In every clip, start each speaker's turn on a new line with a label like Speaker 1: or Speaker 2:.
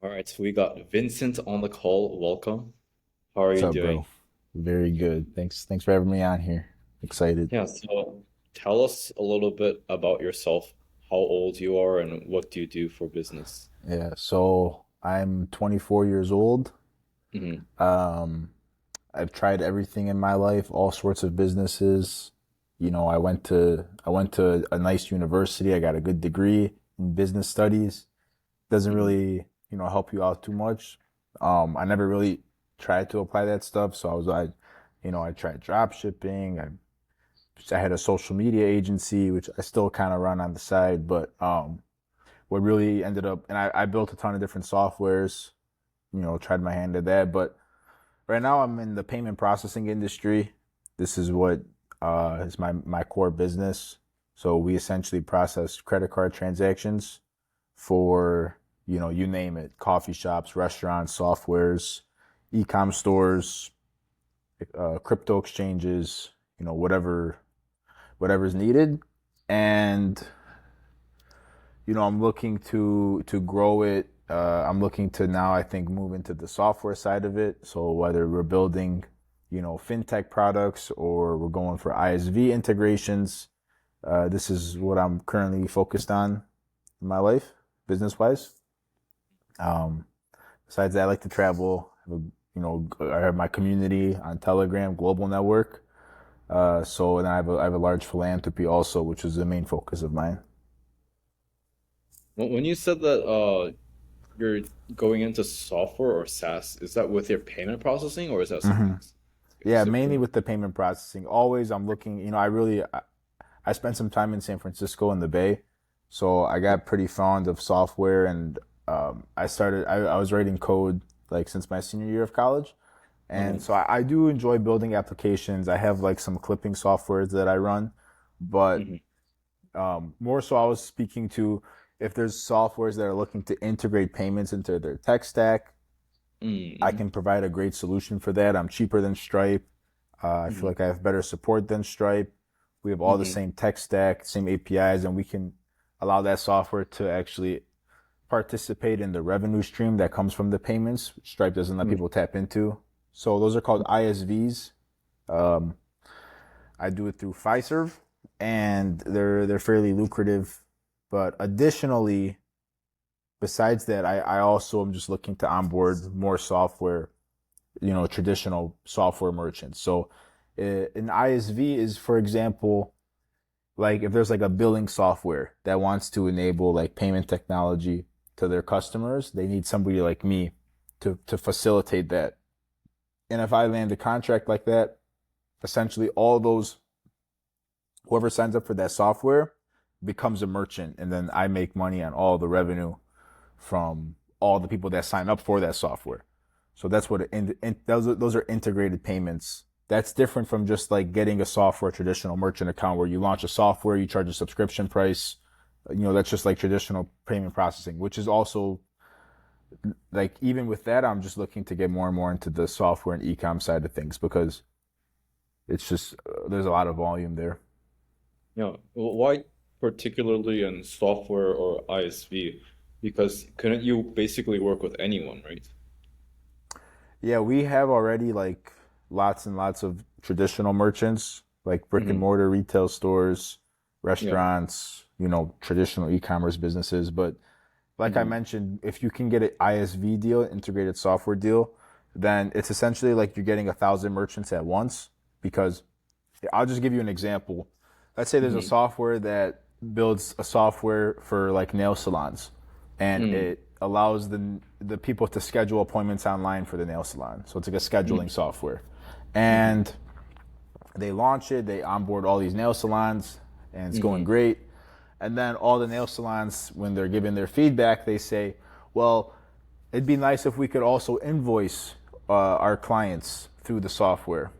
Speaker 1: All right, so we got Vincent on the call. Welcome. How are
Speaker 2: What's
Speaker 1: you
Speaker 2: up,
Speaker 1: doing?
Speaker 2: bro? Very good. Thanks for having me on here. Excited.
Speaker 1: Yeah, so tell us a little bit about yourself, how old you are, and what do you do for business?
Speaker 2: Yeah, so I'm 24 years old.
Speaker 1: Hmm.
Speaker 2: Um, I've tried everything in my life, all sorts of businesses. I went to a nice university. I got a good degree in business studies. Doesn't
Speaker 1: Hmm.
Speaker 2: really, help you out too much. I never really tried to apply that stuff, so I tried drop shipping. I had a social media agency, which I still kind of run on the side, but what really ended up, and I built a ton of different softwares, tried my hand at that. But right now I'm in the payment processing industry. This is what is my core business. So we essentially process credit card transactions for, you name it, coffee shops, restaurants, softwares, e-com stores, crypto exchanges, whatever's needed. And I'm looking to grow it. I'm looking to now, I think, move into the software side of it. So whether we're building, fintech products or we're going for ISV integrations, this is what I'm currently focused on in my life, business wise. Um, Besides that, I like to travel. I have my community on Telegram, global network. So and I have a large philanthropy also, which is the main focus of mine.
Speaker 1: When you said that you're going into software or SaaS, is that with your payment processing or is that
Speaker 2: hmm
Speaker 1: something
Speaker 2: Yeah, mainly
Speaker 1: different?
Speaker 2: with the payment processing. Always, I'm looking. I spent some time in San Francisco in the Bay, so I
Speaker 1: Yeah.
Speaker 2: got pretty fond of software, and I was writing code like since my senior year of college, and
Speaker 1: Uh-huh.
Speaker 2: so I do enjoy building applications. I have like some clipping softwares that I run, but
Speaker 1: Hmm.
Speaker 2: more so I was speaking to if there's softwares that are looking to integrate payments into their tech stack. I
Speaker 1: Hmm.
Speaker 2: can provide a great solution for that. I'm cheaper than Stripe. I feel
Speaker 1: Hmm.
Speaker 2: like I have better support than Stripe. We have all the
Speaker 1: Hmm.
Speaker 2: same tech stack, same APIs, and we can allow that software to actually participate in the revenue stream that comes from the payments. Stripe doesn't let people tap into. So those are called ISVs. Um, I do it through Fiserv, and they're fairly lucrative. But additionally, besides that, I also am just looking to onboard more software, traditional software merchants. So an ISV is, for example, like if there's like a billing software that wants to enable like payment technology to their customers, they need somebody like me to facilitate that. And if I land a contract like that, essentially all those whoever signs up for that software becomes a merchant, and then I make money on all the revenue from all the people that sign up for that software. So that's what those are integrated payments. That's different from just like getting a software traditional merchant account where you launch a software, you charge a subscription price. That's just like traditional payment processing, which is also like even with that, I'm just looking to get more and more into the software and e-com side of things because it's just there's a lot of volume there.
Speaker 1: Yeah. Well, why particularly in software or ISV? Because couldn't you basically work with anyone, right?
Speaker 2: Yeah, we have already like lots and lots of traditional merchants, like brick and
Speaker 1: Hmm.
Speaker 2: mortar retail stores,
Speaker 1: Yeah.
Speaker 2: restaurants, traditional e-commerce businesses. But like I
Speaker 1: Hmm.
Speaker 2: mentioned, if you can get an ISV deal, integrated software deal, then it's essentially like you're getting 1,000 merchants at once. Because I'll just give you an example. Let's say there's a
Speaker 1: Hmm.
Speaker 2: software that builds a software for like nail salons, and
Speaker 1: Hmm.
Speaker 2: it allows the people to schedule appointments online for the nail salon. So it's like a scheduling software,
Speaker 1: Hmm.
Speaker 2: and they launch it. They onboard all these nail salons, and it's going
Speaker 1: Hmm.
Speaker 2: great. And then all the nail salons, when they're giving their feedback, they say, "Well, it'd be nice if we could also invoice our clients through the software."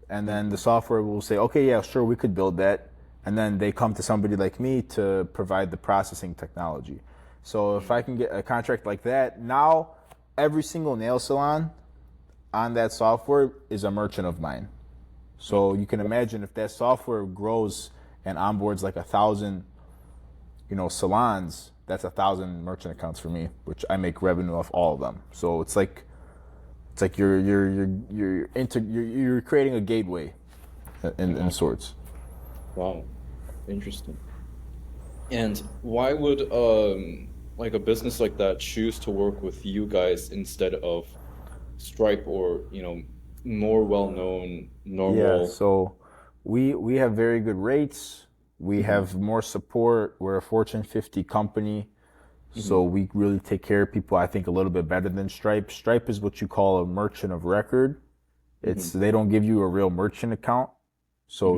Speaker 2: And then the
Speaker 1: Hmm.
Speaker 2: software will say, okay, yeah, sure, we could build that. And then they come to somebody like me to provide the processing technology. So if I
Speaker 1: Hmm.
Speaker 2: can get a contract like that, now every single nail salon on that software is a merchant of mine. So
Speaker 1: Okay.
Speaker 2: you can imagine if that software grows and onboards like 1,000 salons, that's 1,000 merchant accounts for me, which I make revenue off all of them. So it's like you're creating a gateway in
Speaker 1: Uh-huh.
Speaker 2: sorts.
Speaker 1: Wow. Interesting. And why would like a business like that choose to work with you guys instead of Stripe or, more well-known
Speaker 2: Yeah,
Speaker 1: normal?
Speaker 2: so we have very good rates. We
Speaker 1: Hmm.
Speaker 2: have more support. We're a Fortune 50 company. So
Speaker 1: Hmm.
Speaker 2: we really take care of people, I think, a little bit better than Stripe. Stripe is what you call a merchant of record.
Speaker 1: Hmm.
Speaker 2: They don't give you a real merchant account. So
Speaker 1: Hmm.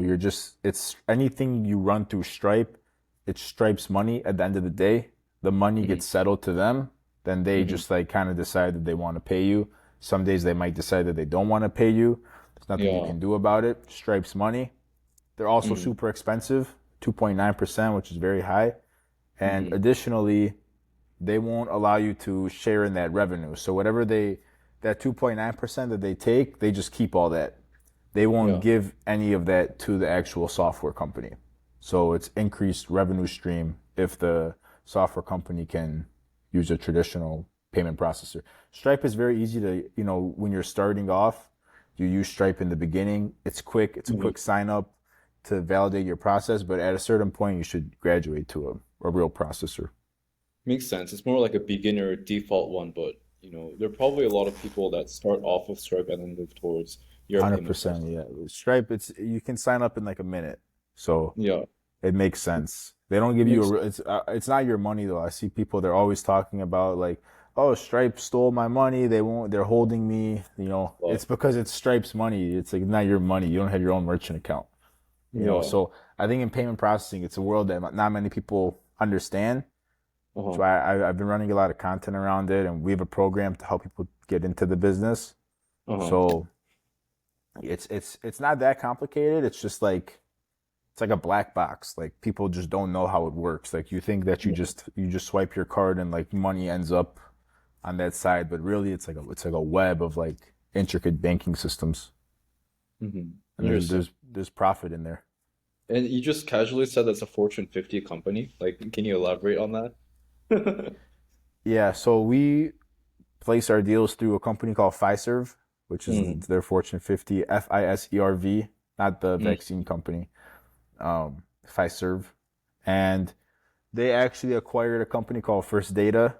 Speaker 2: it's anything you run through Stripe, it's Stripe's money at the end of the day. The money
Speaker 1: Hmm.
Speaker 2: gets settled to them. Then they
Speaker 1: Hmm.
Speaker 2: just like kind of decide that they want to pay you. Some days they might decide that they don't want to pay you. There's nothing you
Speaker 1: Yeah.
Speaker 2: can do about it. Stripe's money. They're also
Speaker 1: Hmm.
Speaker 2: super expensive, 2.9%, which is very high. And
Speaker 1: Hmm.
Speaker 2: additionally, they won't allow you to share in that revenue. So that 2.9% that they take, they just keep all that. They won't
Speaker 1: Yeah.
Speaker 2: give any of that to the actual software company. So it's increased revenue stream if the software company can use a traditional payment processor. Stripe is very easy to, when you're starting off, you use Stripe in the beginning. It's quick. It's a
Speaker 1: Hmm.
Speaker 2: quick sign up to validate your process, but at a certain point, you should graduate to a real processor.
Speaker 1: Makes sense. It's more like a beginner default one, but there are probably a lot of people that start off with Stripe and then move towards your payment
Speaker 2: 100%.
Speaker 1: process.
Speaker 2: Yeah. Stripe, you can sign up in like a minute. So
Speaker 1: Yeah.
Speaker 2: it makes sense. They don't give you
Speaker 1: Makes
Speaker 2: it's not your money though. I see people, they're always talking about like, oh, Stripe stole my money. They're holding me.
Speaker 1: a
Speaker 2: It's because it's Stripe's money. It's like not your money. You don't have your own merchant account.
Speaker 1: Yeah.
Speaker 2: So I think in payment processing, it's a world that not many people understand. So
Speaker 1: Uh-huh.
Speaker 2: I've been running a lot of content around it, and we have a program to help people get into the business.
Speaker 1: Uh-huh.
Speaker 2: So it's not that complicated. It's like a black box. Like people just don't know how it works. Like you think that
Speaker 1: Yeah.
Speaker 2: you just swipe your card and like money ends up on that side, but really it's like a web of like intricate banking systems,
Speaker 1: Hmm.
Speaker 2: and
Speaker 1: Interesting.
Speaker 2: there's profit in there.
Speaker 1: And you just casually said that's a Fortune 50 company. Like, can you elaborate on that?
Speaker 2: Yeah, so we place our deals through a company called Fiserv, which is
Speaker 1: Mm,
Speaker 2: their Fortune 50, Fiserv, not the
Speaker 1: mm,
Speaker 2: vaccine company, Fiserv, and they actually acquired a company called First Data,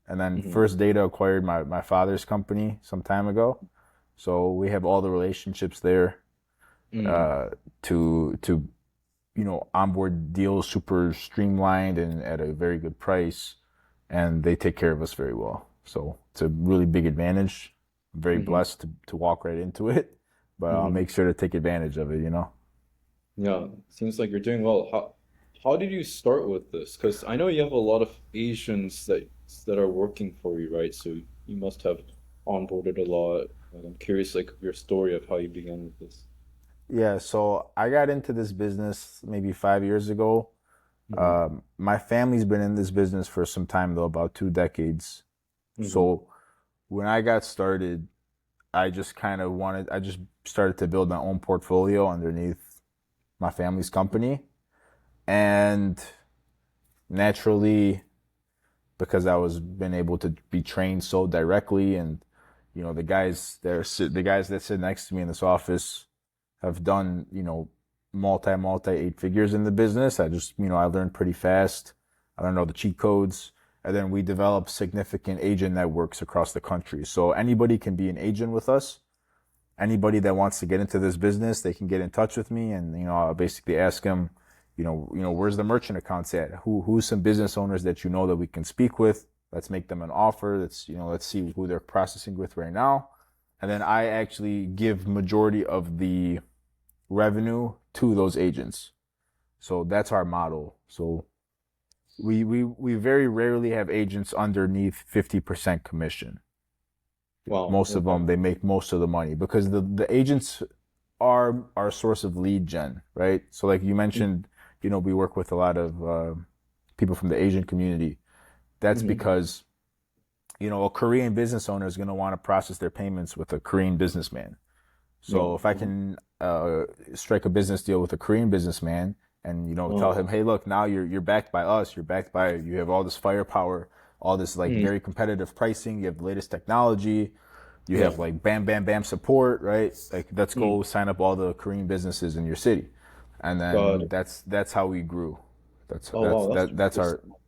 Speaker 2: and then
Speaker 1: mhm,
Speaker 2: First Data acquired my father's company some time ago. So we have all the relationships there
Speaker 1: mm,
Speaker 2: uh, to onboard deals super streamlined and at a very good price, and they take care of us very well. So it's a really big advantage. I'm very
Speaker 1: mhm,
Speaker 2: blessed to walk right into it, but I'll
Speaker 1: mhm.
Speaker 2: make sure to take advantage of it.
Speaker 1: Yeah, seems like you're doing well. How did you start with this? Because I know you have a lot of Asians that are working for you, right? So you must have onboarded a lot. And I'm curious, like, your story of how you began with this.
Speaker 2: Yeah, so I got into this business maybe 5 years ago.
Speaker 1: Hmm.
Speaker 2: My family's been in this business for some time though, about 2 decades.
Speaker 1: Hmm.
Speaker 2: So when I got started, I just started to build my own portfolio underneath my family's company. And naturally, because I was been able to be trained so directly, and the guys that sit next to me in this office have done multi 8 figures in the business. I learned pretty fast. I learned all the cheat codes, and then we developed significant agent networks across the country. So anybody can be an agent with us. Anybody that wants to get into this business, they can get in touch with me, and I'll basically ask them, where's the merchant accounts at? Who's some business owners that that we can speak with? Let's make them an offer. Let's see who they're processing with right now, and then I actually give majority of the revenue to those agents. So that's our model. So we very rarely have agents underneath 50% commission.
Speaker 1: Wow.
Speaker 2: Most of
Speaker 1: Okay.
Speaker 2: them, they make most of the money because the agents are our source of lead gen, right? So like you mentioned, we work with a lot of people from the Asian community. That's
Speaker 1: Mm-hmm.
Speaker 2: because a Korean business owner is going to want to process their payments with a Korean businessman.
Speaker 1: Yeah.
Speaker 2: So if I
Speaker 1: Uh-huh.
Speaker 2: can strike a business deal with a Korean businessman, and tell him,
Speaker 1: Oh.
Speaker 2: hey, look, now you're backed by us. You're backed by, you have all this firepower, all this like
Speaker 1: Mm.
Speaker 2: very competitive pricing. You have the latest technology. You
Speaker 1: Yeah.
Speaker 2: have like bam, bam, bam support, right? Like, let's
Speaker 1: Mm.
Speaker 2: go sign up all the Korean businesses in your city, and
Speaker 1: Got
Speaker 2: then
Speaker 1: it.
Speaker 2: that's how we grew. That's
Speaker 1: Oh
Speaker 2: that's
Speaker 1: wow, that's
Speaker 2: that that's
Speaker 1: pretty
Speaker 2: our
Speaker 1: smart.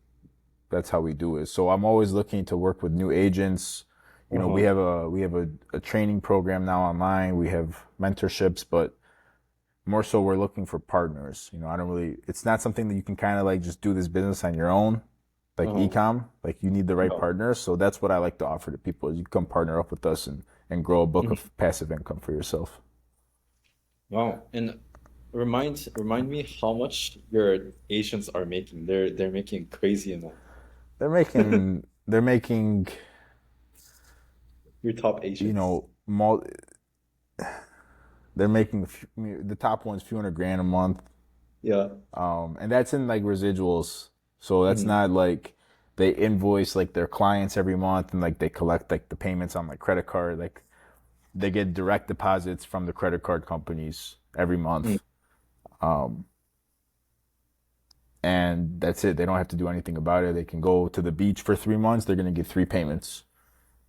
Speaker 2: that's how we do it. So I'm always looking to work with new agents. We
Speaker 1: Uh-huh.
Speaker 2: have a training program now online. We have mentorships, but more so we're looking for partners. I don't really, it's not something that you can kind of like just do this business on your own, like
Speaker 1: Uh-huh.
Speaker 2: ecom. Like, you need the right
Speaker 1: Yeah.
Speaker 2: partners. So that's what I like to offer to people, is you come partner up with us and grow a book
Speaker 1: Mhm.
Speaker 2: of passive income for yourself.
Speaker 1: Wow. And remind me how much your Asians are making. They're making crazy amount.
Speaker 2: They're making,
Speaker 1: Your top
Speaker 2: you
Speaker 1: Asians.
Speaker 2: know, mul- they're making the top one's few hundred grand a month.
Speaker 1: Yeah.
Speaker 2: And that's in like residuals. So that's
Speaker 1: Mhm.
Speaker 2: not like they invoice like their clients every month and like they collect like the payments on like credit card. Like, they get direct deposits from the credit card companies every
Speaker 1: Mm.
Speaker 2: month. Um, and that's it. They don't have to do anything about it. They can go to the beach for 3 months. They're going to get three payments.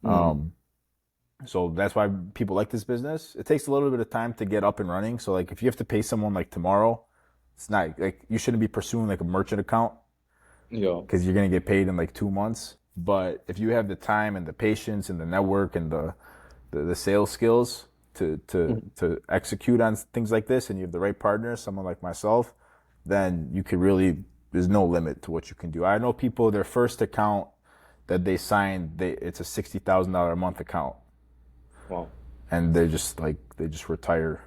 Speaker 1: Mm.
Speaker 2: Um, so that's why people like this business. It takes a little bit of time to get up and running. So like, if you have to pay someone like tomorrow, it's not like you shouldn't be pursuing like a merchant account,
Speaker 1: Yeah.
Speaker 2: because you're going to get paid in like 2 months. But if you have the time and the patience and the network and the sales skills
Speaker 1: Mhm.
Speaker 2: to execute on things like this, and you have the right partner, someone like myself, then you could really, there's no limit to what you can do. I know people, their first account that they signed, it's a $60,000 a month account,
Speaker 1: Wow.
Speaker 2: and they just retire.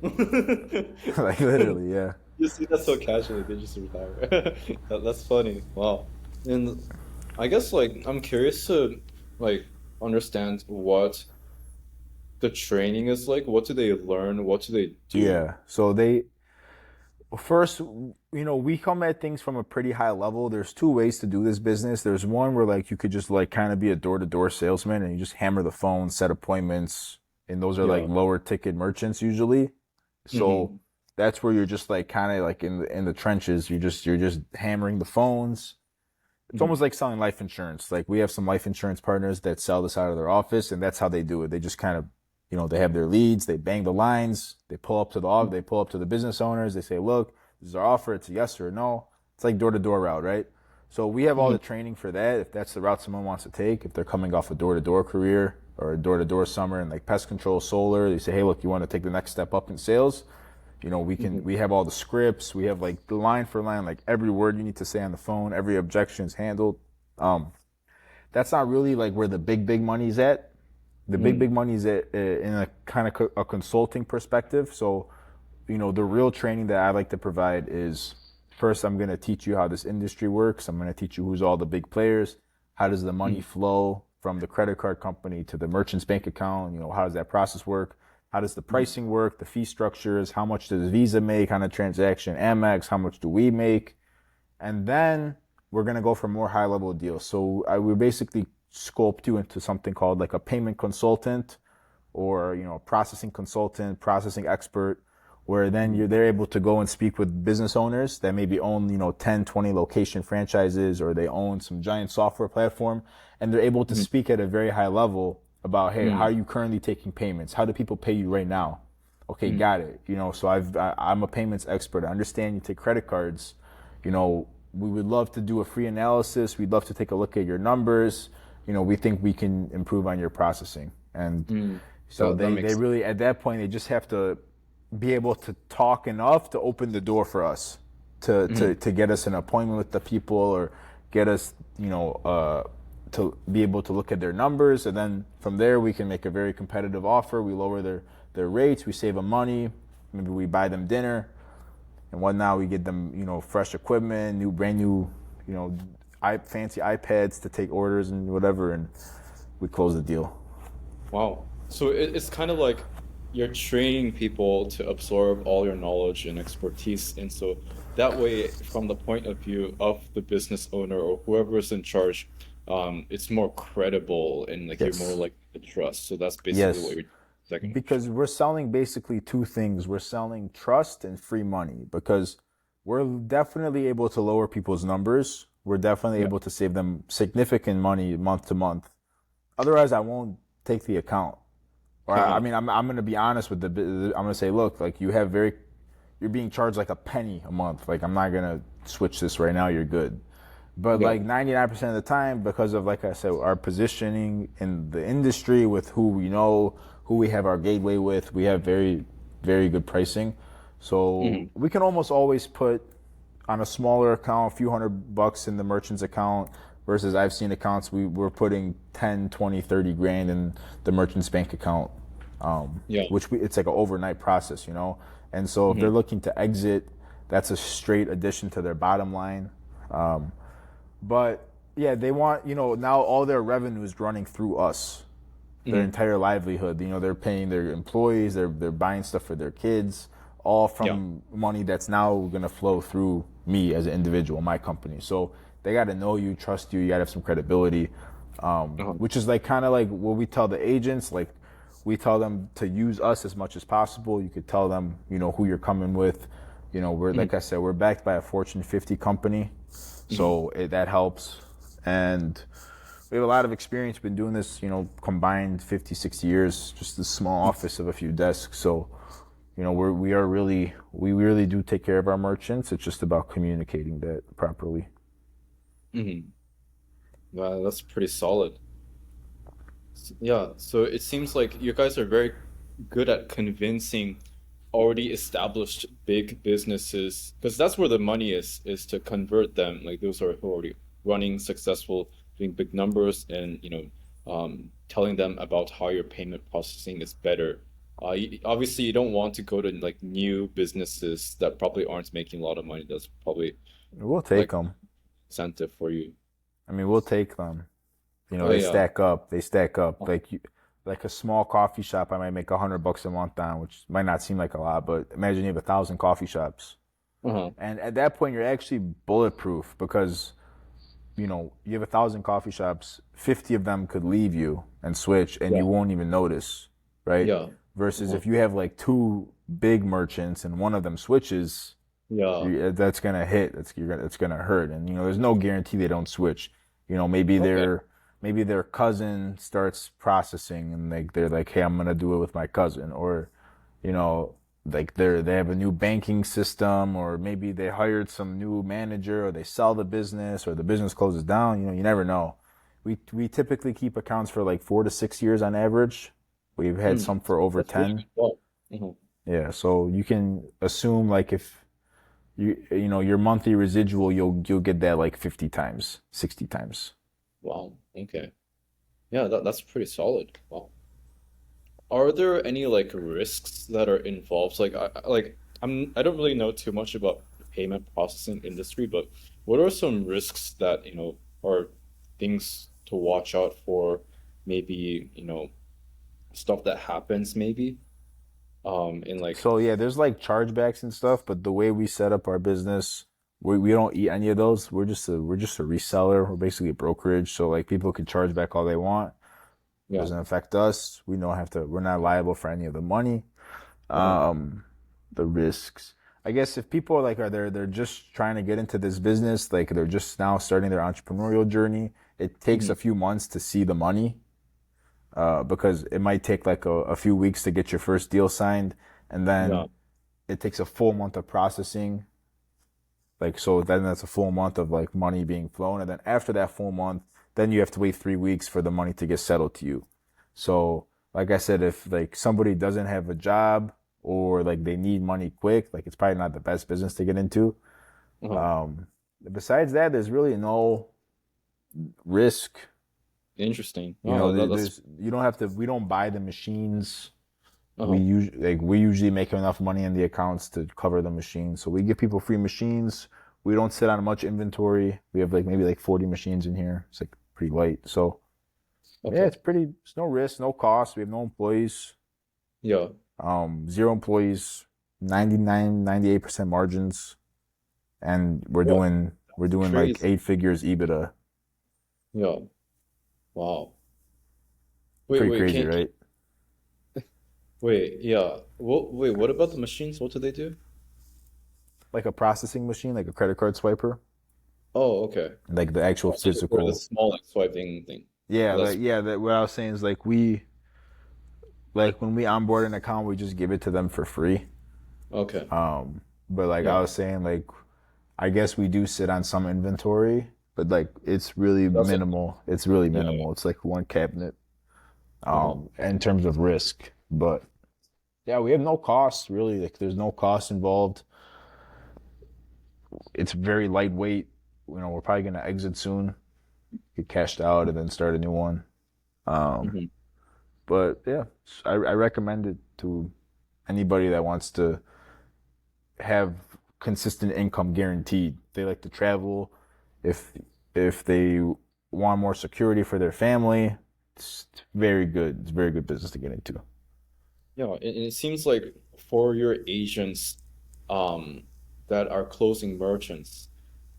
Speaker 2: Like, literally, yeah.
Speaker 1: You see that so casually, they just retire. That's funny. Wow. And I guess like I'm curious to like understand what the training is like. What do they learn? What do they do?
Speaker 2: Yeah. So they first, we come at things from a pretty high level. There's two ways to do this business. There's one where like you could just like kind of be a door-to-door salesman and you just hammer the phone, set appointments, and those are like
Speaker 1: Yeah.
Speaker 2: lower ticket merchants usually. So
Speaker 1: Hmm.
Speaker 2: that's where you're just like kind of like in the trenches. You're just hammering the phones. It's
Speaker 1: Hmm.
Speaker 2: almost like selling life insurance. Like, we have some life insurance partners that sell this out of their office, and that's how they do it. They just kind of, they have their leads, they bang the lines, they pull up to the business owners, they say, look, this is our offer, it's a yes or a no. It's like door to door route, right? So we have all
Speaker 1: Hmm.
Speaker 2: the training for that. If that's the route someone wants to take, if they're coming off a door to door career or a door to door summer in like pest control, solar, they say, hey, look, you want to take the next step up in sales?
Speaker 1: Hmm.
Speaker 2: We have all the scripts, we have like the line for line, like every word you need to say on the phone, every objection is handled. um that's not really like where the big money's at. The big
Speaker 1: Hmm.
Speaker 2: money's at in a kind of a consulting perspective. So, the real training that I like to provide is, first, I'm going to teach you how this industry works. I'm going to teach you who's all the big players. How does the money
Speaker 1: Hmm.
Speaker 2: flow from the credit card company to the merchant's bank account? How does that process work? How does the pricing work? The fee structures? How much does Visa make on a transaction? Amex? How much do we make? And then we're going to go for more high level deals. So I will basically sculpt you into something called like a payment consultant, or processing consultant, processing expert, where then
Speaker 1: Hmm.
Speaker 2: they're able to go and speak with business owners that maybe own 10, 20 location franchises, or they own some giant software platform, and they're able to
Speaker 1: Hmm.
Speaker 2: speak at a very high level about, hey, how
Speaker 1: Hmm.
Speaker 2: are you currently taking payments? How do people pay you right now? Okay,
Speaker 1: Hmm.
Speaker 2: got it. So I'm a payments expert. I understand you take credit cards. We would love to do a free analysis. We'd love to take a look at your numbers. We think we can improve on your processing. And
Speaker 1: Hmm.
Speaker 2: so
Speaker 1: That
Speaker 2: they
Speaker 1: makes
Speaker 2: really, at that point, they just have to be able to talk enough to open the door for us
Speaker 1: hmm.
Speaker 2: to get us an appointment with the people, or get us, to be able to look at their numbers. And then from there, we can make a very competitive offer. We lower their rates, we save them money, maybe we buy them dinner and whatnot. We get them, fresh equipment, brand new, you know, fancy iPads to take orders and whatever, and we close the deal.
Speaker 1: Wow. So it's kind of like you're training people to absorb all your knowledge and expertise. And so that way, from the point of view of the business owner or whoever is in charge, it's more credible and like you're more
Speaker 2: Yes.
Speaker 1: like to trust. So that's basically what
Speaker 2: Yes.
Speaker 1: you're. second
Speaker 2: Because
Speaker 1: option?
Speaker 2: we're selling basically two things. We're selling trust and free money because we're definitely able to lower people's numbers. We're definitely
Speaker 1: Yeah.
Speaker 2: able to save them significant money month to month. Otherwise, I won't take the account. Or I mean, I'm going to be honest with I'm going to say, look, like you're being charged like a penny a month. Like I'm not going to switch this right now. You're good. But
Speaker 1: Yeah.
Speaker 2: like 99% of the time, because of, like I said, our positioning in the industry with who we know, who we have our gateway with, we have very, very good pricing. So
Speaker 1: Hmm.
Speaker 2: we can almost always put on a smaller account a few $100 in the merchant's account versus I've seen accounts we're putting 10, 20, 30 grand in the merchant's bank account,
Speaker 1: Yeah.
Speaker 2: it's like an overnight process, you know? And so if they're
Speaker 1: Hmm.
Speaker 2: looking to exit, that's a straight addition to their bottom line. But yeah, they want, now all their revenue is running through us, their
Speaker 1: Hmm.
Speaker 2: entire livelihood. They're paying their employees, they're buying stuff for their kids, all
Speaker 1: Yeah.
Speaker 2: from money that's now going to flow through me as an individual, my company. So they got to know you, trust you, you got to have some credibility,
Speaker 1: Uh-huh.
Speaker 2: which is like kind of like what we tell the agents, like we tell them to use us as much as possible. You could tell them, who you're coming with. We're,
Speaker 1: Hmm.
Speaker 2: like I said, we're backed by a Fortune 50 company.
Speaker 1: Hmm.
Speaker 2: So that helps. And we have a lot of experience, been doing this, combined 50, 60 years, just a small office of a few desks. So, we really do take care of our merchants. It's just about communicating that properly.
Speaker 1: Hmm. Wow, that's pretty solid. Yeah, so it seems like you guys are very good at convincing already established big businesses, because that's where the money is to convert them. Like those are who are already running successful, doing big numbers, and telling them about how your payment processing is better. Obviously, you don't want to go to like new businesses that probably aren't making a lot of money. That's probably
Speaker 2: We'll take
Speaker 1: like
Speaker 2: them.
Speaker 1: incentive for you.
Speaker 2: I mean, we'll take them.
Speaker 1: Oh
Speaker 2: They
Speaker 1: yeah.
Speaker 2: stack up. They stack up.
Speaker 1: Oh,
Speaker 2: Like a small coffee shop, I might make $100 a month on, which might not seem like a lot, but imagine you have 1,000 coffee shops.
Speaker 1: uh-huh.
Speaker 2: And at that point, you're actually bulletproof because you have 1,000 coffee shops, 50 of them could leave you and switch, and you
Speaker 1: Yeah.
Speaker 2: won't even notice, right?
Speaker 1: Yeah.
Speaker 2: Versus
Speaker 1: Uh-huh.
Speaker 2: if you have like two big merchants and one of them switches,
Speaker 1: Yeah.
Speaker 2: that's gonna hit. It's gonna hurt, and there's no guarantee they don't switch. Maybe
Speaker 1: Okay.
Speaker 2: their cousin starts processing, and they're like, hey, I'm gonna do it with my cousin, or you know, like they have a new banking system, or maybe they hired some new manager, or they sell the business, or the business closes down. You never know. We typically keep accounts for like 4 to 6 years on average. We've had
Speaker 1: Mm.
Speaker 2: some for over
Speaker 1: That's really
Speaker 2: 10.
Speaker 1: good. Wow. Mhm.
Speaker 2: Yeah, so you can assume like if your monthly residual, you'll get that like 50 times, 60 times.
Speaker 1: Wow. Okay. Yeah, that's pretty solid. Wow. Are there any like risks that are involved? Like I don't really know too much about the payment processing industry, but what are some risks that, are things to watch out for? Maybe, stuff that happens maybe in like
Speaker 2: So yeah, there's like chargebacks and stuff, but the way we set up our business, we don't eat any of those. We're just a reseller. We're basically a brokerage. So like people can charge back all they want.
Speaker 1: yeah.
Speaker 2: Doesn't affect us. We don't have to. We're not liable for any of the money.
Speaker 1: Uh-huh.
Speaker 2: Um, the risks. I guess if people are like they're just trying to get into this business, like they're just now starting their entrepreneurial journey, it takes a
Speaker 1: Hmm.
Speaker 2: few months to see the money, because it might take like a few weeks to get your first deal signed, and
Speaker 1: Yeah.
Speaker 2: then it takes a full month of processing. Like so, then that's a full month of like money being flown, and then after that full month, then you have to wait 3 weeks for the money to get settled to you. So, like I said, if like somebody doesn't have a job or like they need money quick, like it's probably not the best business to get into.
Speaker 1: Uh-huh.
Speaker 2: Um, Besides that, there's really no risk.
Speaker 1: Interesting. Oh, that's
Speaker 2: You don't have to. We don't buy the machines.
Speaker 1: uh-huh.
Speaker 2: We usually make enough money in the accounts to cover the machines. So we give people free machines. We don't sit on much inventory. We have like maybe like 40 machines in here. It's like pretty light. So yeah,
Speaker 1: Okay.
Speaker 2: it's no risk, no cost. We have no employees.
Speaker 1: Yeah.
Speaker 2: Zero employees, 98% margins, and
Speaker 1: Well,
Speaker 2: we're doing like
Speaker 1: crazy.
Speaker 2: 8 figures EBITDA.
Speaker 1: Yeah. Wow. Wait,
Speaker 2: Pretty
Speaker 1: wait,
Speaker 2: crazy, right?
Speaker 1: Wait, yeah. Wait, what about the machines? What do they do?
Speaker 2: Like a processing machine, like a credit card swiper,
Speaker 1: Oh, okay.
Speaker 2: like the actual
Speaker 1: Oh, so for the
Speaker 2: physical.
Speaker 1: small like swiping thing.
Speaker 2: Yeah,
Speaker 1: Oh, that's
Speaker 2: that what I was saying is like when we onboard an account, we just give it to them for free.
Speaker 1: okay.
Speaker 2: But like I
Speaker 1: Yeah,
Speaker 2: was saying, like I guess we do sit on some inventory, but like it's really
Speaker 1: that's like
Speaker 2: minimal. It's really
Speaker 1: yeah.
Speaker 2: minimal. It's like one cabinet
Speaker 1: Uh-huh.
Speaker 2: in terms of risk. But yeah, we have no costs really. Like there's no cost involved. It's very lightweight. You know, we're probably gonna exit soon, get cashed out, and then start a new one. Um,
Speaker 1: Hmm.
Speaker 2: but yeah, I recommend it to anybody that wants to have consistent income guaranteed. They like to travel. If if they want more security for their family, it's very good. It's very good business to get into.
Speaker 1: Yeah, and it seems like for your agents that are closing merchants,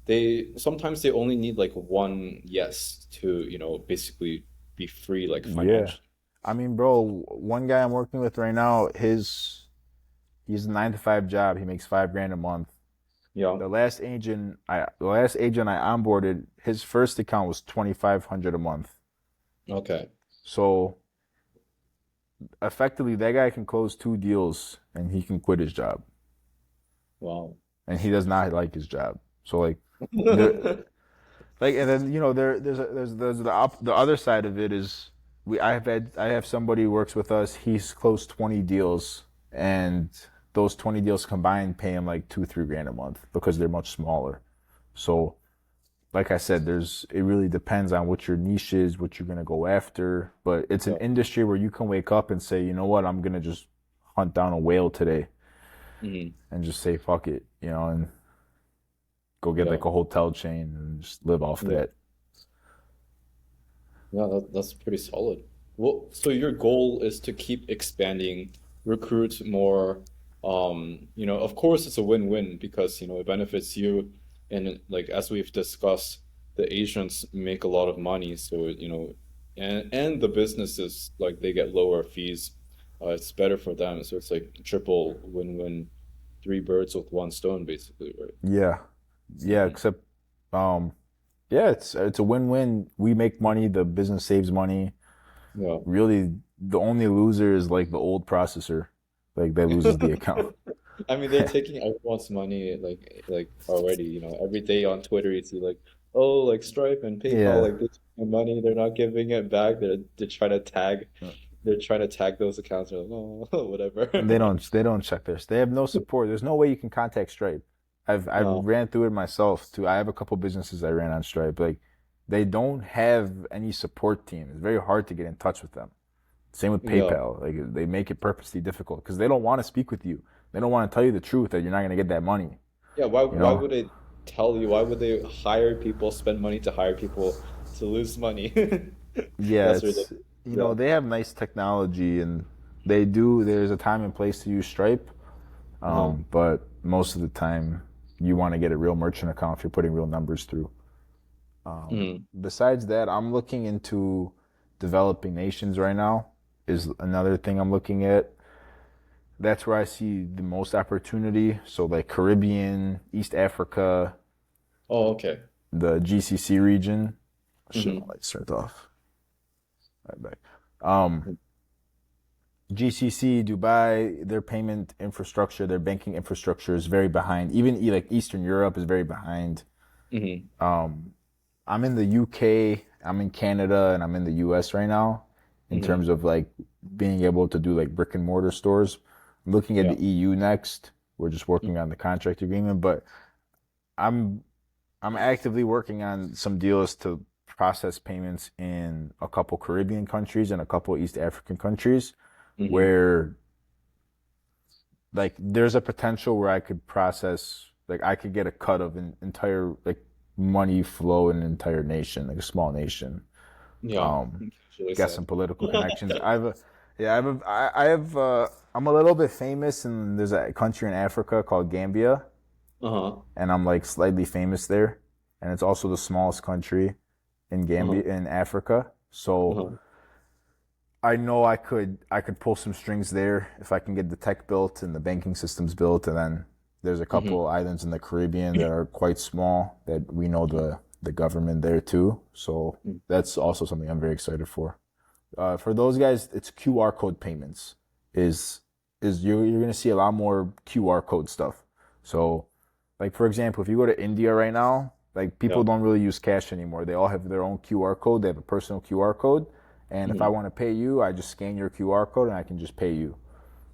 Speaker 1: they sometimes they only need like one yes to, basically be free like
Speaker 2: Yeah.
Speaker 1: financially.
Speaker 2: I mean, bro, one guy I'm working with right now, he's a 9 to 5 job. He makes 5 grand a month.
Speaker 1: Yeah.
Speaker 2: The last agent I onboarded, his first account was 2,500 a month.
Speaker 1: Okay.
Speaker 2: So effectively, that guy can close 2 deals and he can quit his job.
Speaker 1: Wow.
Speaker 2: And he does not like his job. So there, and then the other side of it is I have somebody who works with us. He's closed 20 deals, and those 20 deals combined pay him like 2 3 grand a month because they're much smaller. So like I said, it really depends on what your niche is, what you're gonna go after. But it's an
Speaker 1: Yeah.
Speaker 2: industry where you can wake up and say, you know what, I'm gonna just hunt down a whale today
Speaker 1: Hmm.
Speaker 2: and just say fuck it, and go get
Speaker 1: Yeah.
Speaker 2: like a hotel chain and just live off
Speaker 1: Yeah.
Speaker 2: that.
Speaker 1: Yeah, that's pretty solid. Well, so your goal is to keep expanding, recruit more. Of course it's a win-win because, it benefits you and like as we've discussed, the Asians make a lot of money, so and the businesses like they get lower fees. It's better for them. So it's like triple win-win, three birds with one stone basically, right?
Speaker 2: Yeah, yeah.
Speaker 1: Hmm.
Speaker 2: Except, um, yeah, it's a win-win. We make money, the business saves money.
Speaker 1: Yeah.
Speaker 2: Really, the only loser is like the old processor, like that loses the account.
Speaker 1: I mean, they're taking everyone's money like already, every day on Twitter you see like, oh, like Stripe and PayPal,
Speaker 2: Yeah,
Speaker 1: like they took my money, they're not giving it back. They're trying to tag those accounts. They're like, oh, whatever.
Speaker 2: they don't check this. They have no support. There's no way you can contact Stripe. I've
Speaker 1: No,
Speaker 2: ran through it myself too. I have a couple businesses I ran on Stripe. Like they don't have any support team. It's very hard to get in touch with them. Same with
Speaker 1: yeah,
Speaker 2: PayPal. Like they make it purposely difficult because they don't want to speak with you. They don't want to tell you the truth that you're not going to get that money.
Speaker 1: yeah. Why
Speaker 2: You
Speaker 1: why
Speaker 2: know?
Speaker 1: would they tell you? Why would they hire people, spend money to hire people to lose money?
Speaker 2: Yeah,
Speaker 1: That's ridiculous.
Speaker 2: it's
Speaker 1: Yeah,
Speaker 2: they have nice technology and they do. There's a time and place to use Stripe,
Speaker 1: uh-huh.
Speaker 2: but most of the time you want to get a real merchant account if you're putting real numbers through.
Speaker 1: Mhm.
Speaker 2: Besides that, I'm looking into developing nations right now. Is another thing I'm looking at. That's where I see the most opportunity. So like Caribbean, East Africa,
Speaker 1: Oh, okay.
Speaker 2: the GCC region. Shit, my
Speaker 1: Hmm.
Speaker 2: lights turned off. Right back. Um, GCC, Dubai, their payment infrastructure, their banking infrastructure is very behind. Even like Eastern Europe is very behind.
Speaker 1: Hmm.
Speaker 2: I'm in the UK, I'm in Canada, and I'm in the US right now in
Speaker 1: Hmm.
Speaker 2: terms of like being able to do like brick and mortar stores. I'm looking at
Speaker 1: Yeah.
Speaker 2: the EU next. We're just working on the contract agreement, but I'm I'm actively working on some deals to process payments in a couple Caribbean countries and a couple East African countries
Speaker 1: Hmm.
Speaker 2: where like there's a potential where I could process like I could get a cut of an entire like money flow in an entire nation, like a small nation.
Speaker 1: Yeah.
Speaker 2: Um,
Speaker 1: That's really
Speaker 2: Got
Speaker 1: sad.
Speaker 2: some political connections. I have I'm a little bit famous and there's a country in Africa called Gambia
Speaker 1: Uh-huh.
Speaker 2: and I'm like slightly famous there. And it's also the smallest country in
Speaker 1: Uh-huh.
Speaker 2: Gambia in Africa. So
Speaker 1: Uh-huh.
Speaker 2: I know I could pull some strings there if I can get the tech built and the banking systems built, and then there's a
Speaker 1: Hmm.
Speaker 2: couple islands in the Caribbean that are quite small that we know the government there too. So that's also something I'm very excited for. For those guys, it's QR code payments. Is you're gonna see a lot more QR code stuff. So, like for example, if you go to India right now, like
Speaker 1: Yeah.
Speaker 2: people don't really use cash anymore. They all have their own QR code. They have a personal QR code, and if I
Speaker 1: Hmm.
Speaker 2: want to pay you, I just scan your QR code and I can just pay you.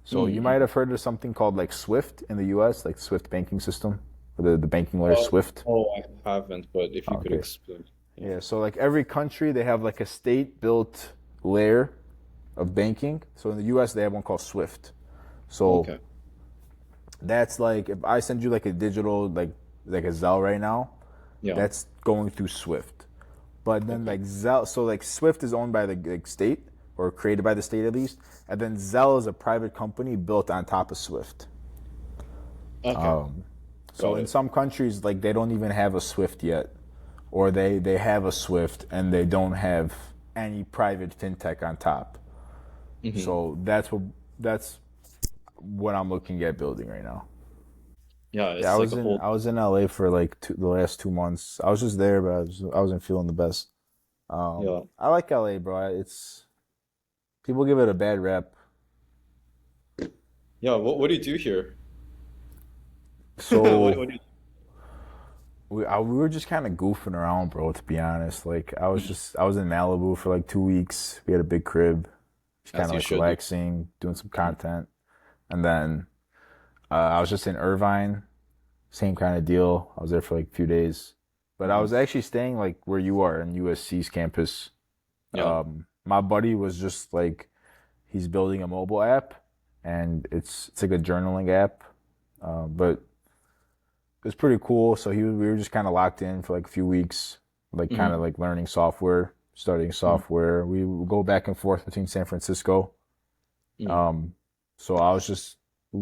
Speaker 2: So you might
Speaker 1: Hmm.
Speaker 2: have heard of something called like Swift in the U.S., like Swift banking system, the banking layer
Speaker 1: Uh,
Speaker 2: Swift.
Speaker 1: oh, I haven't, but if you could
Speaker 2: Okay.
Speaker 1: explain. Yeah.
Speaker 2: Yeah, so like every country, they have like a state-built layer of banking. So in the US, they have one called Swift. So
Speaker 1: Okay.
Speaker 2: that's like if I send you like a digital like a Zelle right now,
Speaker 1: Yeah.
Speaker 2: that's going through Swift. But then
Speaker 1: Okay.
Speaker 2: like Zelle, so like Swift is owned by the like, state or created by the state at least, and then Zelle is a private company built on top of Swift.
Speaker 1: Okay.
Speaker 2: So
Speaker 1: Got
Speaker 2: in
Speaker 1: it.
Speaker 2: some countries, like they don't even have a Swift yet, or they have a Swift and they don't have any private fintech on top.
Speaker 1: Hmm.
Speaker 2: So that's what I'm looking at building right now.
Speaker 1: Yeah,
Speaker 2: Yeah, I
Speaker 1: it's like
Speaker 2: was
Speaker 1: a
Speaker 2: in
Speaker 1: whole.
Speaker 2: I was in LA for like the last 2 months. I was just there, but I wasn't feeling the best.
Speaker 1: Yeah.
Speaker 2: I like LA, bro. It's people give it a bad rep.
Speaker 1: Yeah. What do you do here?
Speaker 2: So
Speaker 1: What do
Speaker 2: we were just kind of goofing around, bro. To be honest, like
Speaker 1: you,
Speaker 2: I was in Malibu for like 2 weeks. We had a big crib, just kind
Speaker 1: as
Speaker 2: of
Speaker 1: you
Speaker 2: like
Speaker 1: should do.
Speaker 2: relaxing, doing some content, and then I was just in Irvine. Same kind of deal. I was there for like a few days, but I
Speaker 1: Hmm.
Speaker 2: was actually staying like where you are in USC's campus.
Speaker 1: Yeah.
Speaker 2: My buddy was just like he's building a mobile app, and it's like a journaling app, but it's pretty cool. So we were just kind of locked in for like a few weeks, like kind of
Speaker 1: Hmm.
Speaker 2: like learning software, studying
Speaker 1: Hmm.
Speaker 2: software. We would go back and forth between San Francisco.
Speaker 1: Hmm.
Speaker 2: Um, so I was just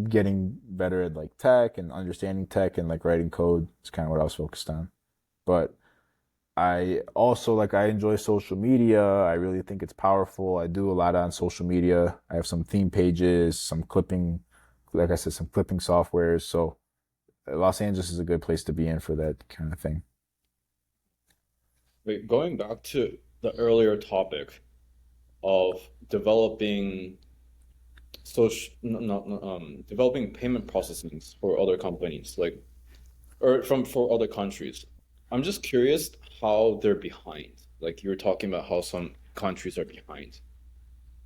Speaker 2: getting better at like tech and understanding tech and like writing code. It's kind of what I was focused on. But I also like I enjoy social media. I really think it's powerful. I do a lot on social media. I have some theme pages, some clipping, like I said, some clipping softwares. So Los Angeles is a good place to be in for that kind of thing.
Speaker 1: Wait, going back to the earlier topic of developing developing payment processings for other companies, like or from for other countries. I'm just curious how they're behind. Like you were talking about how some countries are behind.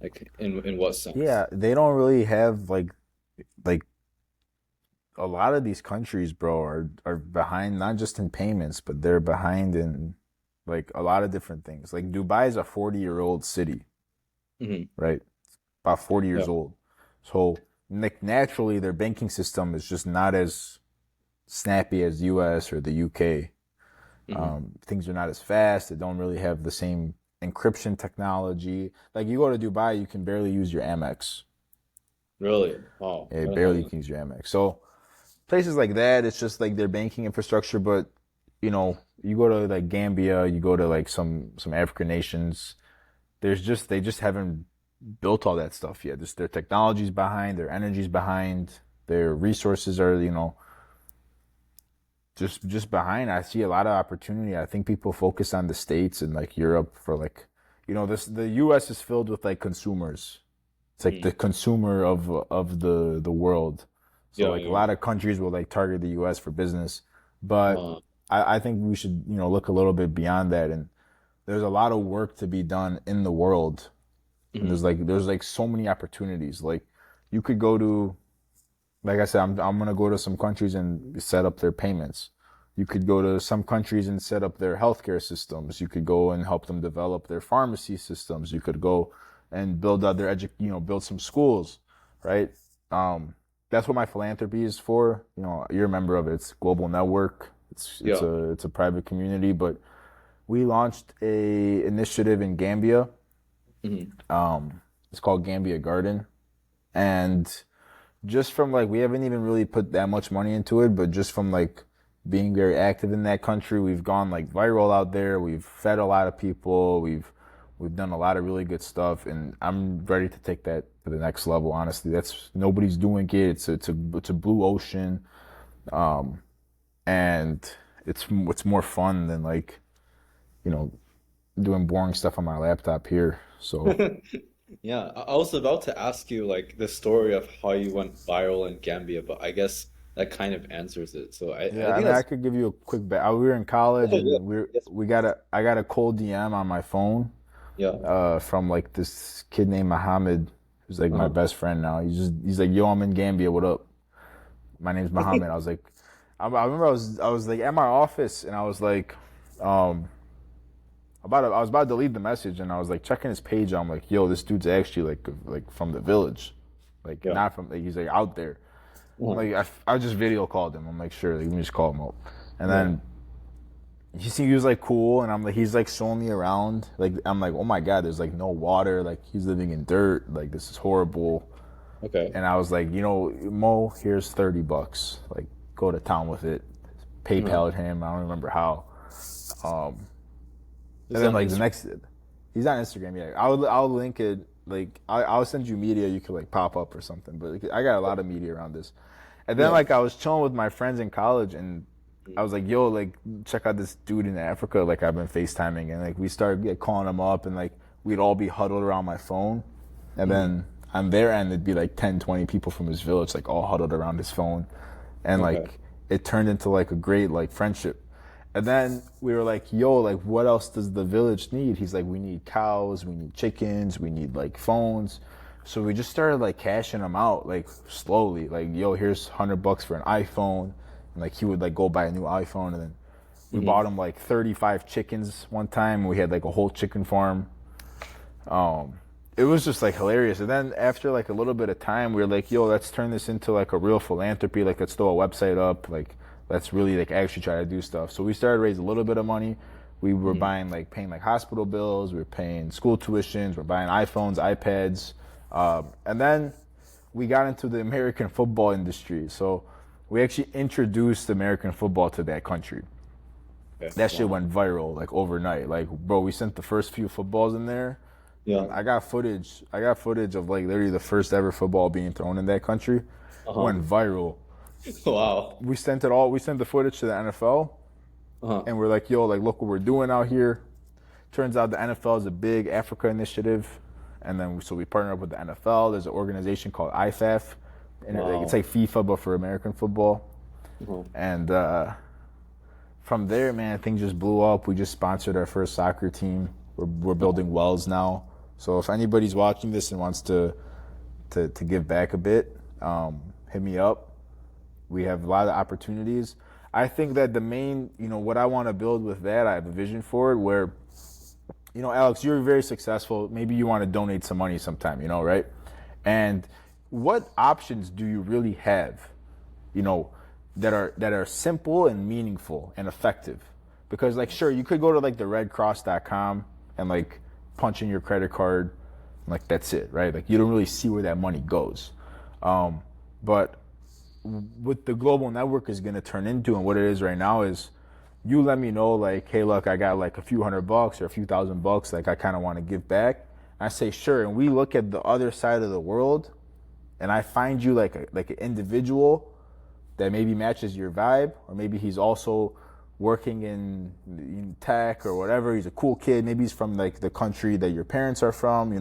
Speaker 1: Like in what sense?
Speaker 2: Yeah, they don't really have like a lot of these countries, bro, are behind not just in payments, but they're behind in like a lot of different things. Like Dubai is a 40-year-old city,
Speaker 1: Hmm.
Speaker 2: right? About 40
Speaker 1: Yeah.
Speaker 2: years old. So like naturally their banking system is just not as snappy as US or the UK.
Speaker 1: Hmm.
Speaker 2: Things are not as fast. They don't really have the same encryption technology. Like you go to Dubai, you can barely use your Amex.
Speaker 1: Really? Wow. I don't
Speaker 2: Barely
Speaker 1: know.
Speaker 2: can use your Amex. So places like that, it's just like their banking infrastructure. But you go to like Gambia, you go to like some African nations. They just haven't built all that stuff yet. Just their technology's behind, their energy's behind, their resources are just behind. I see a lot of opportunity. I think people focus on the States and like Europe for like this the US is filled with like consumers. It's like the
Speaker 1: Mm.
Speaker 2: consumer of the world. So
Speaker 1: Yeah,
Speaker 2: like a
Speaker 1: yeah.
Speaker 2: lot of countries will like target the US for business. But
Speaker 1: Uh,
Speaker 2: I think we should, look a little bit beyond that, and there's a lot of work to be done in the world. And
Speaker 1: mhm.
Speaker 2: there's like so many opportunities. Like you could go to like I said, I'm gonna go to some countries and set up their payments. You could go to some countries and set up their healthcare systems. You could go and help them develop their pharmacy systems. You could go and build out build some schools, right? Um, that's what my philanthropy is for. You're a member of it. It's a global network.
Speaker 1: Yeah.
Speaker 2: It's a private community, but we launched a initiative in Gambia.
Speaker 1: Mhm.
Speaker 2: It's called Gambia Garden, and just from like we haven't even really put that much money into it, but just from like being very active in that country, we've gone like viral out there. We've fed a lot of people. We've done a lot of really good stuff, and I'm ready to take that to the next level. Honestly, that's nobody's doing it. It's a blue ocean, and it's more fun than like you know doing boring stuff on my laptop here. So
Speaker 1: Yeah, I was about to ask you like the story of how you went viral in Gambia, but I guess that kind of answers it. So I
Speaker 2: yeah, I
Speaker 1: think
Speaker 2: mean, I
Speaker 1: that's
Speaker 2: could give you a quick back. We were in college,
Speaker 1: oh yeah,
Speaker 2: and
Speaker 1: yes, please.
Speaker 2: I got a cold DM on my phone,
Speaker 1: Yeah.
Speaker 2: from like this kid named Mohammed, who's like my
Speaker 1: Uh-huh.
Speaker 2: best friend now. He's like, yo, I'm in Gambia. What up? My name's Mohammed. I was like, I remember I was like at my office, and I was like, um, I was about to delete the message, and I was like checking his page. I'm like, yo, this dude's actually like from the village, like
Speaker 1: Yeah.
Speaker 2: not from like he's like out there. I'm
Speaker 1: Uh-huh.
Speaker 2: like I just video called him. I'm like, sure, like, let me just call him up, and
Speaker 1: Yeah.
Speaker 2: then he was like cool, and I'm like he's like showing me around. Like I'm like, oh my god, there's like no water. Like he's living in dirt. Like this is horrible.
Speaker 1: Okay.
Speaker 2: And I was like, Mo, here's $30. Like go to town with it.
Speaker 1: Uh-huh.
Speaker 2: PayPal him. I don't remember how. Um,
Speaker 1: This
Speaker 2: and
Speaker 1: is
Speaker 2: then
Speaker 1: on
Speaker 2: like the
Speaker 1: Instagram.
Speaker 2: next, he's on Instagram. Yeah, I'll link it. Like I'll send you media you could like pop up or something. But like, I got a lot of media around this. And then
Speaker 1: Yeah.
Speaker 2: like I was chilling with my friends in college, and I was like, yo, like check out this dude in Africa. Like I've been FaceTiming, and like we started like, calling him up, and like we'd all be huddled around my phone. And
Speaker 1: Mm-hmm.
Speaker 2: then on their end, it'd be like 10, 20 people from his village, like all huddled around his phone. And
Speaker 1: Okay.
Speaker 2: like it turned into like a great like friendship. And then we were like, yo, like what else does the village need? He's like, we need cows, we need chickens, we need like phones. So we just started like cashing them out like slowly. Like, yo, here's $100 for an iPhone. And like he would like go buy a new iPhone, and then we
Speaker 1: Mm-hmm.
Speaker 2: bought him like 35 chickens one time, and we had like a whole chicken farm. It was just like hilarious. And then after like a little bit of time, we were like, yo, let's turn this into like a real philanthropy. Like, let's throw a website up. Like, let's really like actually try to do stuff. So we started raising a little bit of money. We were
Speaker 1: Mm-hmm.
Speaker 2: buying like paying like hospital bills. We were paying school tuitions. We're buying iPhones, iPads. And then we got into the American football industry. So we actually introduced American football to that country.
Speaker 1: Okay.
Speaker 2: That shit
Speaker 1: Wow.
Speaker 2: went viral like overnight. Like, bro, we sent the first few footballs in there,
Speaker 1: Yeah.
Speaker 2: and I got footage. I got footage of like literally the first ever football being thrown in that country.
Speaker 1: Uh-huh.
Speaker 2: Went viral.
Speaker 1: Wow.
Speaker 2: We sent it all. We sent the footage to the NFL,
Speaker 1: Uh-huh.
Speaker 2: and we're like, yo, like look what we're doing out here. Turns out the NFL is a big Africa initiative, and then so we partnered up with the NFL. There's an organization called IFAF, and it's
Speaker 1: Wow.
Speaker 2: like FIFA but for American football.
Speaker 1: Uh-huh.
Speaker 2: And from there, man, things just blew up. We just sponsored our first soccer team. We're building wells now. So if anybody's watching this and wants to give back a bit, hit me up. We have a lot of opportunities. I think that the main, what I want to build with that, I have a vision for it where, Alex, you're very successful. Maybe you want to donate some money sometime, right? And what options do you really have, you know, that are simple and meaningful and effective? Because like, sure, you could go to like the redcross.com and like punch in your credit card, and, like that's it, right? Like you don't really see where that money goes. But what the global network is going to turn into and what it is right now is you let me know like, hey, look, I got like a few $100 or a few $1,000, like I kind of want to give back. I say sure, and we look at the other side of the world, and I find you like an individual that maybe matches your vibe, or maybe he's also working in tech or whatever. He's a cool kid. Maybe he's from like the country that your parents are from,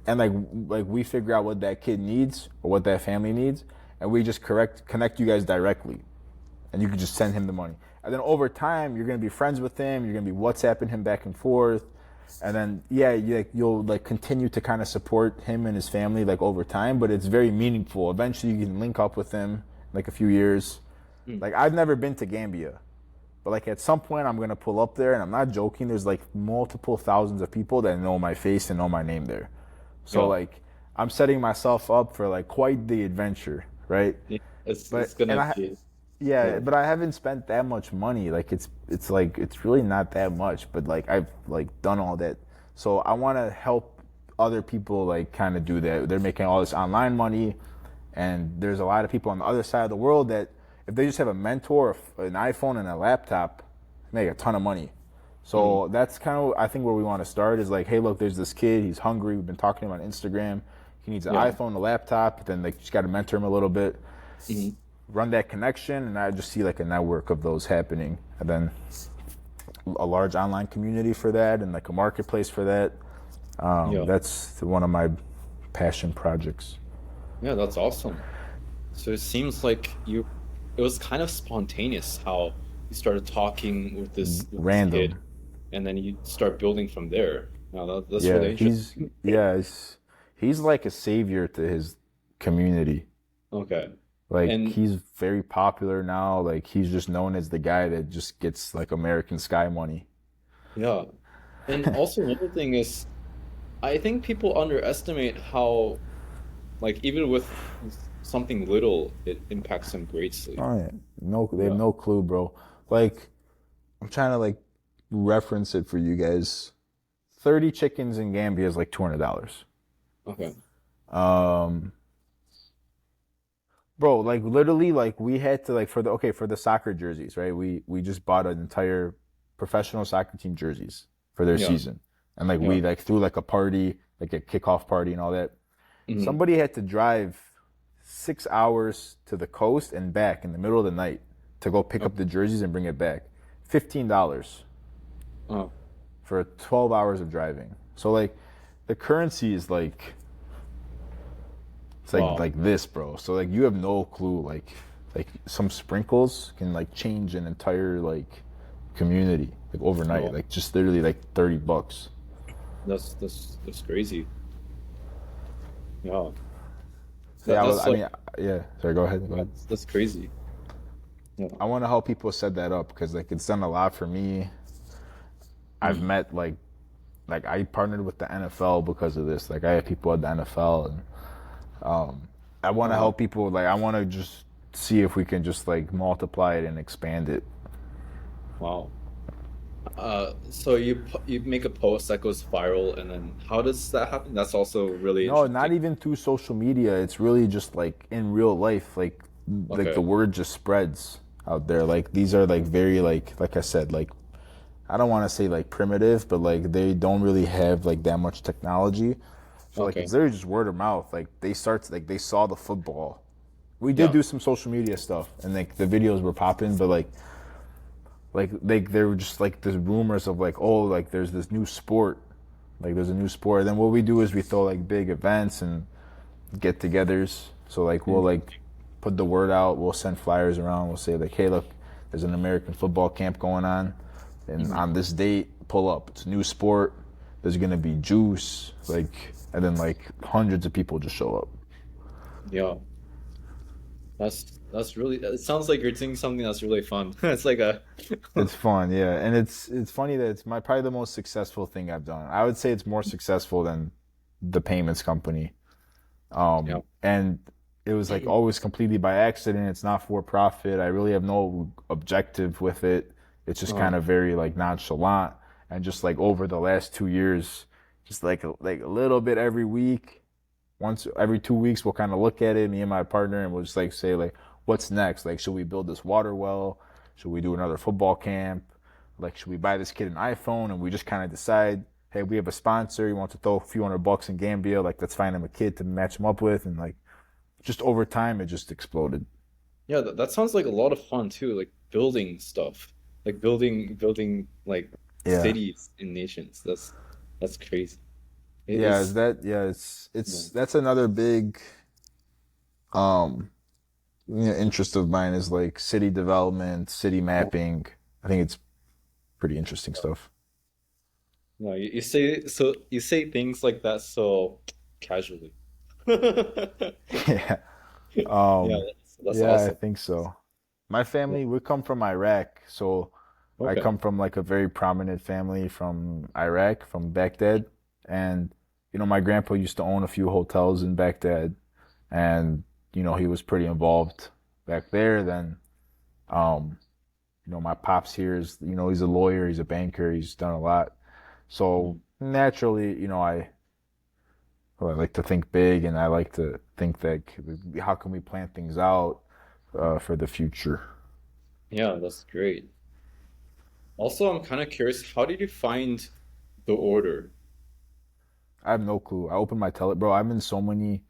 Speaker 2: and like we figure out what that kid needs or what that family needs, and we just connect you guys directly, and you can just send him the money. And then over time, you're gonna be friends with him. You're gonna be WhatsApping him back and forth, and then you'll like continue to kind of support him and his family like over time. But it's very meaningful. Eventually, you can link up with him in, like a few years.
Speaker 1: Mm.
Speaker 2: Like I've never been to Gambia, but like at some point I'm gonna pull up there, and I'm not joking. There's like multiple thousands of people that know my face and know my name there. So
Speaker 1: Yeah.
Speaker 2: like I'm setting myself up for like quite the adventure, right?
Speaker 1: Yeah. It's
Speaker 2: But
Speaker 1: gonna
Speaker 2: and I
Speaker 1: be
Speaker 2: yeah,
Speaker 1: yeah.
Speaker 2: but I haven't spent that much money. Like it's like it's really not that much, but like I've like done all that. So I want to help other people like kind of do that. They're making all this online money, and there's a lot of people on the other side of the world that if they just have a mentor, an iPhone, and a laptop, make a ton of money.
Speaker 1: Mm-hmm.
Speaker 2: So that's kind of, I think, where we want to start is like, hey, look, there's this kid. He's hungry. We've been talking to him on Instagram. He needs an
Speaker 1: Yeah.
Speaker 2: iPhone, a laptop. Then like, you just got to mentor him a little bit,
Speaker 1: Mm-hmm.
Speaker 2: run that connection, and I just see like a network of those happening, and then a large online community for that, and like a marketplace for that.
Speaker 1: Yeah.
Speaker 2: That's one of my passion projects.
Speaker 1: Yeah, that's awesome. So it seems like it was kind of spontaneous how you started talking with this kid,
Speaker 2: Random.
Speaker 1: and then you start building from there. Now that's
Speaker 2: Yeah,
Speaker 1: really interesting.
Speaker 2: he's like a savior to his community.
Speaker 1: Okay.
Speaker 2: Like
Speaker 1: And
Speaker 2: he's very popular now. Like he's just known as the guy that just gets like American Sky money.
Speaker 1: yeah. And also another thing is I think people underestimate how like even with something little it impacts them greatly.
Speaker 2: Oh yeah, no, they have
Speaker 1: Yeah.
Speaker 2: no clue, bro. Like I'm trying to like reference it for you guys. 30 chickens in Gambia is like $200.
Speaker 1: Okay.
Speaker 2: Um, Bro, like literally, like we had to like for the okay for the soccer jerseys, right? We just bought an entire professional soccer team jerseys for their
Speaker 1: Yeah.
Speaker 2: season, and like
Speaker 1: Yeah.
Speaker 2: we like threw like a party, like a kickoff party and all that.
Speaker 1: Hmm.
Speaker 2: Somebody had to drive 6 hours to the coast and back in the middle of the night to go pick up
Speaker 1: Okay.
Speaker 2: the jerseys and bring it back. $15
Speaker 1: Oh,
Speaker 2: for 12 hours of driving. So like the currency is like it's
Speaker 1: wow.
Speaker 2: like this, bro. So like you have no clue. Like some sprinkles can like change an entire like community like overnight.
Speaker 1: Wow.
Speaker 2: Like just literally like $30.
Speaker 1: That's crazy. Yeah.
Speaker 2: So yeah,
Speaker 1: That's
Speaker 2: I
Speaker 1: like
Speaker 2: mean, yeah. Sorry, go ahead. Go ahead.
Speaker 1: that's crazy. Yeah.
Speaker 2: I want to help people set that up because like it's done a lot for me. I've
Speaker 1: Mm.
Speaker 2: met like I partnered with the NFL because of this. Like I have people at the NFL, and I want to
Speaker 1: Wow.
Speaker 2: help people. Like I want to just see if we can just like multiply it and expand it.
Speaker 1: Wow. So you make a post that goes viral, and then how does that happen? That's also really
Speaker 2: No, not
Speaker 1: interesting.
Speaker 2: even through social media. It's really just like in real life. Like the
Speaker 1: Okay.
Speaker 2: word just spreads out there. Like these are like very like I said, like I don't want to say like primitive, but like they don't really have like that much technology. So like it's
Speaker 1: Okay.
Speaker 2: literally just word of mouth. Like they start like they saw the football. We did
Speaker 1: Yeah.
Speaker 2: do some social media stuff and like the videos were popping, but like they were just like the rumors of like, oh, like there's this new sport. Like there's a new sport. And then what we do is we throw like big events and get-togethers. So like we'll
Speaker 1: Mm.
Speaker 2: like put the word out. We'll send flyers around. We'll say like, hey, look, there's an American football camp going on, and
Speaker 1: Mhm.
Speaker 2: on this date, pull up. It's a new sport. There's gonna be juice, like, and then like hundreds of people just show up.
Speaker 1: Yeah. That's really. It sounds like you're doing something that's really fun. It's like a.
Speaker 2: It's fun, yeah, and it's funny that it's my probably the most successful thing I've done. I would say it's more successful than the payments company.
Speaker 1: Yeah.
Speaker 2: And it was like always completely by accident. It's not for profit. I really have no objective with it. It's just kind
Speaker 1: Uh,
Speaker 2: of very like nonchalant. And just like over the last 2 years, just like a little bit every week, once every 2 weeks, we'll kind of look at it, me and my partner, and we'll just like say like, what's next? Like, should we build this water well? Should we do another football camp? Like, should we buy this kid an iPhone? And we just kind of decide, hey, we have a sponsor. He wants to throw a few $100 in Gambia. Like, let's find him a kid to match him up with. And like, just over time, it just exploded.
Speaker 1: yeah. That sounds like a lot of fun too. Like building stuff, like building like
Speaker 2: Yeah.
Speaker 1: cities and nations. That's crazy. It
Speaker 2: Yeah. Is
Speaker 1: is.
Speaker 2: that, yeah,
Speaker 1: Yeah.
Speaker 2: that's another big, um, interest of mine is like city development, city mapping. I think it's pretty interesting stuff.
Speaker 1: No, you say so. You say things like that so casually.
Speaker 2: Yeah.
Speaker 1: Yeah,
Speaker 2: Um,
Speaker 1: that's
Speaker 2: yeah, I
Speaker 1: awesome.
Speaker 2: think so. My
Speaker 1: Yeah.
Speaker 2: family, we come from Iraq, so I
Speaker 1: Okay.
Speaker 2: come from like a very prominent family from Iraq, from Baghdad, and my grandpa used to own a few hotels in Baghdad, and he was pretty involved back there. Then, um, my pops here is, he's a lawyer, he's a banker, he's done a lot. So
Speaker 1: Mhm.
Speaker 2: naturally, I like to think big, and I like to think that how can we plan things out for the future?
Speaker 1: Yeah, that's great. Also, I'm kind of curious, how did you find the order?
Speaker 2: I have no clue. I opened my bro. I'm in so many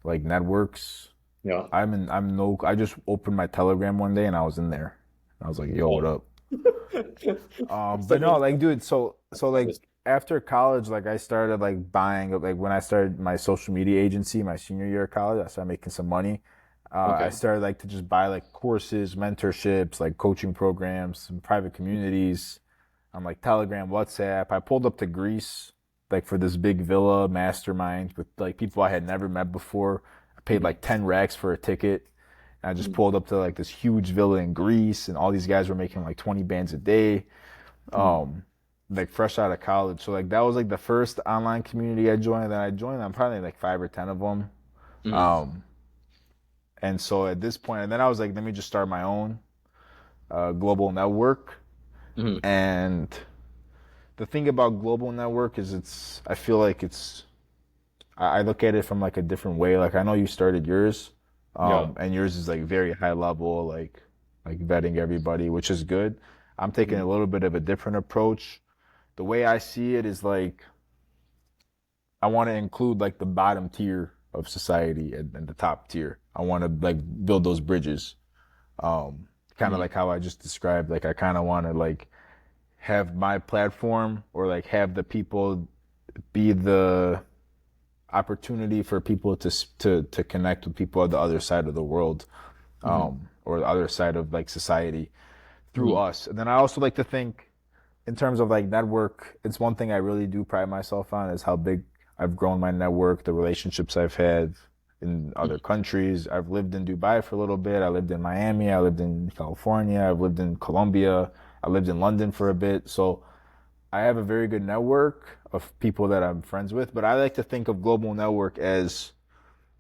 Speaker 2: like networks.
Speaker 1: Yeah.
Speaker 2: I just opened my Telegram one day and I was in there. I was like, yo, what
Speaker 1: Oh.
Speaker 2: up? But no,
Speaker 1: Someone
Speaker 2: like, dude, so like
Speaker 1: just
Speaker 2: after college, like I started like buying, like when I started my social media agency, my senior year of college, I started making some money. I
Speaker 1: okay.
Speaker 2: started like to just buy like courses, mentorships, like coaching programs, some private communities. I'm like Telegram, WhatsApp. I pulled up to Greece, like for this big villa mastermind with like people I had never met before. I paid
Speaker 1: Mhm,
Speaker 2: like 10 racks for a ticket. And I just
Speaker 1: mhm,
Speaker 2: pulled up to like this huge villa in Greece, and all these guys were making like 20 bands a day,
Speaker 1: mhm,
Speaker 2: um, like fresh out of college. So like that was like the first online community I joined. Then I joined, I'm probably like 5 or 10 of them.
Speaker 1: mhm,
Speaker 2: Um, and so at this point, and then I was like, let me just start my own global network.
Speaker 1: mhm.
Speaker 2: And the thing about global network is I feel like I look at it from like a different way. Like I know you started yours,
Speaker 1: Yeah.
Speaker 2: and yours is like very high level, like vetting everybody, which is good. I'm taking
Speaker 1: Mhm,
Speaker 2: a little bit of a different approach. The way I see it is like I want to include like the bottom tier of society and the top tier. I want to like build those bridges. Kind of
Speaker 1: mhm.
Speaker 2: like how I just described. Like I kind of want to like have my platform or like have the people be the opportunity for people to connect with people on the other side of the world,
Speaker 1: Mhm,
Speaker 2: or the other side of like society through
Speaker 1: mhm,
Speaker 2: us. And then I also like to think in terms of like network. It's one thing I really do pride myself on is how big I've grown my network, the relationships I've had in other
Speaker 1: mhm.
Speaker 2: countries. I've lived in Dubai for a little bit. I lived in Miami. I lived in California. I've lived in Colombia. I lived in London for a bit. So I have a very good network of people that I'm friends with, but I like to think of global network as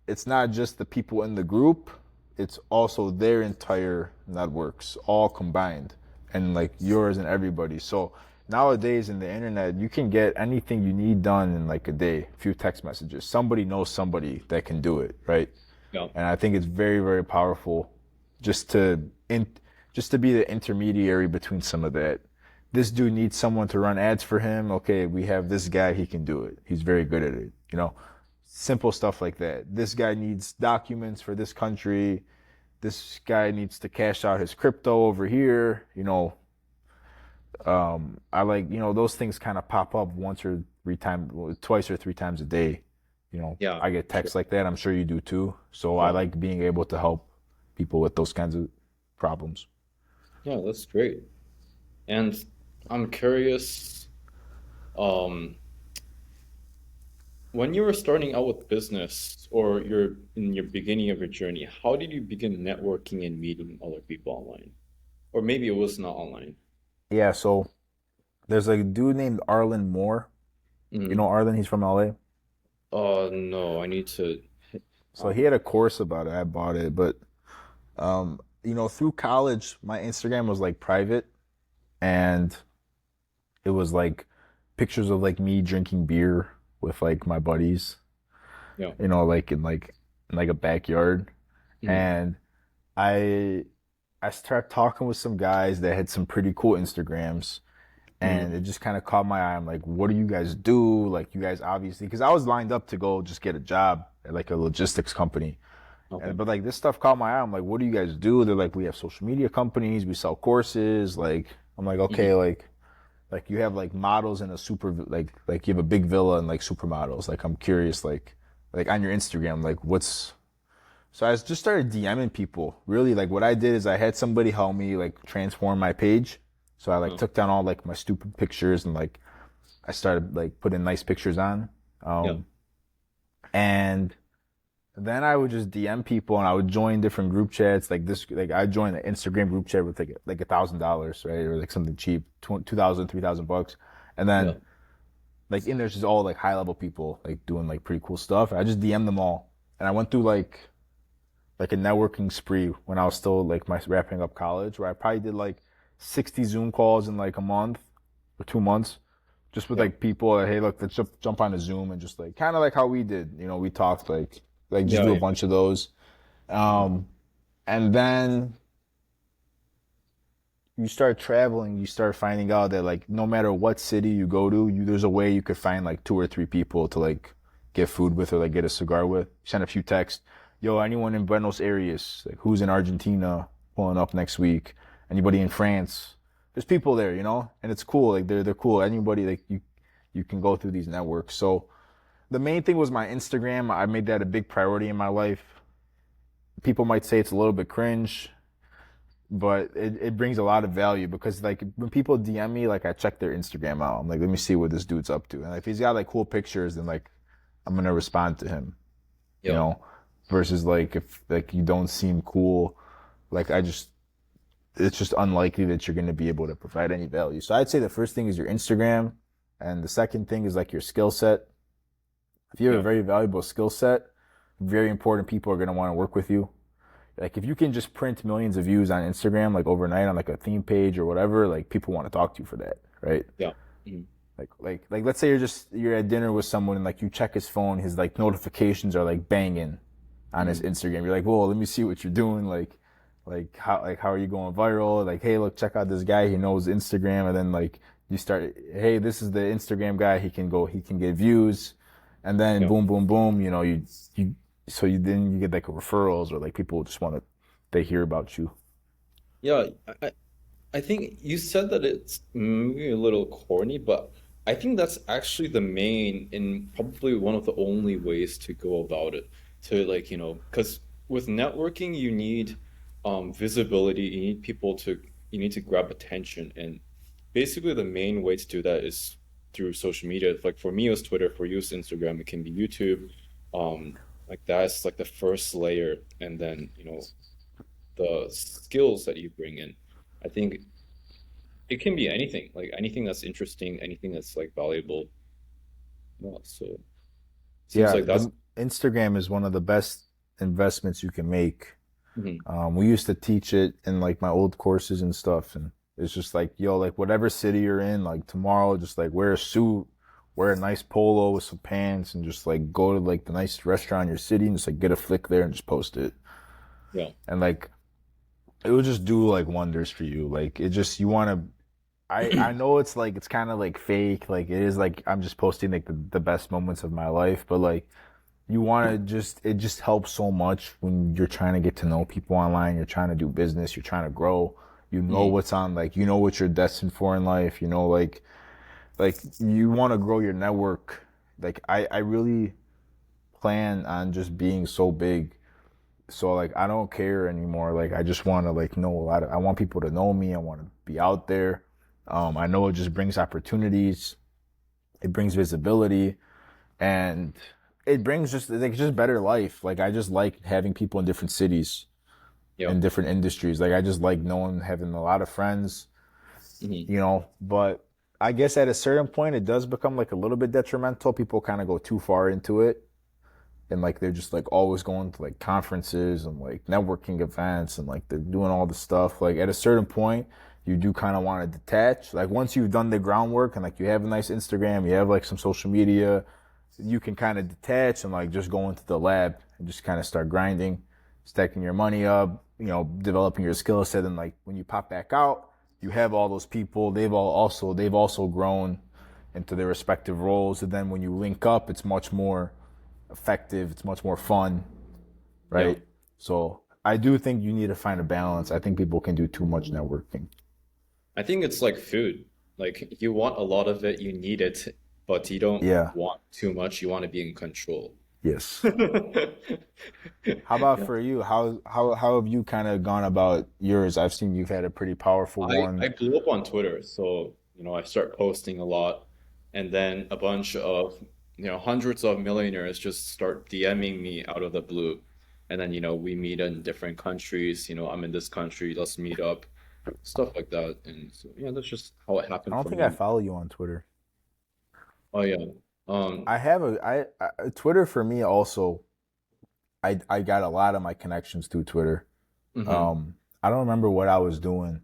Speaker 2: it's not just the people in the group, it's also their entire networks all combined and like yours and everybody. So nowadays in the internet, you can get anything you need done in like a day, a few text messages. Somebody knows somebody that can do it, right?
Speaker 1: Yeah.
Speaker 2: And I think it's very, very powerful just to in, just to be the intermediary between some of that. This dude needs someone to run ads for him. Okay, we have this guy, he can do it. He's very good at it. Simple stuff like that. This guy needs documents for this country. This guy needs to cash out his crypto over here. I like, those things kind of pop up once or three times, twice or three times a day.
Speaker 1: Yeah.
Speaker 2: I get
Speaker 1: Sure.
Speaker 2: texts like that. I'm sure you do too. So I
Speaker 1: Yeah.
Speaker 2: like being able to help people with those kinds of problems.
Speaker 1: Yeah, that's great. And I'm curious, um, when you were starting out with business or you're in your beginning of your journey, how did you begin networking and meeting other people online? Or maybe it was not online.
Speaker 2: Yeah. So there's a dude named Arlen Moore. You know
Speaker 1: Mm.
Speaker 2: Arlen? He's from LA.
Speaker 1: No, I need to.
Speaker 2: So he
Speaker 1: Um,
Speaker 2: had a course about it. I bought it, but through college, my Instagram was like private, and it was like pictures of like me drinking beer with like my buddies,
Speaker 1: yeah.
Speaker 2: like in like a backyard.
Speaker 1: Mm.
Speaker 2: And I I started talking with some guys that had some pretty cool Instagrams,
Speaker 1: Mm.
Speaker 2: and it just kind of caught my eye. I'm like, what do you guys do? Like, you guys obviously, because I was lined up to go just get a job at like a logistics company.
Speaker 1: Okay.
Speaker 2: But like this stuff caught my eye. I'm like, what do you guys do? They're like, we have social media companies, we sell courses. Like, I'm like, okay,
Speaker 1: Hmm.
Speaker 2: like you have like models in a super like you have a big villa and like supermodels. Like I'm curious, like on your Instagram, like what's so I just started DMing people. Really, like what I did is I had somebody help me like transform my page. So I like
Speaker 1: Oh,
Speaker 2: took down all like my stupid pictures and like I started like putting nice pictures on.
Speaker 1: yeah.
Speaker 2: And then I would just DM people and I would join different group chats. Like I joined an Instagram group chat with like $1,000, right? Or like something cheap, 2,000, $3,000. And
Speaker 1: Yeah.
Speaker 2: then like in there's just all like high level people like doing like pretty cool stuff. I just DM them all. And I went through like a networking spree when I was still like my wrapping up college, where I probably did like 60 Zoom calls in like a month or 2 months, just with
Speaker 1: Yeah.
Speaker 2: like people that, hey, look, let's jump on a Zoom and just like kind of like how we did. We talked like just
Speaker 1: Yeah.
Speaker 2: do a
Speaker 1: Yeah.
Speaker 2: bunch of those.
Speaker 1: Mhm.
Speaker 2: Um, and then you start traveling, you start finding out that like no matter what city you go to, there's a way you could find like two or three people to like get food with or like get a cigar with. Send a few texts. Yo, anyone in Buenos Aires? Like who's in Argentina pulling up next week? Anybody in France? There's people there, and it's cool. Like they're cool. Anybody like you can go through these networks. So the main thing was my Instagram. I made that a big priority in my life. People might say it's a little bit cringe, but it brings a lot of value because like when people DM me, like I check their Instagram out. I'm like, let me see what this dude's up to. And if he's got like cool pictures, then like I'm gonna respond to him, you
Speaker 1: Yeah.
Speaker 2: know, versus like if like you don't seem cool, like it's just unlikely that you're gonna be able to provide any value. So I'd say the first thing is your Instagram, and the second thing is like your skill set. If you have a
Speaker 1: Yeah.
Speaker 2: very valuable skill set, very important people are gonna want to work with you. Like if you can just print millions of views on Instagram like overnight on like a theme page or whatever, like people want to talk to you for that, right?
Speaker 1: Yeah. Mhm.
Speaker 2: Like let's say you're at dinner with someone and like you check his phone, his like notifications are like banging on his
Speaker 1: Mhm.
Speaker 2: Instagram. You're like, whoa, let me see what you're doing. How are you going viral? Like, hey, look, check out this guy. He knows Instagram, and then like you start, hey, this is the Instagram guy. He can get views, and then
Speaker 1: Yeah.
Speaker 2: boom, boom, boom. You so you then you get like referrals or like people just want to they hear about you.
Speaker 1: Yeah. I think you said that it's maybe a little corny, but I think that's actually the main and probably one of the only ways to go about it. To like, because with networking, you need visibility, you need to grab attention. And basically, the main way to do that is through social media. Like for me, it's Twitter, for you, it's Instagram, it can be YouTube. Like that's like the first layer. And then, the skills that you bring in. I think it can be anything, like anything that's interesting, anything that's like valuable. Yeah, so seems
Speaker 2: Yeah,
Speaker 1: like that's
Speaker 2: the Instagram is one of the best investments you can make.
Speaker 1: mhm,
Speaker 2: We used to teach it in like my old courses and stuff, and it's just like, yo, like whatever city you're in, like tomorrow, just like wear a suit, wear a nice polo with some pants, and just like go to like the nice restaurant in your city and just like get a flick there and just post it.
Speaker 1: yeah,
Speaker 2: And like it will just do like wonders for you. Like it just you want to. I know it's like it's kind of like fake. Like it is like I'm just posting like the best moments of my life, but like you want to just it just helps so much when you're trying to get to know people online, you're trying to do business, you're trying to grow, you know
Speaker 1: mhm,
Speaker 2: what's on, like you know what you're destined for in life, like you want to grow your network. Like I really plan on just being so big, so like I don't care anymore. Like I just want to like know a lot of, I want people to know me, I want to be out there. I know it just brings opportunities, it brings visibility, and it brings just better life. Like I just like having people in different cities
Speaker 1: yeah,
Speaker 2: and different industries. Like I just like knowing having a lot of friends,
Speaker 1: mhm,
Speaker 2: but I guess at a certain point it does become like a little bit detrimental. People kind of go too far into it and like they're just like always going to like conferences and like networking events and like they're doing all the stuff. Like at a certain point you do kind of want to detach. Like once you've done the groundwork and like you have a nice Instagram, you have like some social media, you can kind of detach and like just go into the lab and just kind of start grinding, stacking your money up, developing your skill set. And like when you pop back out, you have all those people. They've also grown into their respective roles. And then when you link up, it's much more effective. It's much more fun,
Speaker 1: yeah.
Speaker 2: right? So I do think you need to find a balance. I think people can do too much networking.
Speaker 1: I think it's like food. Like you want a lot of it, you need it, but you don't
Speaker 2: Yeah.
Speaker 1: want too much. You want to be in control.
Speaker 2: Yes. How about
Speaker 1: Yeah.
Speaker 2: for you? How have you kind of gone about yours? I've seen you've had a pretty powerful
Speaker 1: I
Speaker 2: one.
Speaker 1: blew up on Twitter, so I start posting a lot, and then a bunch of hundreds of millionaires just start DMing me out of the blue, and then we meet in different countries. I'm in this country, let's meet up, stuff like that, and so yeah, that's just how it
Speaker 2: I
Speaker 1: happened
Speaker 2: don't
Speaker 1: for
Speaker 2: think I
Speaker 1: me.
Speaker 2: follow you on Twitter.
Speaker 1: Oh yeah, um,
Speaker 2: I have Twitter for me also. I got a lot of my connections through Twitter.
Speaker 1: mhm.
Speaker 2: Um, I don't remember what I was doing.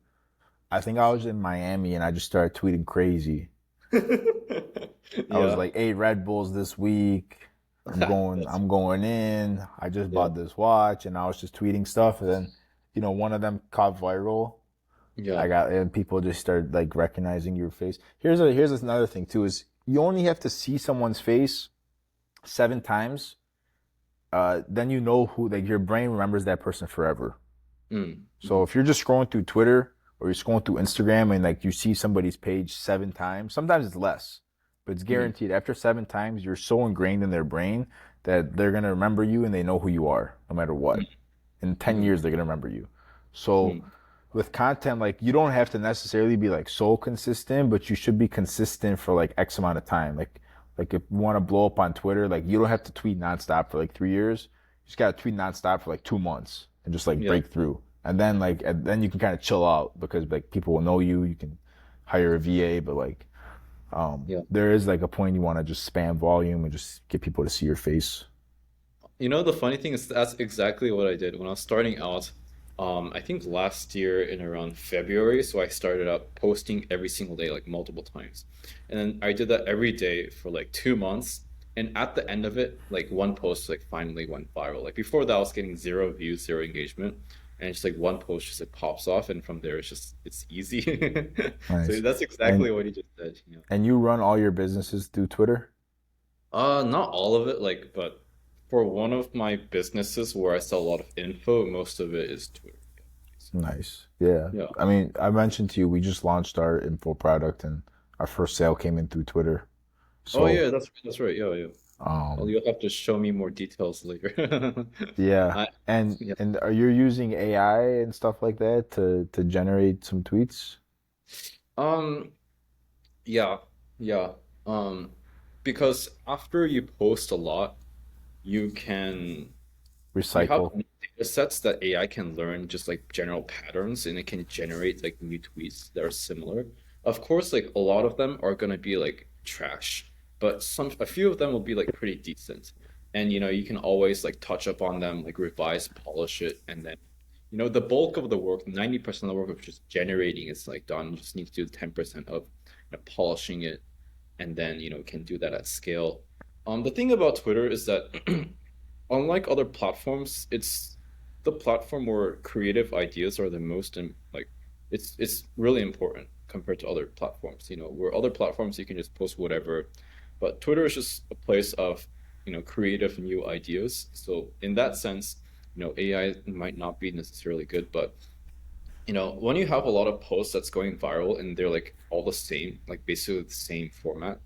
Speaker 2: I think I was in Miami and I just started tweeting crazy. I was
Speaker 1: Yeah,
Speaker 2: like, 8 Red Bulls this week.
Speaker 1: that's
Speaker 2: I'm going in. I just
Speaker 1: yeah,
Speaker 2: bought this watch and I was just tweeting stuff. And then, one of them caught viral.
Speaker 1: Yeah.
Speaker 2: And people just start like recognizing your face. Here's another thing too is you only have to see someone's face 7 times, then you know who, like your brain remembers that person forever.
Speaker 1: Mm.
Speaker 2: So if you're just scrolling through Twitter or you're scrolling through Instagram and like you see somebody's page 7 times, sometimes it's less, but it's
Speaker 1: Mm.
Speaker 2: guaranteed after 7 times, you're so ingrained in their brain that they're gonna remember you and they know who you are no matter what.
Speaker 1: Mm.
Speaker 2: In 10
Speaker 1: Mm.
Speaker 2: years, they're gonna remember you. So
Speaker 1: Mm.
Speaker 2: with content, like you don't have to necessarily be like so consistent, but you should be consistent for like X amount of time. Like if you want to blow up on Twitter, like you don't have to tweet nonstop for like 3 years. You just gotta tweet nonstop for like 2 months and just like
Speaker 1: Yeah.
Speaker 2: break through. And then you can kind of chill out because like people will know you. You can hire a VA, but like
Speaker 1: Yeah.
Speaker 2: there is like a point you want to just spam volume and just get people to see your face.
Speaker 1: You know, the funny thing is that's exactly what I did when I was starting out. I think last year in around February, so I started up posting every single day, like multiple times. And then I did that every day for like 2 months. And at the end of it, like one post like finally went viral. Like before that, I was getting zero views, zero engagement. And it's like one post just like pops off, and from there it's easy. So
Speaker 2: Nice.
Speaker 1: that's
Speaker 2: And
Speaker 1: exactly what he just said. Yeah.
Speaker 2: and you run all your businesses through Twitter?
Speaker 1: Not all of it, like, but for one of my businesses where I sell a lot of info, most of it is Twitter.
Speaker 2: Nice. Yeah.
Speaker 1: Yeah.
Speaker 2: I mean, I mentioned to you, we just launched our info product and our first sale came in through Twitter.
Speaker 1: Oh
Speaker 2: So,
Speaker 1: yeah, that's right. Yeah, yeah. Well,
Speaker 2: um,
Speaker 1: you'll have to show me more details later.
Speaker 2: yeah.
Speaker 1: I yeah.
Speaker 2: And are you using AI and stuff like that to generate some tweets?
Speaker 1: Um, yeah, yeah. Um, because after you post a lot, you can you have
Speaker 2: Recycle.
Speaker 1: data sets that AI can learn just like general patterns, and it can generate like new tweets that are similar. Of course, like a lot of them are gonna be like trash, but a few of them will be like pretty decent. And you can always like touch up on them, like revise, polish it, and then the bulk of the work, 90% of the work of just generating is like done. You just need to do 10% of polishing it, and then can do that at scale. The thing about Twitter is that unlike other platforms, it's the platform where creative ideas are the most like it's really important compared to other platforms. Where other platforms you can just post whatever, but Twitter is just a place of creative new ideas. So in that sense, AI might not be necessarily good, but when you have a lot of posts that's going viral and they're like all the same, like basically the same format,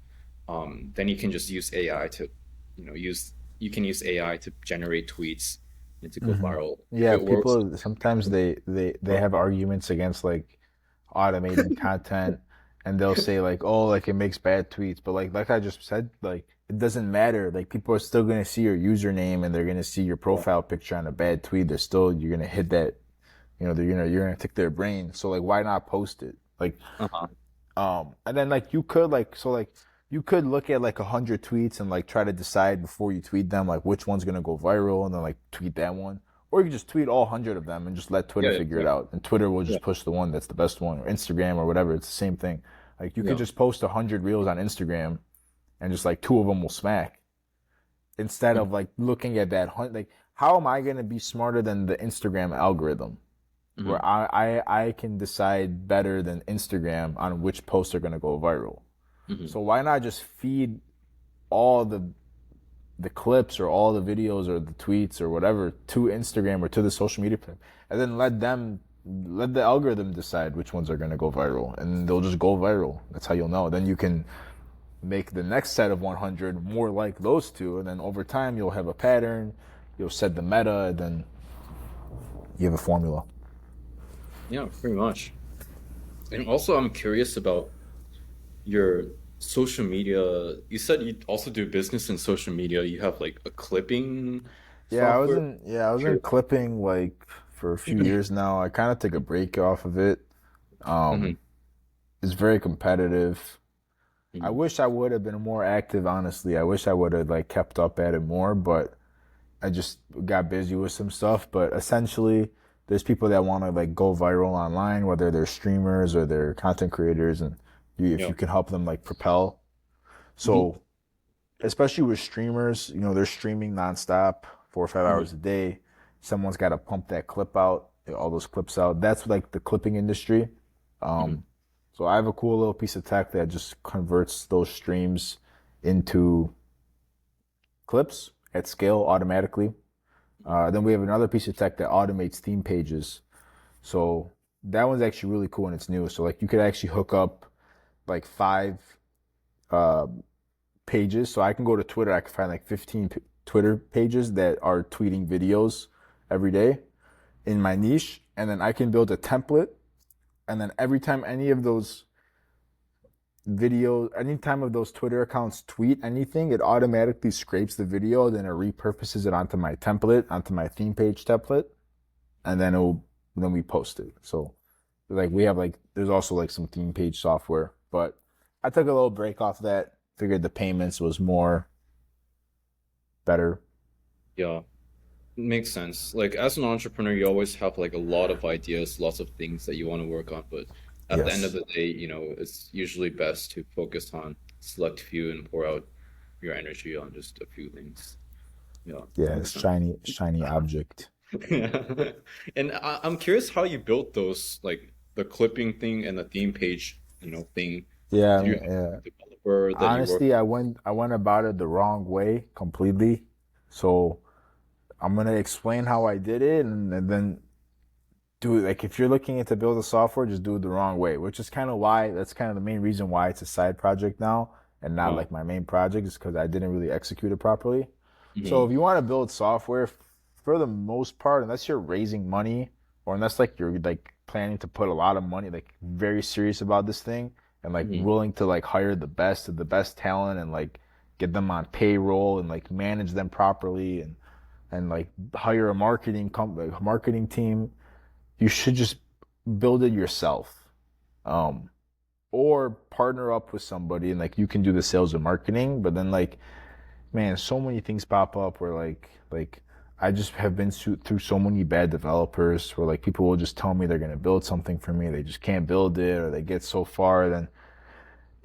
Speaker 1: then you can just use AI to, you can use AI to generate tweets and to go
Speaker 2: Hmm.
Speaker 1: viral. If
Speaker 2: Yeah,
Speaker 1: it works,
Speaker 2: people sometimes they
Speaker 1: uh,
Speaker 2: have arguments against like automating content and they'll say like, oh, like it makes bad tweets, but like I just said, like it doesn't matter. Like people are still gonna see your username and they're gonna see your
Speaker 1: yeah.
Speaker 2: profile picture on a bad tweet. They're still you're gonna hit that, you're gonna tick their brain. So like why not post it? Like
Speaker 1: Uh-huh.
Speaker 2: and then like you could like so like you could look at like 100 tweets and like try to decide before you tweet them like which one's gonna go viral and then like tweet that one. Or you could just tweet all 100 of them and just let Twitter
Speaker 1: Yeah, yeah,
Speaker 2: figure it
Speaker 1: exactly.
Speaker 2: out. And Twitter will
Speaker 1: Yeah,
Speaker 2: just push the one that's the best one, or Instagram or whatever. It's the same thing. Like you could
Speaker 1: yeah.
Speaker 2: just post 100 reels on Instagram and just like two of them will smack instead
Speaker 1: Mhm.
Speaker 2: of like looking at that like how am I gonna be smarter than the Instagram algorithm? Where
Speaker 1: Mhm.
Speaker 2: I can decide better than Instagram on which posts are gonna go viral.
Speaker 1: Mhm.
Speaker 2: So why not just feed all the clips or all the videos or the tweets or whatever to Instagram or to the social media platform, and then let the algorithm decide which ones are going to go viral, and they'll just go viral. That's how you'll know. Then you can make the next set of 100 more like those two, and then over time you'll have a pattern. You'll set the meta, and then you have a formula.
Speaker 1: Yeah, pretty much. And also, I'm curious about your social media. You said you also do business in social media. You have like a clipping software.
Speaker 2: I was in
Speaker 1: Sure.
Speaker 2: clipping like for a few years now. I kind of took a break off of it.
Speaker 1: Hmm.
Speaker 2: Um, it's very competitive. I
Speaker 1: Hmm.
Speaker 2: wish I would have been more active, honestly. I wish I would have like kept up at it more, but I just got busy with some stuff. But essentially, there's people that want to like go viral online, whether they're streamers or they're content creators, and if
Speaker 1: Yeah.
Speaker 2: you can help them like propel.
Speaker 1: Hmm.
Speaker 2: So especially with streamers, they're streaming nonstop, 4 or 5 hours a day. Someone's got to pump that clip out, all those clips out. That's like the clipping industry.
Speaker 1: Mhm.
Speaker 2: So I have a cool little piece of tech that just converts those streams into clips at scale automatically. Then we have another piece of tech that automates theme pages. So that one's actually really cool and it's new. So like you could actually hook up like five uh, pages. So I can go to Twitter. I can find like 15 Twitter pages that are tweeting videos every day in my niche. And then I can build a template. And then every time any of those videos, anytime of those Twitter accounts tweet anything, it automatically scrapes the video. Then it repurposes it onto my template, onto my theme page template. And then we post it. So like we have like, there's also like some theme page software, but I took a little break off that. Figured the payments was more better.
Speaker 1: Yeah, makes sense. Like as an entrepreneur, you always have like a lot of ideas, lots of things that you want to work on, but at the end of
Speaker 2: Yes.
Speaker 1: the day, it's usually best to focus on select few and pour out your energy on just a few things. Yeah,
Speaker 2: Yeah,
Speaker 1: makes
Speaker 2: it's
Speaker 1: sense.
Speaker 2: shiny object.
Speaker 1: Yeah. And I'm curious how you built those, like the clipping thing and the theme page, thing.
Speaker 2: Yeah,
Speaker 1: Did you have
Speaker 2: yeah.
Speaker 1: a developer that you work?
Speaker 2: Honestly, I went about it the wrong way completely. So I'm gonna explain how I did it, and then do it. Like if you're looking to build a software, just do it the wrong way. Which is kind of why that's kind of the main reason why it's a side project now and not
Speaker 1: Oh,
Speaker 2: like my main project, is because I didn't really execute it properly. So if
Speaker 1: mhm,
Speaker 2: you want to build software, for the most part, unless you're raising money or unless like you're like planning to put a lot of money, like very serious about this thing and like
Speaker 1: mhm,
Speaker 2: willing to like hire the best of the best talent and like get them on payroll and like manage them properly and like hire a marketing team, you should just build it yourself. Um, or partner up with somebody and like you can do the sales and marketing, but then like man, so many things pop up where like I just have been through so many bad developers where like people will just tell me they're gonna build something for me, they just can't build it, or they get so far, then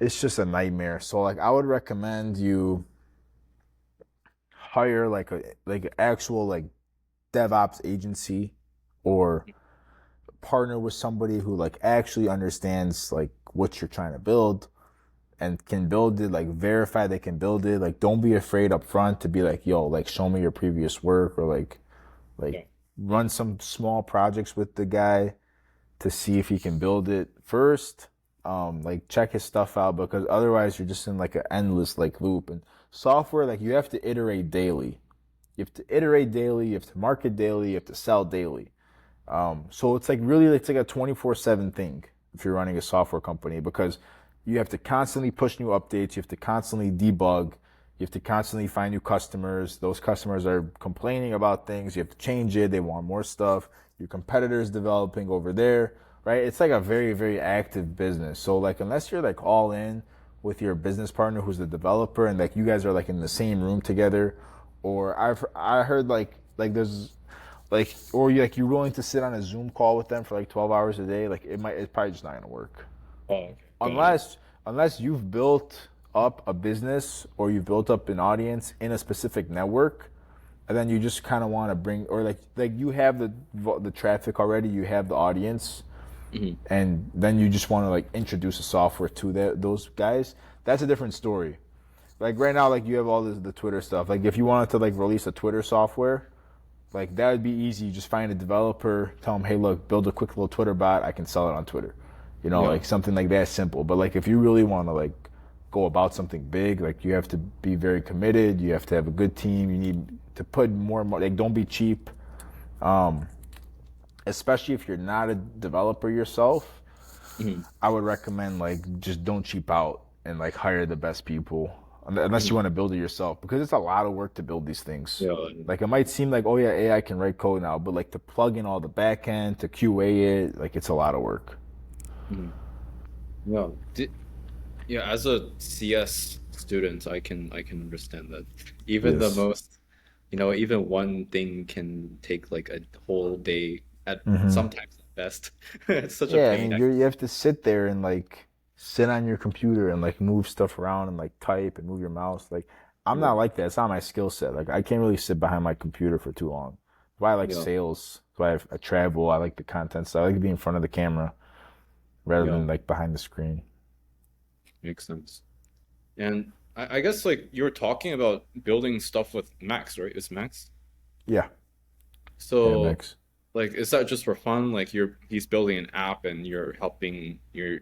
Speaker 2: it's just a nightmare. So like I would recommend you hire like an actual like DevOps agency or partner with somebody who like actually understands like what you're trying to build and can build it, like verify they can build it. Like don't be afraid up front to be like, yo, like show me your previous work, or like
Speaker 1: yeah,
Speaker 2: run some small projects with the guy to see if he can build it first. Like check his stuff out, because otherwise you're just in like an endless like loop. And software, like you have to iterate daily. You have to iterate daily, you have to market daily, you have to sell daily. So it's like really, it's like a 24/7 thing if you're running a software company, because you have to constantly push new updates, you have to constantly debug, you have to constantly find new customers. Those customers are complaining about things, you have to change it, they want more stuff. Your competitors developing over there, right? It's like a very, very active business. So like unless you're like all in with your business partner who's the developer and like you guys are like in the same room together, or I heard like there's like, or you like you're willing to sit on a Zoom call with them for like 12 hours a day, like it's probably just not gonna work.
Speaker 1: oh, okay, got it.
Speaker 2: Unless you've built up a business or you've built up an audience in a specific network, and then you just kind of want to bring, or like you have the traffic already, you have the audience,
Speaker 1: Mhm.
Speaker 2: and then you just want to like introduce a software to those guys. That's a different story. Like right now, like you have all the Twitter stuff. Like if you wanted to like release a Twitter software, like that would be easy. You just find a developer, tell them, hey, look, build a quick little Twitter bot. I can sell it on Twitter.
Speaker 1: Yeah.
Speaker 2: Like something like that simple. But like if you really want to like go about something big, like you have to be very committed. You have to have a good team. You need to put more and more. Like don't be cheap. Um, Especially if you're not a developer yourself.
Speaker 1: Mhm,
Speaker 2: I would recommend like just don't cheap out and like hire the best people unless you
Speaker 1: mhm.
Speaker 2: want to build it yourself, because it's a lot of work to build these things.
Speaker 1: Yeah.
Speaker 2: Like it might seem like, oh yeah, AI can write code now, but like to plug in all the back end, to QA it, like it's a lot of work.
Speaker 1: Mhm. Yeah. Yeah, as a CS student, I can understand that. Even the
Speaker 2: Yes.
Speaker 1: most, even one thing can take like a whole day at
Speaker 2: Hmm.
Speaker 1: sometimes at best. It's such a
Speaker 2: Yeah, I
Speaker 1: pain.
Speaker 2: mean you have to sit there and like sit on your computer and like move stuff around and like type and move your mouse. Like I'm
Speaker 1: Yeah.
Speaker 2: not like that. It's not my skill set. Like I can't really sit behind my computer for too long. That's why I like
Speaker 1: Yeah.
Speaker 2: sales. That's why I travel. I like the content stuff. I like to be in front of the camera. rather
Speaker 1: Yeah,
Speaker 2: than like behind the screen.
Speaker 1: makes sense. And I guess like you were talking about building stuff with Max, right? It's Max.
Speaker 2: Yeah, yeah,
Speaker 1: So
Speaker 2: Max.
Speaker 1: like is that just for fun? Like he's building an app and you're helping you're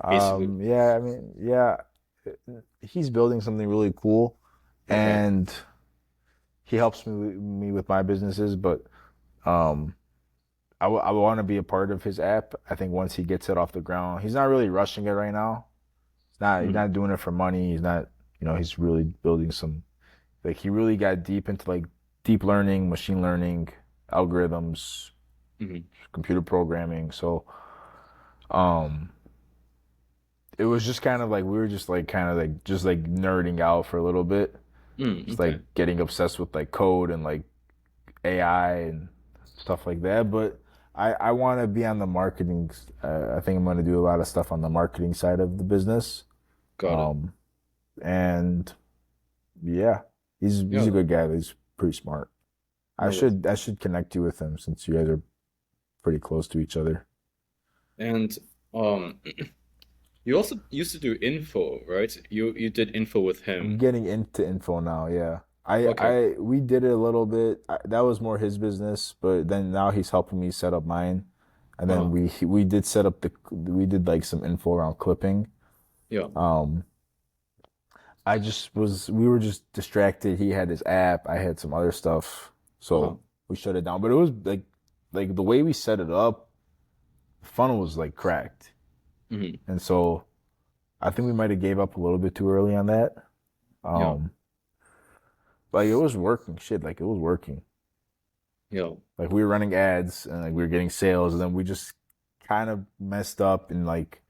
Speaker 1: basically
Speaker 2: Yeah, I mean, yeah, he's building something really cool,
Speaker 1: okay.
Speaker 2: and he helps me with my businesses. But um, I want to be a part of his app. I think once he gets it off the ground, he's not really rushing it right now. He's
Speaker 1: Mhm.
Speaker 2: not doing it for money. He's not, he's really building some, like he really got deep into like deep learning, machine learning, algorithms,
Speaker 1: Mhm.
Speaker 2: computer programming. So um it was just kind of like we were just like kind of like just like nerding out for a little bit. Just like
Speaker 1: Okay.
Speaker 2: getting obsessed with like code and like AI and stuff like that. But I want to be on the marketing. I think I'm going to do a lot of stuff on the marketing side of the business.
Speaker 1: Got it.
Speaker 2: Um, and yeah, he's
Speaker 1: Yeah,
Speaker 2: a good guy. He's pretty smart.
Speaker 1: no, that's
Speaker 2: I should connect you with him since you guys are pretty close to each other.
Speaker 1: and um you also used to do info, right? You did info with
Speaker 2: I'm
Speaker 1: him.
Speaker 2: getting into info now. Yeah,
Speaker 1: Okay.
Speaker 2: we did it a little bit. That was more his business, but then now he's helping me set up mine. And then
Speaker 1: Uh-huh.
Speaker 2: we did set up we did like some info around clipping.
Speaker 1: Yeah.
Speaker 2: Um, we were just distracted. He had his app, I had some other stuff,
Speaker 1: Uh-huh.
Speaker 2: so we shut it down. But it was like the way we set it up, the funnel was like cracked,
Speaker 1: Hmm.
Speaker 2: and so I think we might have gave up a little bit too early on that.
Speaker 1: Yeah.
Speaker 2: Um, like it was working, shit, like it was working.
Speaker 1: Yeah.
Speaker 2: Like we were running ads and like we were getting sales, and then we just kind of messed up in like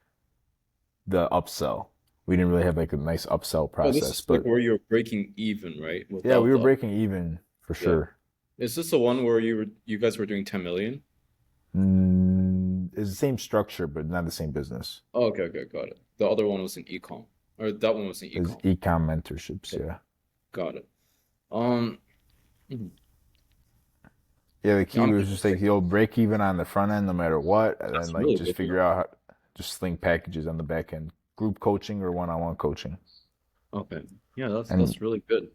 Speaker 2: the upsell. We didn't really have like a nice upsell
Speaker 1: Oh, this
Speaker 2: process,
Speaker 1: is like
Speaker 2: but
Speaker 1: where you're breaking even, right?
Speaker 2: yeah, we
Speaker 1: Without
Speaker 2: were
Speaker 1: the
Speaker 2: breaking even for
Speaker 1: yeah.
Speaker 2: sure.
Speaker 1: Is this the one where you guys were doing 10 million?
Speaker 2: It's the same structure, but not the same business.
Speaker 1: Oh, okay, okay, got it. The other one was in ecom. Or that one was in
Speaker 2: It's
Speaker 1: ecom.
Speaker 2: ecom mentorships,
Speaker 1: Okay,
Speaker 2: yeah.
Speaker 1: got it. Um, mhm.
Speaker 2: Yeah, the
Speaker 1: Yeah,
Speaker 2: key
Speaker 1: I'm
Speaker 2: was just
Speaker 1: curious,
Speaker 2: like
Speaker 1: like
Speaker 2: you'll break even on the front end no matter what, and then
Speaker 1: that's
Speaker 2: like
Speaker 1: really
Speaker 2: just
Speaker 1: good, you
Speaker 2: figure
Speaker 1: know.
Speaker 2: out just sling packages on the back end, group coaching or one-on-one coaching.
Speaker 1: Okay. Yeah, that's
Speaker 2: And
Speaker 1: really good.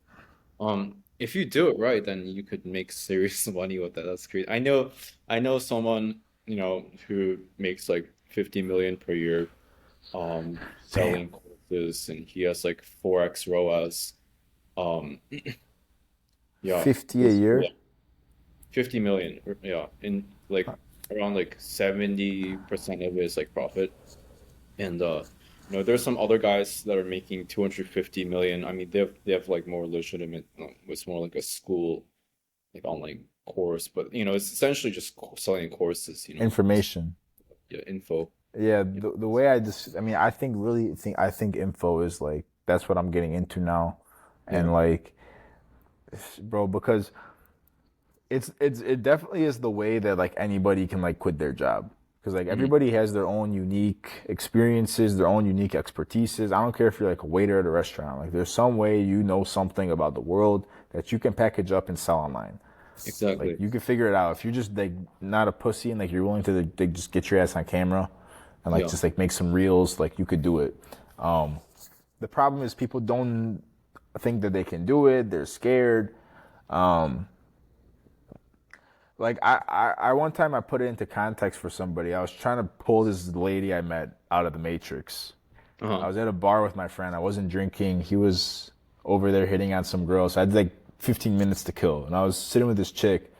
Speaker 1: If you do it right, then you could make serious money with that. That's great. I know someone, who makes like 50 million per year,
Speaker 2: damn,
Speaker 1: selling courses, and he has like 4x ROAS. Um, yeah,
Speaker 2: 50 a
Speaker 1: it's yeah,
Speaker 2: year?
Speaker 1: 50 million. Yeah, in like around like 70% of it is like profit. And there's some other guys that are making 250 million. I mean, they have like more legitimate, it's more like a school, like online course, but it's essentially just selling courses,
Speaker 2: Information.
Speaker 1: yeah, info.
Speaker 2: Yeah,
Speaker 1: Yeah.
Speaker 2: the way I mean, I think info is like that's what I'm getting into now,
Speaker 1: Yeah.
Speaker 2: and like, bro, because it definitely is the way that like anybody can like quit their job because like
Speaker 1: Hmm.
Speaker 2: everybody has their own unique experiences, their own unique expertises. I don't care if you're like a waiter at a restaurant. Like there's some way something about the world that you can package up and sell online. Like
Speaker 1: Exactly.
Speaker 2: you can figure it out if you're just like not a pussy and like you're willing to like, just get your ass on camera and like
Speaker 1: Yeah.
Speaker 2: just like make some reels. Like you could do it. Um, the problem is people don't think that they can do it. They're scared. Um, like I one time I put it into context for somebody. I was trying to pull this lady I met out of the Matrix. I
Speaker 1: Uh-huh.
Speaker 2: was at a bar with my friend. I wasn't drinking. He was over there hitting on some girl. So I had like 15 minutes to kill. And I was sitting with this chick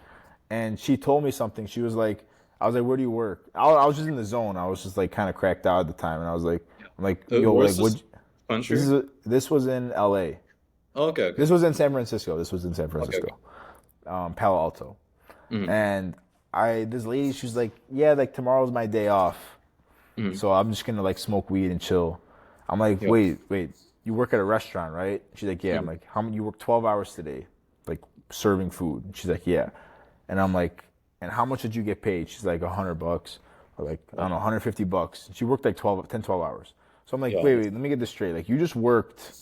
Speaker 2: and she told me something. She was like, I was like, where do you work? I was just in the zone. I was just like kind of cracked out at the time. And I was like,
Speaker 1: Yeah.
Speaker 2: I'm like, yo, like
Speaker 1: Where's
Speaker 2: what?
Speaker 1: this country?
Speaker 2: This was in LA.
Speaker 1: Oh, okay, okay.
Speaker 2: This was in San Francisco. This was in San
Speaker 1: Okay, okay.
Speaker 2: Francisco. Palo Alto.
Speaker 1: Hmm.
Speaker 2: And this lady, she's like, yeah, like tomorrow's my day off.
Speaker 1: Hmm.
Speaker 2: So I'm just gonna like smoke weed and chill. I'm like,
Speaker 1: Yeah.
Speaker 2: wait, you work at a restaurant, right? She's like, yeah. I'm
Speaker 1: Hmm.
Speaker 2: like, how many? You work 12 hours today, like serving food. And she's like, yeah. And I'm like, and how much did you get paid? She's like, $100, or like I don't know,
Speaker 1: Wow.
Speaker 2: $150. She worked like 12 hours. So I'm like,
Speaker 1: Yeah.
Speaker 2: wait, let me get this straight. Like you just worked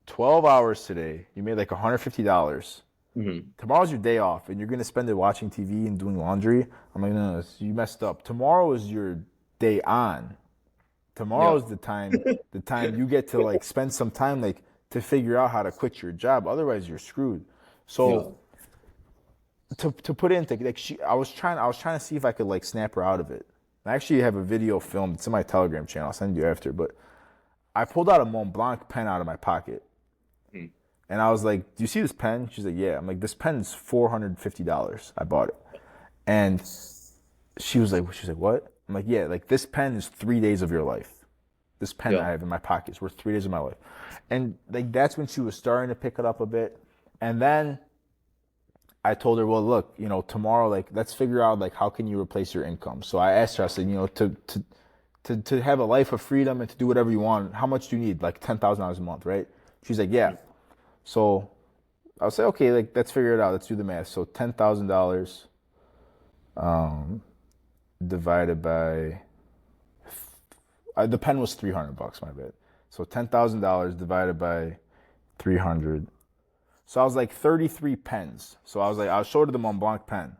Speaker 2: 12 hours today. You made like $150.
Speaker 1: Hmm.
Speaker 2: Tomorrow's your day off, and you're gonna spend it watching TV and doing laundry. I'm like, no, you messed up. Tomorrow is your day on.
Speaker 1: Yeah.
Speaker 2: Tomorrow's the time you get to like spend some time like to figure out how to quit your job. Otherwise, you're screwed.
Speaker 1: Yeah.
Speaker 2: So to put it into like I was trying to see if I could like snap her out of it. I actually have a video filmed. It's in my Telegram channel. I'll send you after. But I pulled out a Mont Blanc pen out of my pocket,
Speaker 1: Mm.
Speaker 2: and I was like, "Do you see this pen?" She's like, "Yeah." I'm like, "This pen is $450. I bought it." And she's like, "What?" I'm like, "Yeah, like this pen is 3 days of your life. This pen
Speaker 1: Yeah.
Speaker 2: I have in my pocket is worth 3 days of my life." And like that's when she was starting to pick it up a bit. And then I told her, "Well, look, tomorrow, like let's figure out like how can you replace your income." So I asked her, I said, to have a life of freedom and to do whatever you want, how much do you need? Like $10,000 a month, right? She's like, "Yeah." So I'll say, okay, like let's figure it out. Let's do the math. So $10,000 divided by the pen was $300, my bad. So $10,000 divided by 300. So I was like 33 pens. So I was like, I showed her the Mont Blanc pen.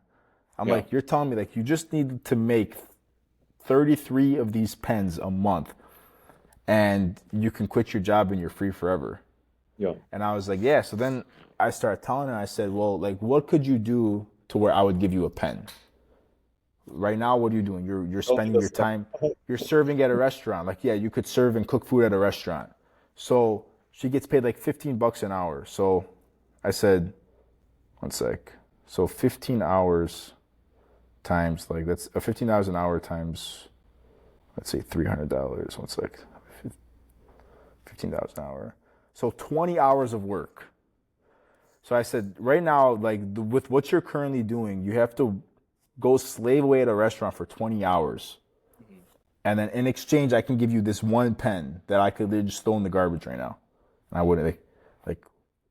Speaker 2: I'm
Speaker 1: Yeah.
Speaker 2: like, you're telling me like you just need to make 33 of these pens a month and you can quit your job and you're free forever.
Speaker 1: Yeah.
Speaker 2: And I was like, yeah. So then I started telling her, I said, well, like, what could you do to where I would give you a pen? Right now, what are you doing? You're
Speaker 1: Oh,
Speaker 2: spending your
Speaker 1: that's
Speaker 2: time, you're serving at a restaurant. Like, yeah, you could serve and cook food at a restaurant. So she gets paid like $15 an hour. So I said, one sec. So 15 hours times like that's $15 an hour times, let's say $300. One sec. $15 an hour. So 20 hours of work. So I said, right now, like with what you're currently doing, you have to go slave away at a restaurant for 20 hours. And then in exchange, I can give you this one pen that I could just throw in the garbage right now. And I wouldn't like,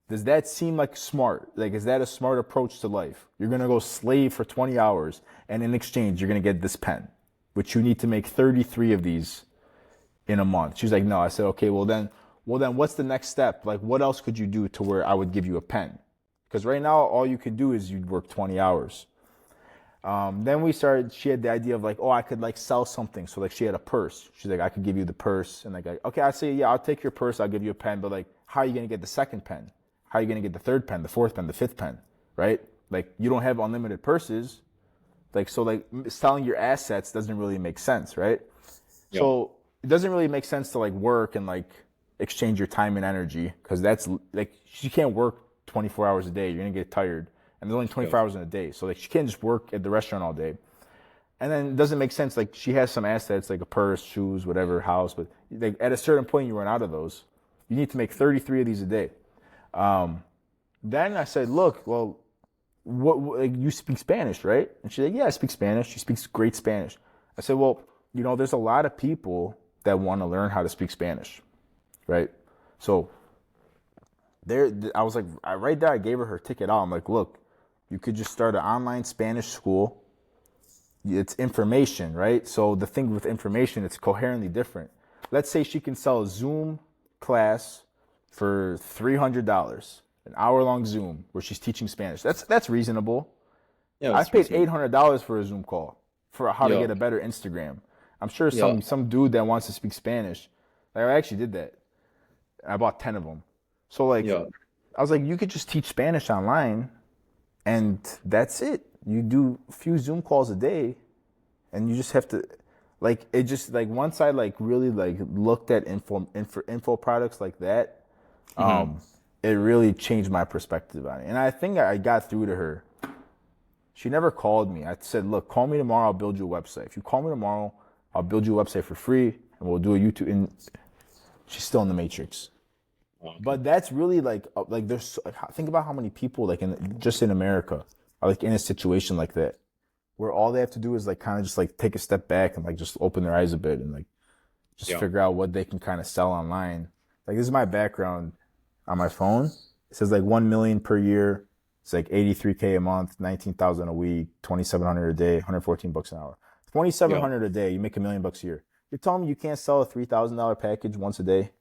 Speaker 2: does that seem like smart? Like, is that a smart approach to life? You're going to go slave for 20 hours and in exchange, you're going to get this pen, which you need to make 33 of these in a month. She was like, no. I said, okay, well then what's the next step? Like, what else could you do to where I would give you a pen? Because right now, all you could do is you'd work 20 hours. Then she had the idea of like, oh, I could like sell something. So like she had a purse. She's like, I could give you the purse. And like, okay, I'd say, yeah, I'll take your purse. I'll give you a pen. But like, how are you going to get the second pen? How are you going to get the third pen, the fourth pen, the fifth pen, right? Like you don't have unlimited purses. Like, so like selling your assets doesn't really make sense, right?
Speaker 1: Yeah.
Speaker 2: So it doesn't really make sense to like work and like exchange your time and energy. Cause that's like, you can't work 24 hours a day. You're going to get tired. And there's only 24 hours in a day. So like she can't just work at the restaurant all day. And then it doesn't make sense. Like she has some assets like a purse, shoes, whatever, house. But like, at a certain point, you run out of those. You need to make 33 of these a day. Then I said, look, well, what like, you speak Spanish, right? And she's like, yeah, I speak Spanish. She speaks great Spanish. I said, well, there's a lot of people that want to learn how to speak Spanish, right? So I was like, right there, I gave her ticket out. I'm like, look, you could just start an online Spanish school. It's information, right? So the thing with information, it's coherently different. Let's say she can sell a Zoom class for $300, an hour-long Zoom where she's teaching Spanish. That's reasonable.
Speaker 1: Yeah.
Speaker 2: I've
Speaker 1: It's
Speaker 2: paid
Speaker 1: reasonable.
Speaker 2: $800 for a Zoom call for how to
Speaker 1: Yeah.
Speaker 2: get a better Instagram. I'm sure
Speaker 1: Yeah.
Speaker 2: some dude that wants to speak Spanish. Like I actually did that. I bought 10 of them. So like,
Speaker 1: Yeah.
Speaker 2: I was like, you could just teach Spanish online and that's it. You do a few Zoom calls a day and you just have to, like, it just, like, once I, like, really, like, looked at info products like that, it really changed my perspective on it. And I think I got through to her. She never called me. I said, look, call me tomorrow. I'll build you a website. If you call me tomorrow, I'll build you a website for free and we'll do a YouTube. And she's still in the matrix.
Speaker 1: Okay.
Speaker 2: But that's really like there's think about how many people like just in America are like in a situation like that where all they have to do is like kind of just like take a step back and like just open their eyes a bit and like just
Speaker 1: Yeah.
Speaker 2: figure out what they can kind of sell online. Like this is my background on my phone. It says like 1 million per year. It's like 83K a month, 19,000 a week, 2,700 a day, $114 an hour. 2,700 a day, you make $1 million a year. You're telling me you can't sell a $3,000 package once a day?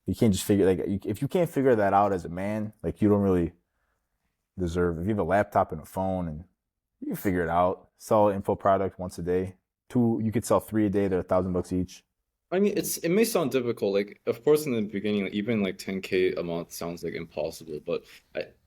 Speaker 2: You can't just figure if you can't figure that out as a man, like you don't really deserve. If you have a laptop and a phone and you can figure it out, sell an info product once a day, Two, you could sell three a day. They're $1,000 each.
Speaker 1: I mean, it may sound difficult. Like, of course, in the beginning, like, even like 10K a month sounds like impossible. But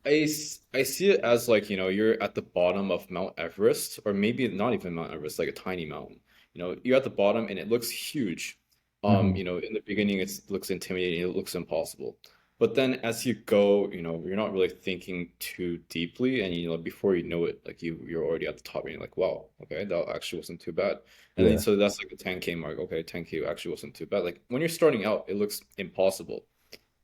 Speaker 1: I see it as like, you're at the bottom of Mount Everest, or maybe not even Mount Everest, like a tiny mountain. You're at the bottom and it looks huge.
Speaker 2: Hmm.
Speaker 1: In the beginning, it looks intimidating, it looks impossible. But then as you go, you're not really thinking too deeply, and before you know it, like you're already at the top, and you're like, wow, okay, that actually wasn't too bad. And then
Speaker 2: Yeah.
Speaker 1: so that's like the 10K mark. Okay, 10K actually wasn't too bad. Like when you're starting out, it looks impossible.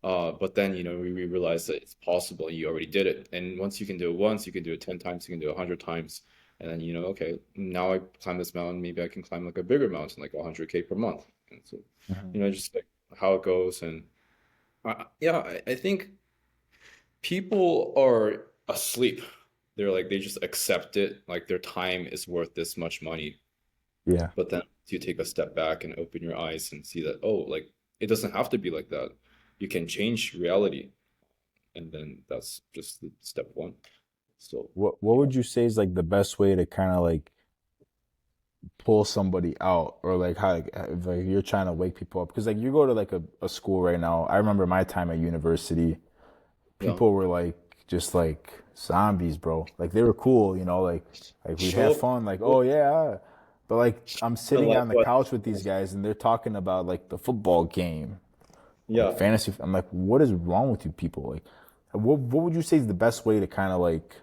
Speaker 1: But then, we realize that it's possible. You already did it. And once you can do it once, you can do it 10 times, you can do it 100 times. And then, okay, now I climb this mountain, maybe I can climb like a bigger mountain, like 100K per month. And so,
Speaker 2: Hmm.
Speaker 1: just like how it goes. And yeah, I think people are asleep. They're like, they just accept it, like their time is worth this much money.
Speaker 2: Yeah.
Speaker 1: But then you take a step back and open your eyes and see that, oh, like it doesn't have to be like that. You can change reality. And then that's just the step one. So,
Speaker 2: What would you say is like the best way to kind of like pull somebody out, or like how like, if like you're trying to wake people up? Because like you go to like a school right now. I remember my time at university.
Speaker 1: yeah,
Speaker 2: People were like just like zombies, bro. Like they were cool, like we'd
Speaker 1: show
Speaker 2: have
Speaker 1: up.
Speaker 2: fun, like oh yeah. But like I'm sitting
Speaker 1: Like
Speaker 2: on the
Speaker 1: what?
Speaker 2: couch with these guys and they're talking about like the football game, like
Speaker 1: Yeah.
Speaker 2: fantasy. I'm like, what is wrong with you people? Like, what would you say is the best way to kind of like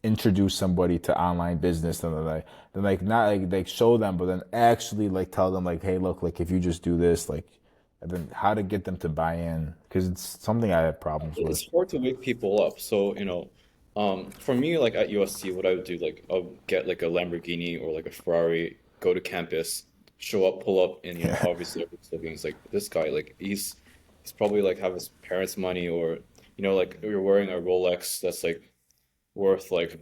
Speaker 2: introduce somebody to online business, and then like not like show them, but then actually like tell them like, hey, look, like if you just do this, like, and then how to get them to buy in, because it's something I have problems with.
Speaker 1: It's hard to wake people up. So, for me, like at USC, what I would do, like I'll get like a Lamborghini or like a Ferrari, go to campus, show up, pull up, and
Speaker 2: Yeah.
Speaker 1: obviously everyone's looking. It's like this guy, like he's probably like have his parents' money, or like you're wearing a Rolex that's like worth like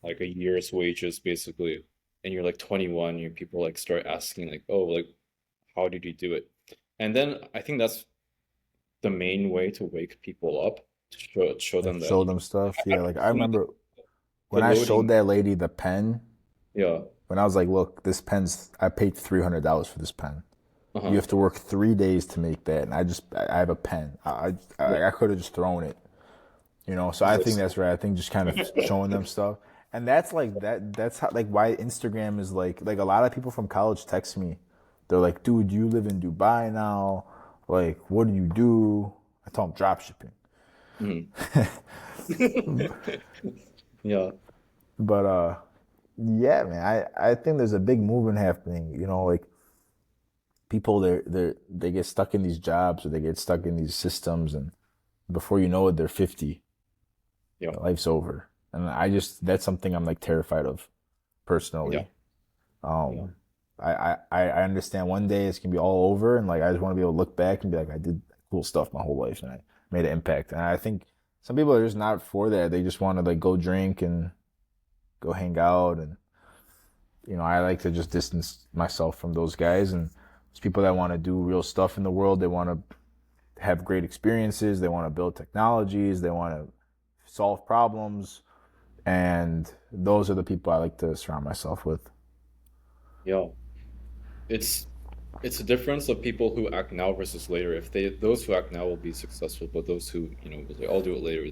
Speaker 1: like a year's wages basically, and you're like 21, and people like start asking like, oh, like how did you do it? And then I think that's the main way to wake people up, to show
Speaker 2: Like
Speaker 1: them that
Speaker 2: show them stuff.
Speaker 1: I
Speaker 2: Yeah, like I
Speaker 1: think
Speaker 2: remember
Speaker 1: the
Speaker 2: when I showed
Speaker 1: loading,
Speaker 2: that lady the pen,
Speaker 1: yeah,
Speaker 2: when I was like, look, this pen's I paid $300 for this pen. You
Speaker 1: uh-huh,
Speaker 2: have to work 3 days to make that, and I have a pen.
Speaker 1: yeah,
Speaker 2: I could have just thrown it, So
Speaker 1: it's
Speaker 2: I
Speaker 1: like
Speaker 2: think that's right. I think just kind of showing them stuff, and that's like that. That's how like why Instagram is like a lot of people from college text me. They're like, dude, you live in Dubai now. Like, what do you do? I tell them drop shipping.
Speaker 1: mhm. Yeah,
Speaker 2: But yeah, man, I think there's a big movement happening. Like people they get stuck in these jobs or they get stuck in these systems, and before you know it, they're 50.
Speaker 1: yeah,
Speaker 2: Life's over, and that's something I'm like terrified of
Speaker 1: yeah,
Speaker 2: personally.
Speaker 1: yeah,
Speaker 2: Um, I understand one day it's gonna be all over, and like I just want to be able to look back and be like I did cool stuff my whole life, and I made an impact. And I think some people are just not for that. They just want to like go drink and go hang out, and I like to just distance myself from those guys. And there's people that want to do real stuff in the world. They want to have great experiences. They want to build technologies. They want to solve problems. And those are the people I like to surround myself with.
Speaker 1: yeah. It's it's a difference of people who act now versus later. If those who act now will be successful, but those who, will say, I'll do it later,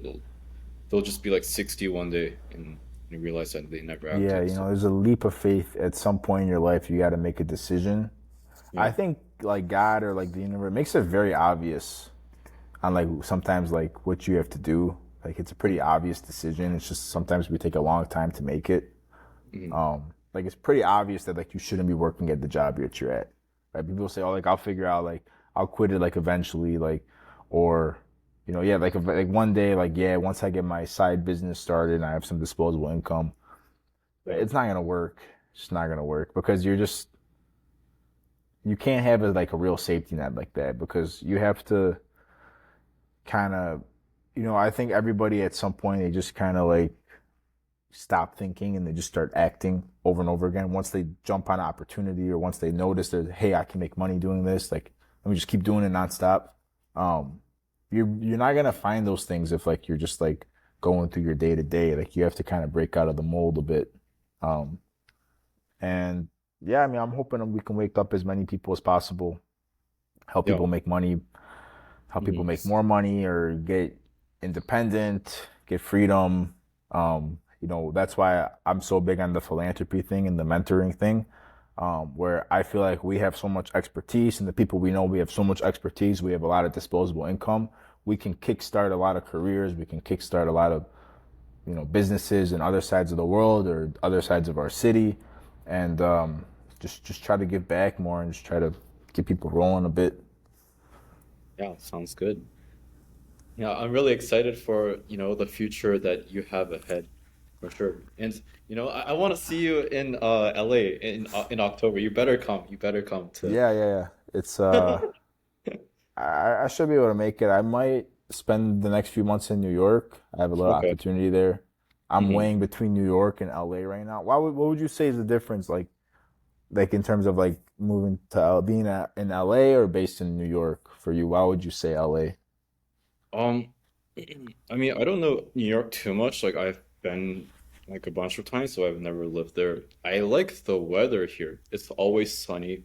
Speaker 1: they'll just be like 60 one day and realize that they never
Speaker 2: Yeah,
Speaker 1: acted. So,
Speaker 2: there's a leap of faith at some point in your life. You got to make a decision. I
Speaker 1: yeah.
Speaker 2: think like God or like the universe makes it very obvious on like sometimes like what you have to do. Like it's a pretty obvious decision. It's just sometimes we take a long time to make it.
Speaker 1: Mhm.
Speaker 2: Like it's pretty obvious that like you shouldn't be working at the job that you're at. Right? People say, oh, like I'll figure out, like I'll quit it like eventually, like, or yeah, like like one day, like yeah, once I get my side business started and I have some disposable income,
Speaker 1: Yeah.
Speaker 2: it's not gonna work. It's just not gonna work because you can't have it like a real safety net like that because you have to kind of, I think everybody at some point they just kind of like stop thinking and they just start acting over and over again. Once they jump on an opportunity or once they notice that, hey, I can make money doing this, like let me just keep doing it nonstop. Um, you're not gonna find those things if like you're just like going through your day to day. Like you have to kind of break out of the mold a bit. Um, And yeah, I mean, I'm hoping we can wake up as many people as possible, help
Speaker 1: Yeah.
Speaker 2: people make money, help people
Speaker 1: Mhm.
Speaker 2: make more money or get independent, get freedom. That's why I'm so big on the philanthropy thing and the mentoring thing, where I feel like we have so much expertise and the people we know, we have so much expertise, we have a lot of disposable income. We can kickstart a lot of careers, we can kickstart a lot of, businesses in other sides of the world or other sides of our city, and just try to give back more and just try to get people rolling a bit.
Speaker 1: Yeah, sounds good. Yeah, I'm really excited for, the future that you have ahead, for sure. And, I want to see you in LA in October. You better come. You better come to.
Speaker 2: Yeah, yeah, yeah. I should be able to make it. I might spend the next few months in New York. I have a little
Speaker 1: Okay.
Speaker 2: opportunity there. I'm
Speaker 1: Hmm.
Speaker 2: weighing between New York and LA right now. What would you say is the difference, like in terms of like moving to being in LA or based in New York for you? Why would you say LA?
Speaker 1: Um, I mean, I don't know New York too much. Like I've been like a bunch of times, so I've never lived there. I like the weather here. It's always sunny.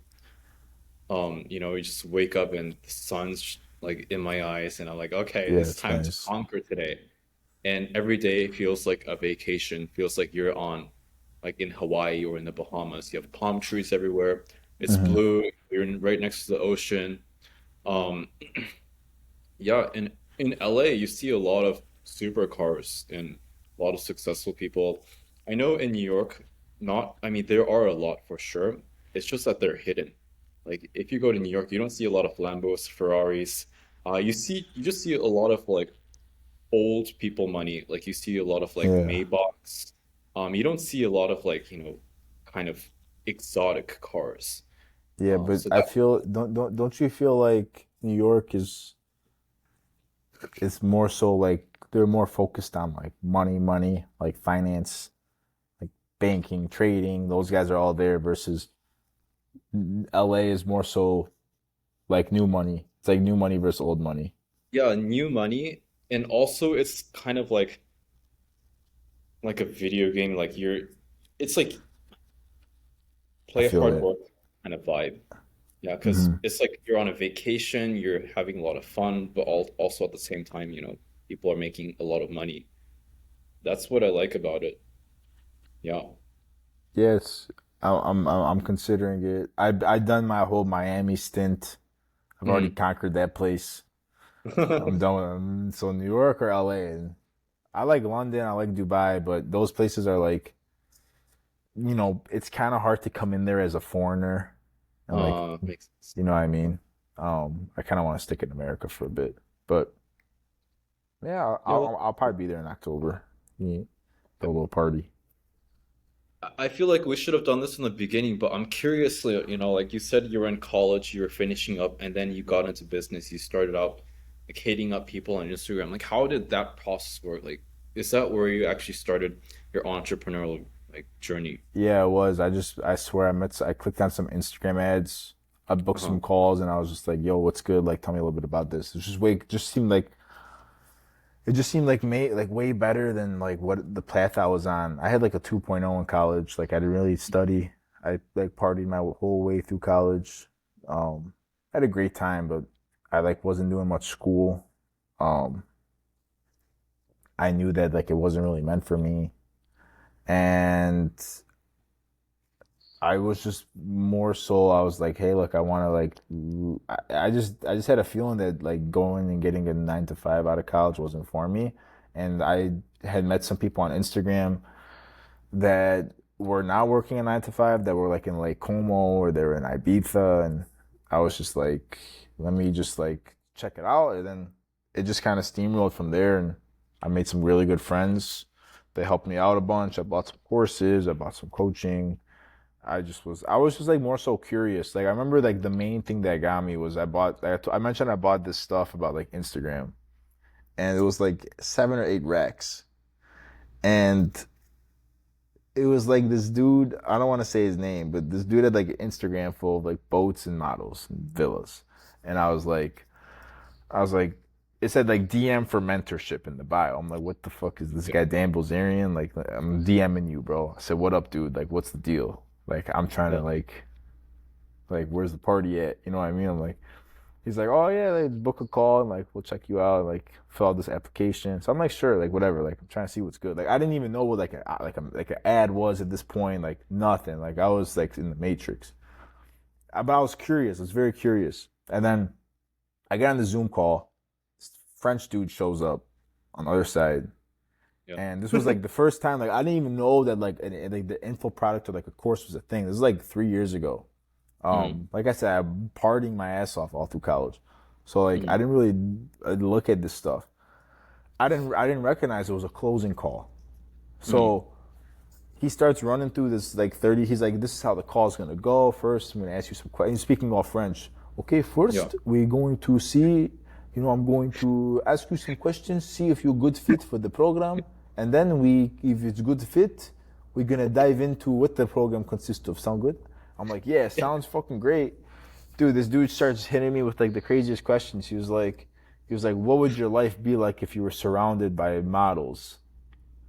Speaker 1: You just wake up and the sun's like in my eyes, and I'm like, okay,
Speaker 2: Yeah,
Speaker 1: it's
Speaker 2: it's
Speaker 1: time to
Speaker 2: nice.
Speaker 1: conquer today. And every day feels like a vacation, feels like you're on like in Hawaii or in the Bahamas. You have palm trees everywhere. It's
Speaker 2: Hmm.
Speaker 1: blue. Right next to the ocean. Um, yeah, in LA, you see a lot of supercars and a lot of successful people. I know in New York, I mean, there are a lot for sure. It's just that they're hidden. Like if you go to New York, you don't see a lot of Lambos, Ferraris. You just see a lot of like old people money. Like you see a lot of like
Speaker 2: Yeah,
Speaker 1: Maybachs. You don't see a lot of like, kind of exotic cars.
Speaker 2: yeah, but
Speaker 1: So
Speaker 2: I
Speaker 1: that
Speaker 2: feel don't you feel like New York is more so like they're more focused on like money, like finance, like banking, trading. Those guys are all there versus LA is more so like new money. It's like new money versus old money.
Speaker 1: Yeah, new money, and also it's kind of like a video game. It's like
Speaker 2: I
Speaker 1: play
Speaker 2: feel
Speaker 1: hard
Speaker 2: it.
Speaker 1: work kind of vibe. Yeah, because
Speaker 2: Hmm.
Speaker 1: it's like you're on a vacation, you're having a lot of fun, but also at the same time, people are making a lot of money. That's what I like about it. Yeah.
Speaker 2: Yes, I'm considering it. I done my whole Miami stint. I've already
Speaker 1: Mhm.
Speaker 2: conquered that place. I'm done with so New York or LA. And I like London. I like Dubai, but those places are like, it's kind of hard to come in there as a foreigner and like,
Speaker 1: Makes sense.
Speaker 2: you know what I mean. I kind of want to stick in America for a bit, but yeah,
Speaker 1: Yeah, well,
Speaker 2: I'll probably be there in October. Yeah, throw a little party.
Speaker 1: I feel like we should have done this in the beginning, but I'm curious, like you said, you were in college, you were finishing up, and then you got into business. You started out like hitting up people on Instagram. Like, how did that process work? Like, is that where you actually started your entrepreneurial like journey?
Speaker 2: Yeah, it was. I swear, I clicked on some Instagram ads. I booked
Speaker 1: Uh-huh.
Speaker 2: some calls, and I was just like, "Yo, what's good? Like, tell me a little bit about this." It just seemed like way better than like what the path I was on. I had like a 2.0 in college. Like, I didn't really study. I like partied my whole way through college. I had a great time, but I like wasn't doing much school. Um, I knew that like it wasn't really meant for me, and I was just more so I was like, hey, look, I want to like I just had a feeling that like going and getting a 9 to 5 out of college wasn't for me, and I had met some people on Instagram that were not working a 9 to 5 that were like in Lake Como or they were in Ibiza, and I was just like, let me just like check it out, and then it just kind of steamrolled from there, and I made some really good friends. They helped me out a bunch. I bought some courses. I bought some coaching. I was just like more so curious. Like I remember like the main thing that got me was I mentioned I bought this stuff about like Instagram, and it was like 7 or 8 racks, and it was like this dude. I don't want to say his name, but this dude had like an Instagram full of like boats and models and villas, and I was like, it said like DM for mentorship in the bio. I'm like, what the fuck is this
Speaker 1: Yeah.
Speaker 2: guy Dan Bilzerian? Like I'm DMing you, bro. I said, what up, dude? Like, what's the deal? Like I'm trying to
Speaker 1: Yeah.
Speaker 2: like where's the party at? You know what I mean? I'm like, he's like, oh yeah, like book a call and like we'll check you out, like fill out this application. So I'm like, sure, like whatever. Like I'm trying to see what's good. Like I didn't even know what like an ad was at this point. Like nothing. Like I was like in the matrix. But I was curious. I was very curious. And then I get on the Zoom call. This French dude shows up on the other side.
Speaker 1: Yeah.
Speaker 2: And this was like the first time, like I didn't even know that like the info product or like a course was a thing. This is like 3 years ago.
Speaker 1: Mm,
Speaker 2: Like I said, I'm partying my ass off all through college. So like I
Speaker 1: mm,
Speaker 2: didn't really look at this stuff. I didn't recognize it was a closing call.
Speaker 1: mm.
Speaker 2: So he starts running through this like 30. He's like, this is how the call is gonna go. First, I'm gonna ask you some questions. He's speaking all French. Okay,
Speaker 1: Yeah.
Speaker 2: first we're going to see. I'm going to ask you some questions, see if you're good fit for the program, and then if it's good fit, we're gonna dive into what the program consists of. Sound good? I'm like, yeah, sounds fucking great, dude. This dude starts hitting me with like the craziest questions. He was like, what would your life be like if you were surrounded by models?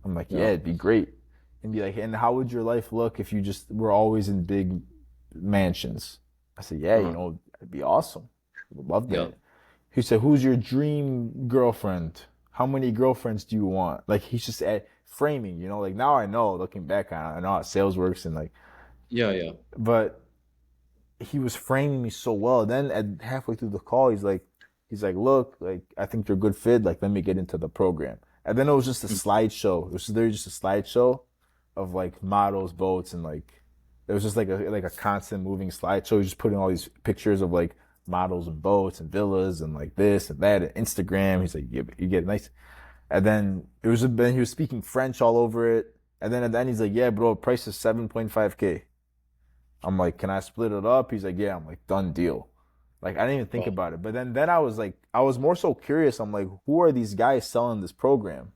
Speaker 2: I'm like, yeah,
Speaker 1: Yeah.
Speaker 2: it'd be great. And be like, and how would your life look if you just were always in big mansions? I said, yeah,
Speaker 1: Uh-huh.
Speaker 2: it'd be awesome. I would love
Speaker 1: Yeah.
Speaker 2: that. He said, who's your dream girlfriend? How many girlfriends do you want? Like he's just at framing, like now I know, looking back on it, I know how sales works and like,
Speaker 1: Yeah. Yeah.
Speaker 2: but he was framing me so well. Then at halfway through the call, he's like, look, like I think you're a good fit. Like let me get into the program. And then it was just a
Speaker 1: Mm.
Speaker 2: slideshow. It was literally just a slideshow of like models, boats, and like it was just like a constant moving slideshow. He's just putting all these pictures of like models and boats and villas and like this and that and Instagram. He's like, you get nice. And then he was speaking French all over it. And then at the end he's like, yeah, bro, price is 7.5K. I'm like, can I split it up? He's like, yeah. I'm like, done deal. Like I didn't even think
Speaker 1: Wow.
Speaker 2: about it. But then I was like, I was more so curious. I'm like, who are these guys selling this program?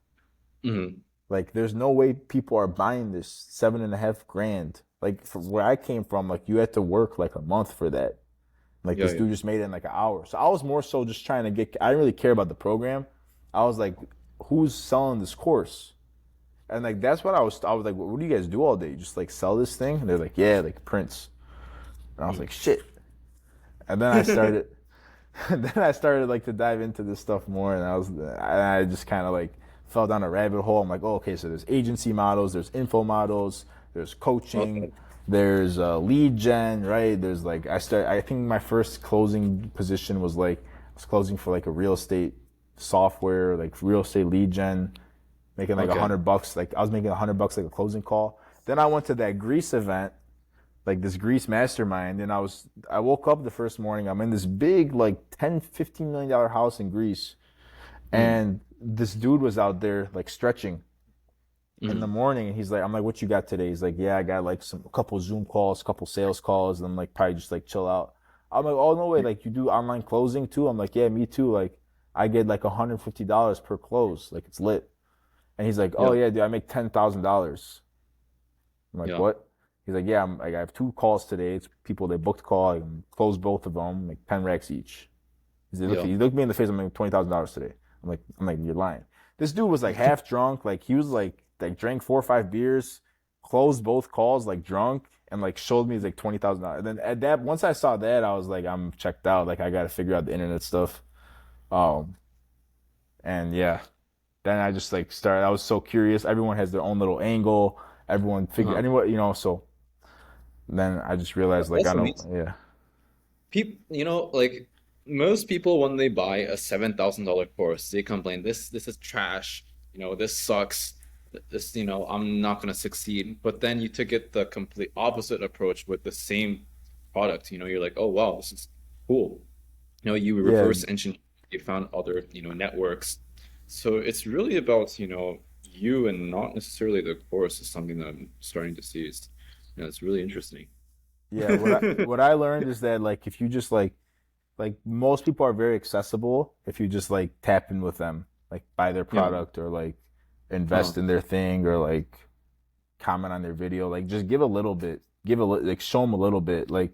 Speaker 1: Mm.
Speaker 2: Like, there's no way people are buying this 7.5 grand. Like, from where I came from, like, you had to work like a month for that. Like,
Speaker 1: Yeah.
Speaker 2: this
Speaker 1: Yeah.
Speaker 2: dude just made it in like an hour. So I was more so just trying to get, I didn't really care about the program. I was like, who's selling this course? And like, that's what I was like, what do you guys do all day? You just like sell this thing? And they're like, yeah, like Prince. And I was
Speaker 1: Mm.
Speaker 2: like, shit. And then I started, then I started like to dive into this stuff more, and I just kind of like fell down a rabbit hole. I'm like, oh, okay, so there's agency models, there's info models, there's coaching,
Speaker 1: Okay.
Speaker 2: there's lead gen, right? There's like I think my first closing position was like I was closing for like a real estate software, like real estate lead gen, making like a
Speaker 1: Okay.
Speaker 2: hundred bucks. Like I was making $100 like a closing call. Then I went to that Greece event, like this Greece mastermind, and I woke up the first morning. I'm in this big like 10-15 million dollar house in Greece,
Speaker 1: Mm.
Speaker 2: and this dude was out there like stretching in the
Speaker 1: Mm.
Speaker 2: morning, and he's like, I'm like, what you got today? He's like, yeah, I got like a couple Zoom calls, a couple sales calls, and I'm like, probably just like chill out. I'm like, oh no way, like you do online closing too? I'm like, yeah, me too. Like I get like $150 per close, like it's lit. And he's like, oh
Speaker 1: Yeah.
Speaker 2: yeah, dude, I make $10,000. I'm like,
Speaker 1: Yeah.
Speaker 2: what? He's like, yeah, I have two calls today. It's people they booked call. I can close both of them, like 10 racks each.
Speaker 1: Yeah.
Speaker 2: He looked me in the face. I'm like, $20,000 today. I'm like, you're lying. This dude was like half drunk. Like he was like drank 4 or 5 beers, closed both calls like drunk, and like showed me like $20,000. And then at that, once I saw that, I was like, I'm checked out. Like I got to figure out the internet stuff. Um, and yeah, then I just like started. I was so curious. Everyone has their own little angle. Everyone figure
Speaker 1: Uh-huh.
Speaker 2: anyone, so then I just realized like
Speaker 1: That's
Speaker 2: I know,
Speaker 1: amazing.
Speaker 2: yeah,
Speaker 1: People, like most people when they buy a $7,000 course, they complain, this is trash. This sucks. This, I'm not gonna succeed. But then you took it the complete opposite approach with the same product. You're like, oh wow, this is cool. You
Speaker 2: yeah,
Speaker 1: reverse engineer, you found other, networks. So it's really about, you and not necessarily the course is something that I'm starting to see is, it's really interesting.
Speaker 2: yeah. What I learned is that like if you just like most people are very accessible if you just like tap in with them, like buy their
Speaker 1: Yeah.
Speaker 2: product or like
Speaker 1: Uh,
Speaker 2: invest in their thing or like comment on their video, like just give a little bit, like show them a little bit, like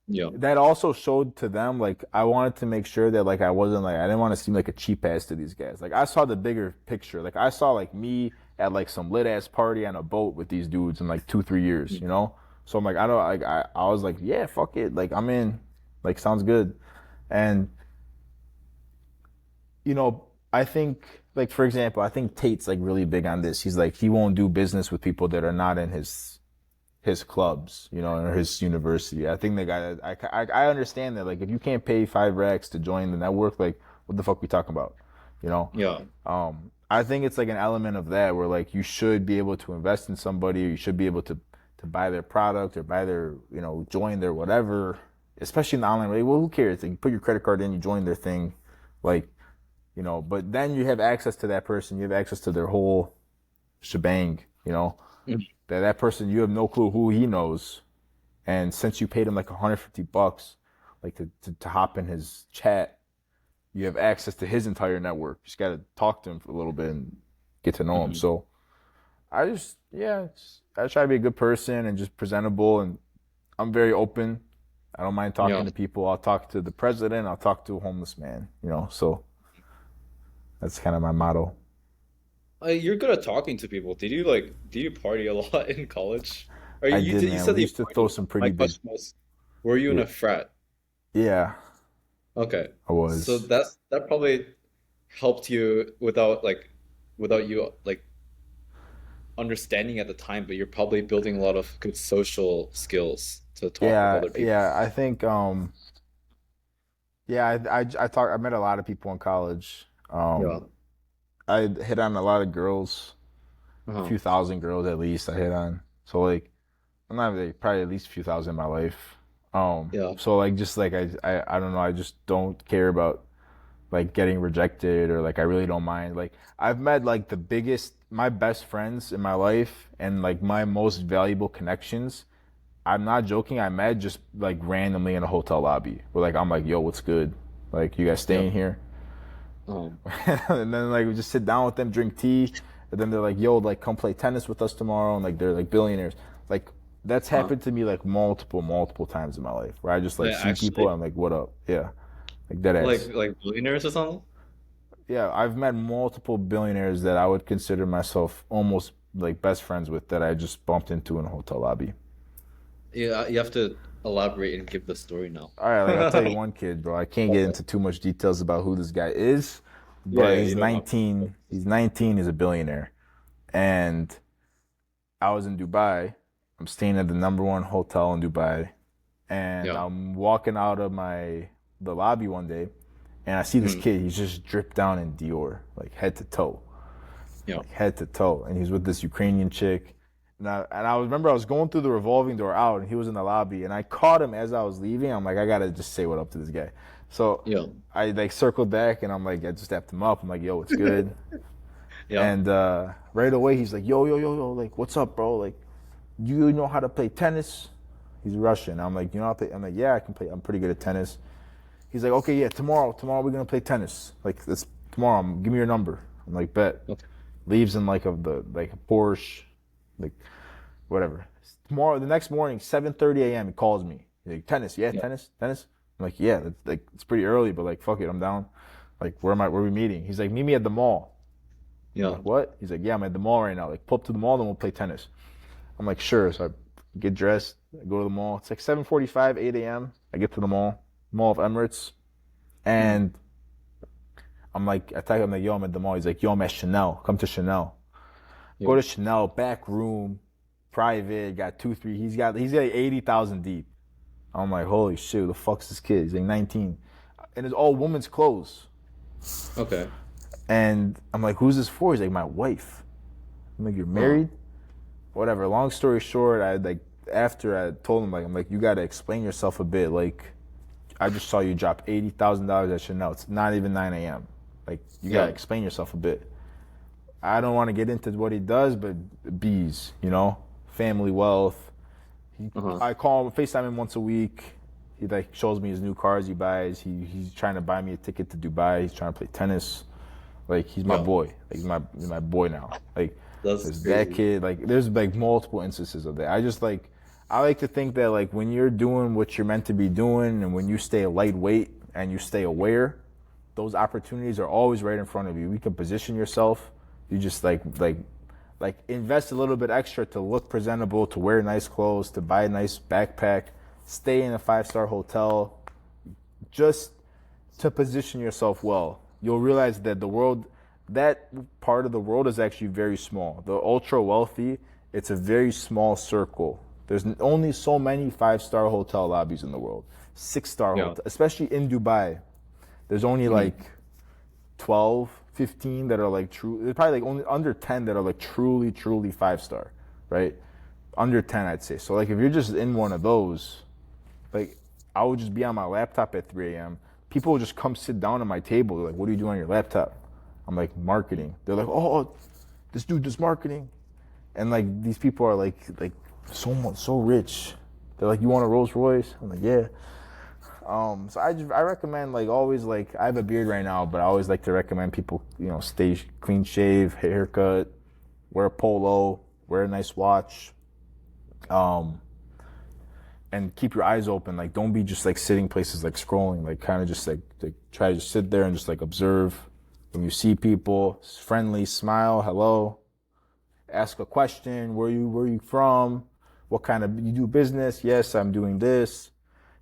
Speaker 1: yeah.
Speaker 2: that also showed to them like I wanted to make sure that like I wasn't like I didn't want to seem like a cheap ass to these guys. Like I saw the bigger picture. Like I saw like me at like some lit ass party on a boat with these dudes in like 2-3 years,
Speaker 1: Mm.
Speaker 2: So I'm like, I don't like I was like, yeah, fuck it. Like I'm in. Like sounds good. And I think like for example, I think Tate's like really big on this. He's like he won't do business with people that are not in his clubs, or his university. I think the guy I understand that like if you can't pay 5 racks to join the network, like what the fuck we talking about, you know?
Speaker 1: Yeah.
Speaker 2: I think it's like an element of that where like you should be able to invest in somebody, or you should be able to buy their product or buy their, join their whatever, especially in the online way. Well, who cares? Like, you put your credit card in, you join their thing, like, but then you have access to that person, you have access to their whole shebang,
Speaker 1: Mm.
Speaker 2: that person, you have no clue who he knows. And since you paid him like $150, like to hop in his chat, you have access to his entire network. You just got to talk to him for a little bit and get to know him.
Speaker 1: Mhm.
Speaker 2: So I try to be a good person and just presentable. And I'm very open. I don't mind
Speaker 1: Yeah.
Speaker 2: talking to people. I'll talk to the president. I'll talk to a homeless man, so that's kind of my motto.
Speaker 1: You're good at talking to people. Did you party a lot in college? Or
Speaker 2: I did,
Speaker 1: you
Speaker 2: man.
Speaker 1: said
Speaker 2: We
Speaker 1: that you
Speaker 2: used to throw
Speaker 1: partied.
Speaker 2: some
Speaker 1: My
Speaker 2: pretty big,
Speaker 1: question was, were you in
Speaker 2: yeah,
Speaker 1: a frat?
Speaker 2: yeah,
Speaker 1: Okay.
Speaker 2: I
Speaker 1: So
Speaker 2: was.
Speaker 1: that probably helped you without you like understanding at the time, but you're probably building a lot of good social skills to talk with
Speaker 2: Yeah,
Speaker 1: other people.
Speaker 2: yeah. I think, yeah, I met a lot of people in college.
Speaker 1: Yeah.
Speaker 2: I hit on a lot of girls, a
Speaker 1: Uh-huh.
Speaker 2: few thousand girls at least I hit on. So like I'm not like, probably at least a few thousand in my life.
Speaker 1: Yeah.
Speaker 2: So like just like I don't know, I just don't care about like getting rejected, or like I really don't mind. Like I've met like my best friends in my life and like my most valuable connections. I'm not joking. I met just like randomly in a hotel lobby. Where like I'm like, yo, what's good? Like you guys
Speaker 1: Yeah.
Speaker 2: staying here?
Speaker 1: Um,
Speaker 2: And then like we just sit down with them, drink tea, and then they're like, "Yo, like come play tennis with us tomorrow," and like they're like billionaires. Like that's
Speaker 1: uh,
Speaker 2: happened to me like multiple times in my life where I just like
Speaker 1: like
Speaker 2: see people
Speaker 1: actually
Speaker 2: and I'm like, "What up?" Yeah, like dead
Speaker 1: like
Speaker 2: ass.
Speaker 1: like billionaires or something?
Speaker 2: Yeah, I've met multiple billionaires that I would consider myself almost like best friends with that I just bumped into in a hotel lobby.
Speaker 1: Yeah, you have to elaborate and give the story now.
Speaker 2: All right, like I'll tell you one kid, bro. I can't get
Speaker 1: Okay.
Speaker 2: into too much details about who this guy is,
Speaker 1: Yeah,
Speaker 2: but
Speaker 1: yeah,
Speaker 2: he's
Speaker 1: you don't have
Speaker 2: 19. He's 19. He's a billionaire, and I was in Dubai. I'm staying at the number one hotel in Dubai, and
Speaker 1: yeah.
Speaker 2: I'm walking out of the lobby one day, and I see this
Speaker 1: Mm,
Speaker 2: kid. He's just dripped down in Dior, like head to toe,
Speaker 1: yeah.
Speaker 2: like head to toe, and he's with this Ukrainian chick. And I remember I was going through the revolving door out, and he was in the lobby, and I caught him as I was leaving. I'm like, I gotta just say what up to this guy. So
Speaker 1: Yeah.
Speaker 2: I like circled back, and I'm like, I just tapped him up. I'm like, yo, what's good?
Speaker 1: Yeah.
Speaker 2: And right away he's like, yo, like, what's up, bro? Like, you know how to play tennis? He's Russian. I'm like, you know how to play? I'm like, yeah, I can play. I'm pretty good at tennis. He's like, okay, yeah, tomorrow we're gonna play tennis. Like, this tomorrow. Give me your number. I'm like, bet.
Speaker 1: Okay.
Speaker 2: Leaves in like a Porsche, like whatever. Tomorrow, the next morning, 7:30 a.m. He calls me. He's like, tennis, yeah,
Speaker 1: Yeah.
Speaker 2: tennis. I'm like, yeah, that's like it's pretty early, but like, fuck it, I'm down. Like, where are we meeting? He's like, meet me at the mall. I'm
Speaker 1: Yeah.
Speaker 2: like, what? He's like, yeah, I'm at the mall right now. Like, pull up to the mall, then we'll play tennis. I'm like, sure. So I get dressed, I go to the mall. It's like 7:45, 8 a.m. I get to the Mall of Emirates,
Speaker 1: Mm,
Speaker 2: and I'm like, I tell him like, yo, I'm at the mall. He's like, yo, I'm at Chanel. Come to Chanel. Go
Speaker 1: yeah.
Speaker 2: to Chanel, back room, private. Got two, three. He's got like 80,000 deep. I'm like, holy shit, who the fuck's this kid? He's like 19, and it's all women's clothes.
Speaker 1: Okay.
Speaker 2: And I'm like, who's this for? He's like, my wife. I'm like, you're
Speaker 1: Oh,
Speaker 2: married? Whatever. Long story short, I like after I told him like I'm like you got to explain yourself a bit. Like I just saw you drop $80,000 at Chanel. It's not even 9 a.m. Like you got to
Speaker 1: yeah.
Speaker 2: explain yourself a bit. I don't want to get into what he does, but bees, family wealth.
Speaker 1: Uh-huh.
Speaker 2: I call him, FaceTime him once a week. He like shows me his new cars he buys. He's trying to buy me a ticket to Dubai. He's trying to play tennis. Like he's my
Speaker 1: Yeah.
Speaker 2: boy. Like he's my boy now. Like
Speaker 1: That's
Speaker 2: there's that
Speaker 1: crazy.
Speaker 2: kid. Like there's like multiple instances of that. I like to think that like when you're doing what you're meant to be doing and when you stay lightweight and you stay aware, those opportunities are always right in front of you. You can position yourself. You just like like invest a little bit extra to look presentable, to wear nice clothes, to buy a nice backpack, stay in a 5-star hotel, just to position yourself well. You'll realize that the world, that part of the world is actually very small. The ultra wealthy, it's a very small circle. There's only so many 5-star hotel lobbies in the world. 6-star
Speaker 1: Yeah.
Speaker 2: hotel, especially in Dubai. There's only like 12, 15 that are like true. There's probably like only under 10 that are like truly, truly 5-star, right? Under 10, I'd say. So like if you're just in one of those, like I would just be on my laptop at 3 a.m. People will just come sit down at my table. They're like, "What do you do on your laptop?" I'm like, "Marketing." They're like, "Oh, this dude does marketing," and like these people are like so rich. They're like, "You want a Rolls Royce?" I'm like, "Yeah." So I recommend like always like I have a beard right now, but I always like to recommend people stay clean shave, haircut, wear a polo, wear a nice watch, and keep your eyes open. Like don't be just like sitting places like scrolling. Like kind of just like try to just sit there and just like observe. When you see people, friendly, smile, hello, ask a question. Where you from? What kind of you do business? Yes, I'm doing this.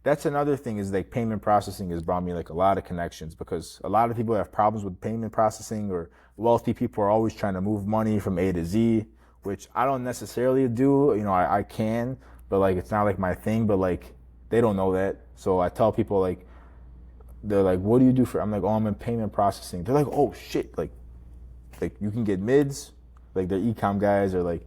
Speaker 2: That's another thing is like payment processing has brought me like a lot of connections because a lot of people have problems with payment processing or wealthy people are always trying to move money from A to Z, which I don't necessarily do. I can, but like it's not like my thing, but like they don't know that. So I tell people like, they're like, what do you do for, I'm like, oh, I'm in payment processing. They're like, oh shit, like you can get mids, like they're e-com guys or like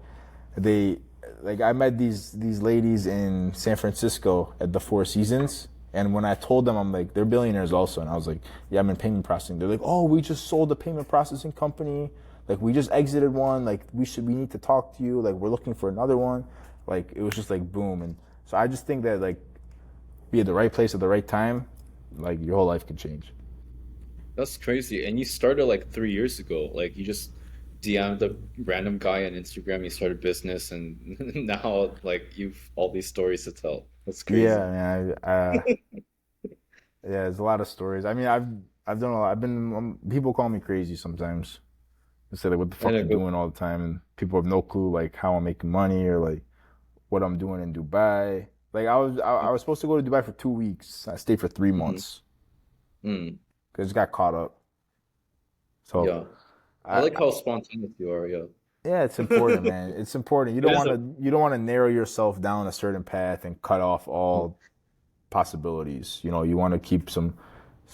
Speaker 2: they, like I met these ladies in San Francisco at the Four Seasons, and when I told them, I'm like, they're billionaires also, and I was like, yeah, I'm in payment processing. They're like, oh, we just sold a payment processing company, like we just exited one, like we need to talk to you, like we're looking for another one, like it was just like boom. And so I just think that like be at the right place at the right time, like your whole life can change.
Speaker 1: That's crazy. And you started like 3 years ago. Like you just DM'd a random guy on Instagram, you started business, and now like you've all these stories to tell. That's
Speaker 2: Yeah,
Speaker 1: crazy.
Speaker 2: man. Yeah, there's a lot of stories. I mean, I've done a lot. I've been people call me crazy sometimes. They say like, "What the
Speaker 1: And
Speaker 2: fuck
Speaker 1: a
Speaker 2: you
Speaker 1: good,
Speaker 2: doing all the time?" And people have no clue like how I'm making money or like what I'm doing in Dubai. Like I was supposed to go to Dubai for 2 weeks. I stayed for 3
Speaker 1: mhm,
Speaker 2: months
Speaker 1: mm,
Speaker 2: because I just got caught up. So
Speaker 1: yeah. I
Speaker 2: I
Speaker 1: like how spontaneous you are, yeah.
Speaker 2: yeah, it's important, man. It's important.
Speaker 1: You guys are,
Speaker 2: You don't want to narrow yourself down a certain path and cut off
Speaker 1: mm,
Speaker 2: all possibilities. You want to keep some.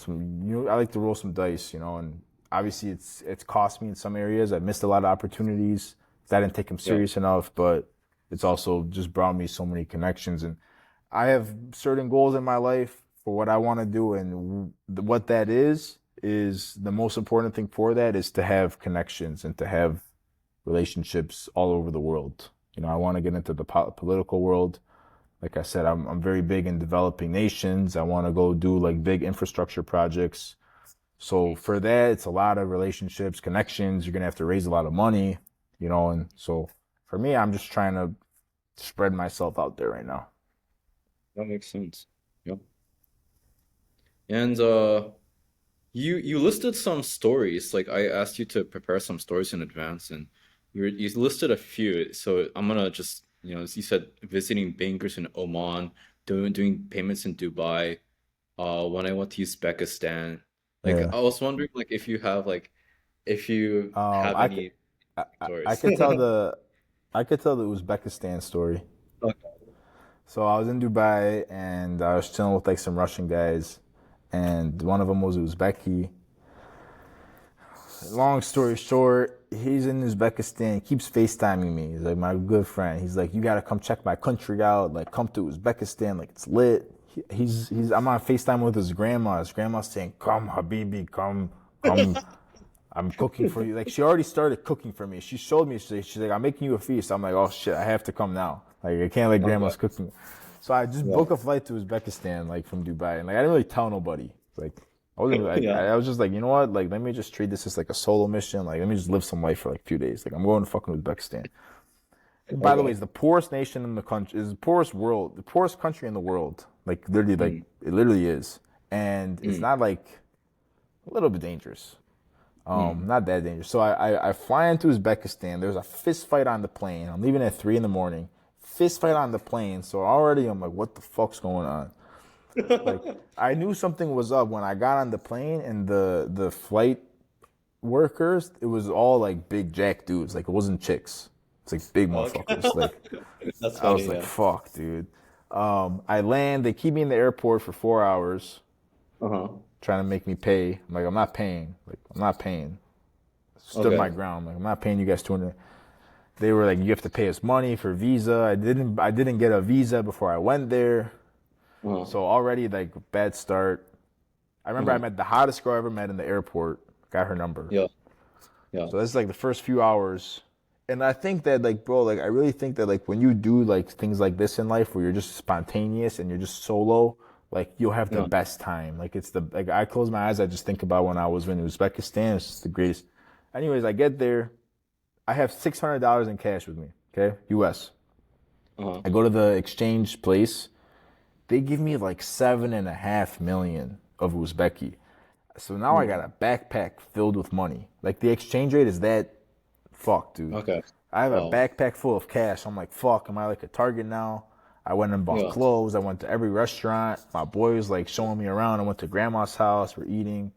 Speaker 2: I like to roll some dice. And obviously it's cost me in some areas. I missed a lot of opportunities. I didn't take them
Speaker 1: yeah.
Speaker 2: serious enough, but it's also just brought me so many connections. And I have certain goals in my life for what I want to do, and what that is the most important thing for that is to have connections and to have relationships all over the world. I want to get into the political world. Like I said, I'm very big in developing nations. I want to go do like big infrastructure projects. So for that, it's a lot of relationships, connections. You're gonna have to raise a lot of money. And so for me, I'm just trying to spread myself out there right now.
Speaker 1: That makes sense. Yeah. And you listed some stories. Like I asked you to prepare some stories in advance, and you listed a few. So I'm gonna just you said visiting bankers in Oman, doing payments in Dubai. When I went to Uzbekistan, like
Speaker 2: Yeah.
Speaker 1: I was wondering like if you have
Speaker 2: I could,
Speaker 1: any
Speaker 2: I
Speaker 1: stories.
Speaker 2: could tell I could tell the Uzbekistan story.
Speaker 1: Okay.
Speaker 2: So I was in Dubai and I was chilling with like some Russian guys, and one of them was Uzbeki. Long story short, he's in Uzbekistan. He keeps FaceTiming me. He's like my good friend. He's like, you gotta come check my country out. Like, come to Uzbekistan. Like, it's lit. He's. I'm on FaceTime with his grandma. His grandma's saying, "Come, Habibi, come, come. I'm cooking for you." Like, she already started cooking for me. She showed me. She's like, "I'm making you a feast." I'm like, "Oh shit, I have to come now. Like, I can't let
Speaker 1: Okay.
Speaker 2: grandma's cooking." So I just
Speaker 1: Yeah.
Speaker 2: booked a flight to Uzbekistan, like from Dubai, and like I didn't really tell nobody. Like I wasn't like
Speaker 1: Yeah.
Speaker 2: I was just like, you know what? Like let me just treat this as like a solo mission. Like let me just live some life for like a few days. Like I'm going to fucking Uzbekistan. And by the way,
Speaker 1: Okay.
Speaker 2: it's the poorest nation in the country. Is the poorest country in the world. Like literally, like
Speaker 1: Mm,
Speaker 2: it literally is. And it's
Speaker 1: mm,
Speaker 2: not like a little bit dangerous.
Speaker 1: Mm.
Speaker 2: Not that dangerous. So I fly into Uzbekistan. There's a fist fight on the plane. I'm leaving at 3 a.m. Fist fight on the plane. So already I'm like, what the fuck's going on? Like I knew something was up when I got on the plane and the flight workers, it was all like big jack dudes. Like it wasn't chicks. It's like big
Speaker 1: Okay.
Speaker 2: motherfuckers. Like
Speaker 1: That's
Speaker 2: I was
Speaker 1: funny,
Speaker 2: like,
Speaker 1: yeah.
Speaker 2: fuck, dude. I land. They keep me in the airport for 4 hours,
Speaker 1: Uh-huh.
Speaker 2: trying to make me pay. I'm like, I'm not paying. Like I'm not paying. Stood my
Speaker 1: Okay.
Speaker 2: ground. Like I'm not paying you guys 200. They were like, you have to pay us money for visa. I didn't get a visa before I went there.
Speaker 1: Uh-huh.
Speaker 2: So already like bad start. I remember I
Speaker 1: Uh-huh.
Speaker 2: met the hottest girl I ever met in the airport. Got her number.
Speaker 1: Yeah. Yeah.
Speaker 2: So that's like the first few hours. And I think that like bro, like I really think that like when you do like things like this in life where you're just spontaneous and you're just solo, like you'll have the
Speaker 1: Yeah.
Speaker 2: best time. Like it's the like I close my eyes, I just think about when I was in Uzbekistan. It's just the greatest. Anyways, I get there. I have $600 in cash with me. Okay, US.
Speaker 1: Uh-huh.
Speaker 2: I go to the exchange place. They give me like 7.5 million of Uzbeki. So now I got
Speaker 1: Mm.
Speaker 2: a backpack filled with money. Like the exchange rate is that fuck, dude.
Speaker 1: Okay.
Speaker 2: I have a
Speaker 1: Wow.
Speaker 2: backpack full of cash. I'm like, fuck, am I like a target now? I went and bought
Speaker 1: Yeah.
Speaker 2: clothes. I went to every restaurant. My boy was like showing me around. I went to grandma's house. We're eating.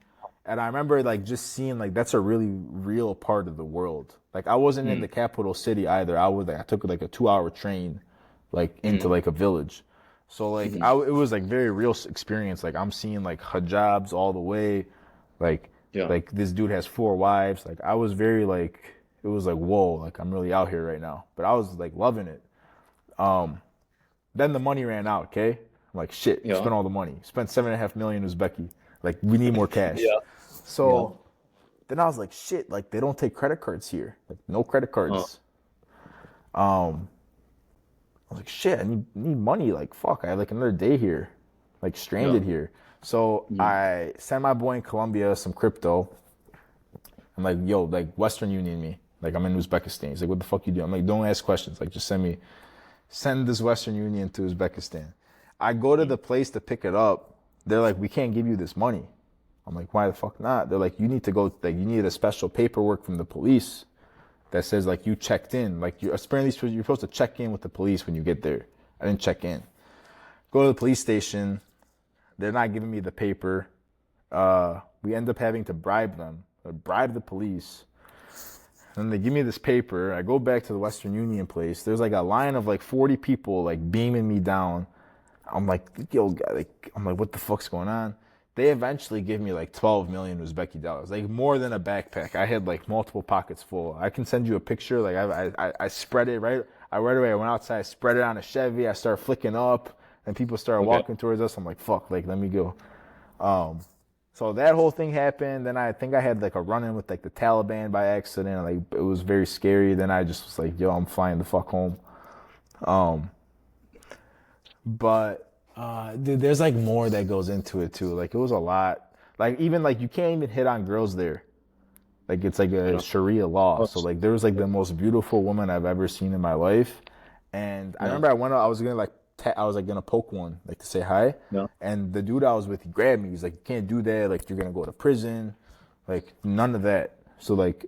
Speaker 2: And I remember like just seeing like that's a really real part of the world. Like I wasn't in
Speaker 1: Mm.
Speaker 2: the capital city either. I took like a 2 hour train like into
Speaker 1: Mm.
Speaker 2: like a village. So like
Speaker 1: Mm.
Speaker 2: it was like very real experience. Like I'm seeing like hijabs all the way. Like
Speaker 1: Yeah.
Speaker 2: like this dude has 4 wives. Like I was very like it was like whoa, like I'm really out here right now. But I was like loving it. Then the money ran out, okay? I'm like shit,
Speaker 1: Yeah.
Speaker 2: spent all the money. Spent 7.5 million Uzbeki. Like we need more cash.
Speaker 1: Yeah. Yeah.
Speaker 2: So then I was like shit, like they don't take credit cards here. Like no credit
Speaker 1: Uh,
Speaker 2: cards. I was like shit, I need money. Like fuck, I have like another day here. Like
Speaker 1: yeah.
Speaker 2: stranded here. So
Speaker 1: Mm.
Speaker 2: I sent my boy in Colombia some crypto. I'm like, yo, like Western Union me. Like I'm in Uzbekistan. He's like, what the fuck you do? I'm like, don't ask questions. Like just send this Western Union to Uzbekistan. I go to the place to pick it up. They're like, we can't give you this money. I'm like, why the fuck not? They're like, you need to go, like you need a special paperwork from the police that says like you checked in. Like you're apparently you're supposed to check in with the police when you get there. I didn't check in. Go to the police station. They're not giving me the paper. We end up having to bribe them, or bribe the police. And they give me this paper. I go back to the Western Union place. There's like a line of like 40 people like beaming me down. I'm like, yo, I'm like, what the fuck's going on? They eventually give me like 12 million Uzbeki dollars, like more than a backpack. I had like multiple pockets full. I can send you a picture. Like I spread it right. Right away I went outside, I spread it on a Chevy. I started flicking up, and people started
Speaker 1: Okay.
Speaker 2: walking towards us. I'm like, fuck, like let me go. So that whole thing happened. Then I think I had like a run-in with like the Taliban by accident. Like it was very scary. Then I just was like, yo, I'm flying the fuck home. But dude, there's like more that goes into it too. Like it was a lot. Like even like you can't even hit on girls there. Like it's like a
Speaker 1: Yeah.
Speaker 2: Sharia law.
Speaker 1: Oh,
Speaker 2: So like there was like the most beautiful woman I've ever seen in my life. And I
Speaker 1: yeah.
Speaker 2: remember I was gonna like I was like gonna poke one like to say hi.
Speaker 1: Yeah.
Speaker 2: And the dude I was with, he grabbed me. He's like, you can't do that. Like you're gonna go to prison. Like none of that. So like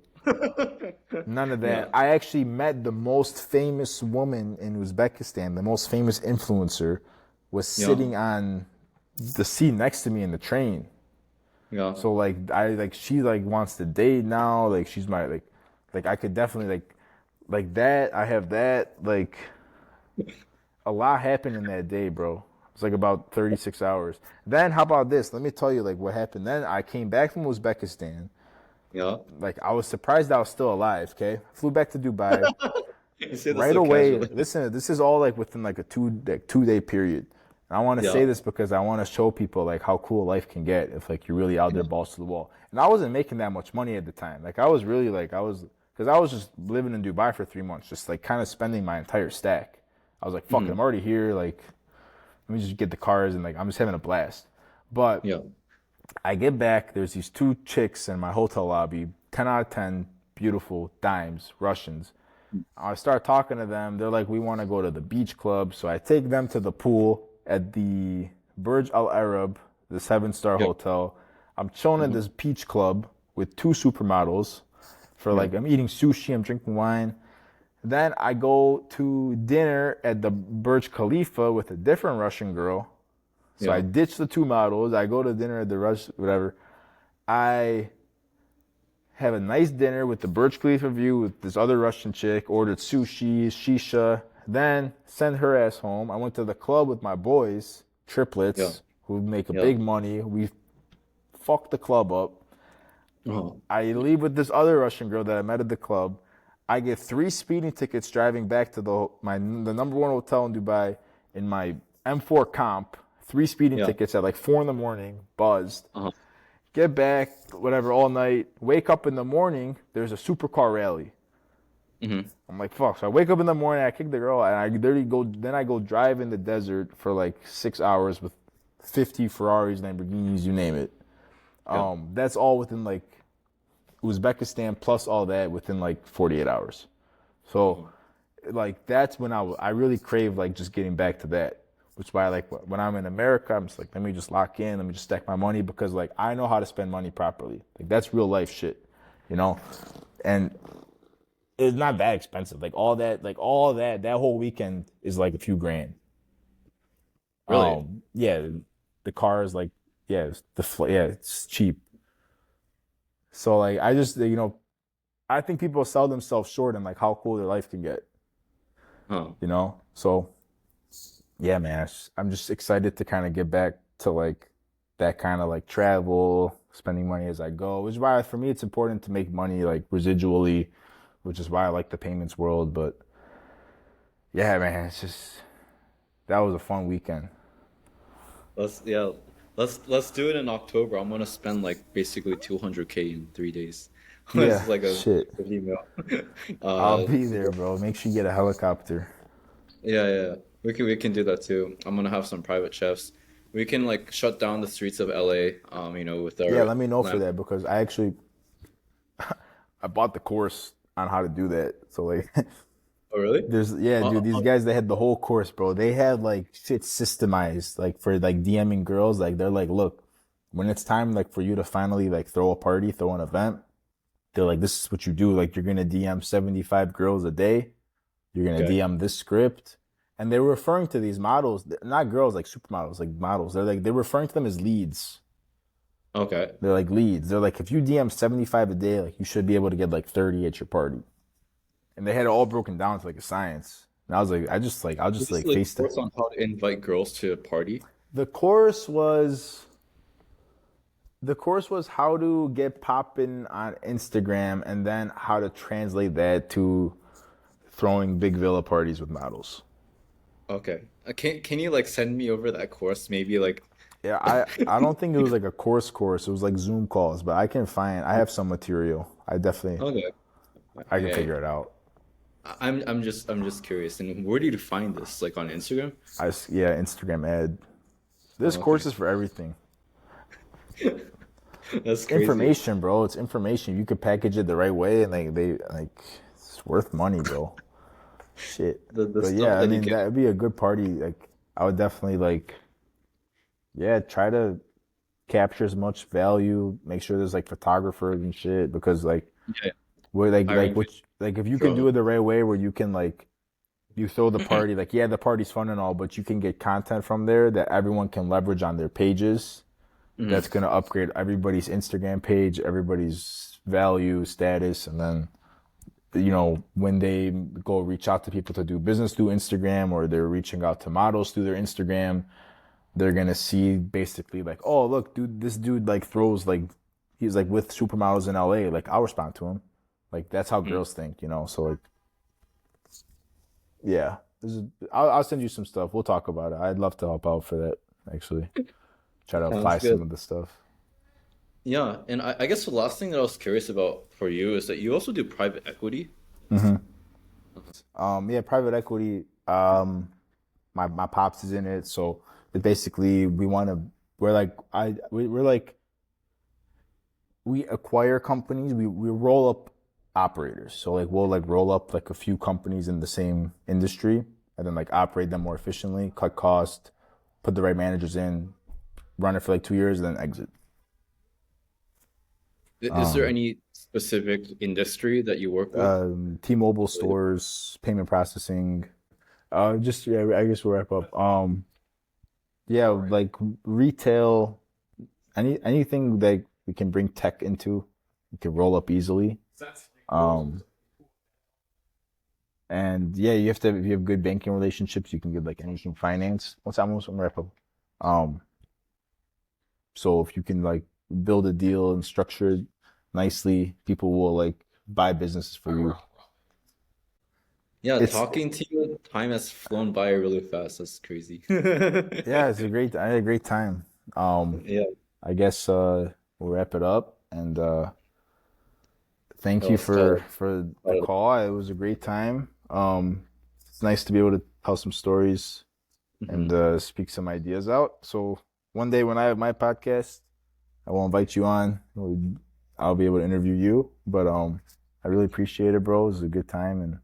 Speaker 2: none of
Speaker 1: Yeah.
Speaker 2: that. I actually met the most famous woman in Uzbekistan. The most famous influencer was
Speaker 1: Yeah.
Speaker 2: sitting on the seat next to me in the train.
Speaker 1: Yeah.
Speaker 2: So like she like wants to date now. Like she's my like I could definitely like that. I have that. Like a lot happened in that day, bro. It's like about 36 hours. Then how about this? Let me tell you like what happened. Then I came back from Uzbekistan.
Speaker 1: Yeah.
Speaker 2: Like I was surprised I was still alive. Okay, flew back to Dubai
Speaker 1: You say this
Speaker 2: right
Speaker 1: so
Speaker 2: away.
Speaker 1: casually.
Speaker 2: Listen, this is all like within like a 2 day period. And I want to
Speaker 1: Yeah.
Speaker 2: say this because I want to show people like how cool life can get if like you're really out there balls to the wall. And I wasn't making that much money at the time. Like I was really like because I was just living in Dubai for 3 months, just like kind of spending my entire stack. I was like, fuck it, I'm already here. Like let me just get the cars and like I'm just having a blast. But
Speaker 1: Yeah.
Speaker 2: I get back, there's these two chicks in my hotel lobby, 10 out of 10, beautiful, dimes, Russians. I start talking to them. They're like, we want to go to the beach club. So I take them to the pool at the Burj Al Arab, the 7-star
Speaker 1: Yeah.
Speaker 2: hotel. I'm chilling at this beach club. with two supermodels for
Speaker 1: Yeah.
Speaker 2: like, I'm eating sushi, I'm drinking wine. Then I go to dinner at the Burj Khalifa with a different Russian girl. So I
Speaker 1: Yeah.
Speaker 2: ditch the two models. I go to dinner at the Rush, whatever. I have a nice dinner with the Burj Khalifa view with this other Russian chick, ordered sushi, shisha, then send her ass home. I went to the club with my boys,
Speaker 1: Yeah.
Speaker 2: triplets, who make a
Speaker 1: Yeah.
Speaker 2: big money. We fucked the club up.
Speaker 1: Oh.
Speaker 2: I leave with this other Russian girl that I met at the club. I get 3 speeding tickets driving back to the number one hotel in Dubai in my M4 comp. 3 speeding
Speaker 1: Yeah.
Speaker 2: tickets at like 4 in the morning, buzzed.
Speaker 1: Uh-huh.
Speaker 2: Get back, whatever, all night. Wake up in the morning, there's a supercar rally.
Speaker 1: Mm-hmm.
Speaker 2: I'm like, fuck. So I wake up in the morning, I kick the girl, and I literally go. Then I go drive in the desert for like 6 hours with 50 Ferraris, Lamborghinis, you name it.
Speaker 1: Yeah.
Speaker 2: That's all within like Uzbekistan plus all that within like 48 hours. So like that's when I really crave like just getting back to that. Which is why like when I'm in America, I'm just like, let me just lock in, let me just stack my money because like I know how to spend money properly. Like that's real life shit, you know? And it's not that expensive. That whole weekend is like a few grand.
Speaker 1: Really?
Speaker 2: Yeah, the car is like, yeah, it's cheap. So like I just, I think people sell themselves short in like how cool their life can get,
Speaker 1: Huh.
Speaker 2: you know? So yeah, man, I'm just excited to kind of get back to like that kind of like travel, spending money as I go, which is why for me it's important to make money like residually, which is why I like the payments world. But yeah, man, that was a fun weekend.
Speaker 1: Let's yeah. Let's do it in October. I'm gonna spend like basically 200K in 3 days.
Speaker 2: Yeah,
Speaker 1: It's like a
Speaker 2: shit.
Speaker 1: email.
Speaker 2: I'll
Speaker 1: Uh,
Speaker 2: be there, bro. Make sure you get a helicopter.
Speaker 1: yeah, yeah. We can do that too. I'm gonna have some private chefs. We can like shut down the streets of LA, with
Speaker 2: Yeah,
Speaker 1: our
Speaker 2: let me know for
Speaker 1: lamp.
Speaker 2: that because I bought the course on how to do that. So like
Speaker 1: Oh, really?
Speaker 2: yeah,
Speaker 1: Uh,
Speaker 2: dude, these
Speaker 1: uh,
Speaker 2: guys they had the whole course, bro. They had like shit systemized, like for like DMing girls. Like they're like, look, when it's time like for you to finally like throw a party, throw an event, they're like, this is what you do. Like you're gonna DM 75 girls a day. You're gonna
Speaker 1: okay.
Speaker 2: DM this script. And they were referring to these models, not girls like supermodels, like models. They're referring to them as leads.
Speaker 1: Okay.
Speaker 2: They're like leads. They're like if you DM 75 a day, like you should be able to get like 30 at your party. And they had it all broken down to like a science. And I was like, I'll just
Speaker 1: This is
Speaker 2: like
Speaker 1: like
Speaker 2: face that.
Speaker 1: course on how to invite girls to a party.
Speaker 2: The course was the course was how to get popping on Instagram and then how to translate that to throwing big villa parties with models.
Speaker 1: Okay. Can you like send me over that course? Maybe like
Speaker 2: Yeah, I don't think it was like a course. It was like Zoom calls, but I have some material.
Speaker 1: okay.
Speaker 2: I can
Speaker 1: Okay.
Speaker 2: figure it out.
Speaker 1: I'm just curious. And where did you find this? Like on Instagram?
Speaker 2: Yeah, Instagram ad. This
Speaker 1: Oh,
Speaker 2: course
Speaker 1: okay.
Speaker 2: is for everything.
Speaker 1: That's crazy.
Speaker 2: Information, bro. It's information. You could package it the right way and it's worth money, bro. Shit.
Speaker 1: The
Speaker 2: But
Speaker 1: stuff
Speaker 2: yeah, I
Speaker 1: that you
Speaker 2: mean
Speaker 1: get.
Speaker 2: that would be a good party. Like I would definitely like yeah, try to capture as much value, make sure there's like photographers and shit because like
Speaker 1: Yeah,
Speaker 2: where
Speaker 1: hiring
Speaker 2: like if you can do
Speaker 1: pro.
Speaker 2: it the right way where you can like you throw the party like yeah, the party's fun and all, but you can get content from there that everyone can leverage on their pages that's
Speaker 1: Mhm.
Speaker 2: going to upgrade everybody's Instagram page, everybody's value, status, and then when they go reach out to people to do business through Instagram or they're reaching out to models through their Instagram, they're going to see basically like, oh, look, dude, this dude like throws like he's like with supermodels in LA, like I'll respond to him. Like that's how
Speaker 1: Mhm.
Speaker 2: girls think. So like yeah, I'll send you some stuff. We'll talk about it. I'd love to help out for that actually. Try to
Speaker 1: Sounds
Speaker 2: apply some
Speaker 1: good.
Speaker 2: of the stuff.
Speaker 1: Yeah, and I guess the last thing that I was curious about for you is that you also do private equity.
Speaker 2: Yeah, private equity. My pops is in it, so it basically we want to. We're like we acquire companies. We roll up operators. So like we'll like roll up like a few companies in the same industry, and then like operate them more efficiently, cut cost, put the right managers in, run it for like 2 years, and then exit.
Speaker 1: Is there any specific industry that you work with?
Speaker 2: T-Mobile stores, payment processing. Just yeah, I guess we'll wrap up. Yeah, like retail, anything that we can bring tech into, we can roll up easily. Um, and yeah, you have to if you have good banking relationships, you can get like anything finance. What's almost gonna wrap up. Um, so if you can like build a deal and structure it nicely, people will like buy businesses for you.
Speaker 1: Yeah,
Speaker 2: It's
Speaker 1: talking to you, time has flown by really fast. That's crazy.
Speaker 2: yeah, I had a great time.
Speaker 1: Yeah,
Speaker 2: I guess we'll wrap it up and thank
Speaker 1: no,
Speaker 2: you
Speaker 1: it's called.
Speaker 2: for the call. It was a great time. It's nice to be able to tell some stories and
Speaker 1: Mhm.
Speaker 2: speak some ideas out. So one day when I have my podcast, I will invite you on. I'll be able to interview you. But I really appreciate it, bro. It was a good time, and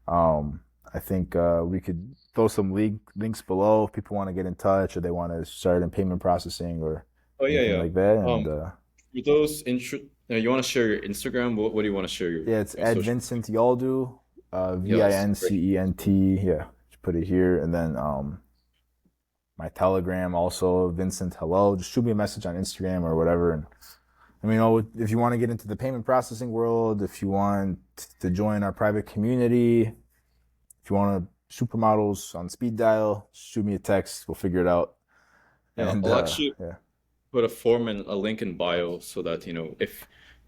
Speaker 2: um, I think we could throw some links below if people want to get in touch or they want to start in payment processing or
Speaker 1: Oh yeah,
Speaker 2: anything
Speaker 1: yeah.
Speaker 2: like that. And
Speaker 1: Um, for those intro, you want to share your Instagram? What do you want to share
Speaker 2: yeah, it's
Speaker 1: your
Speaker 2: at
Speaker 1: social?
Speaker 2: Vincent Yaldoo,
Speaker 1: Yes, great.
Speaker 2: Vincent. Yeah, just put it here, and then my Telegram also Vincent Hello. Just shoot me a message on Instagram or whatever. And I mean, if you want to get into the payment processing world, if you want to join our private community, if you want to supermodels on speed dial, shoot me a text. We'll figure it out.
Speaker 1: Yeah,
Speaker 2: And
Speaker 1: I'll actually
Speaker 2: yeah,
Speaker 1: put a form and a link in bio so that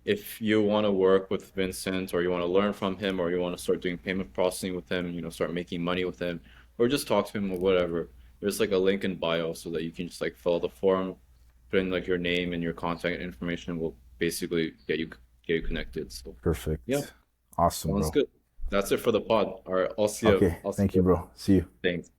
Speaker 1: if you want to work with Vincent or you want to learn from him or you want to start doing payment processing with him, start making money with him or just talk to him or whatever, there's like a link in bio so that you can just like fill out the form, put in like your name and your contact information, and we'll basically get you connected. So yeah,
Speaker 2: perfect. Awesome,
Speaker 1: sounds
Speaker 2: bro.
Speaker 1: good. That's it for the pod. All right, I'll see you.
Speaker 2: Okay,
Speaker 1: I'll see
Speaker 2: thank you,
Speaker 1: you.
Speaker 2: bro. See you.
Speaker 1: Thanks.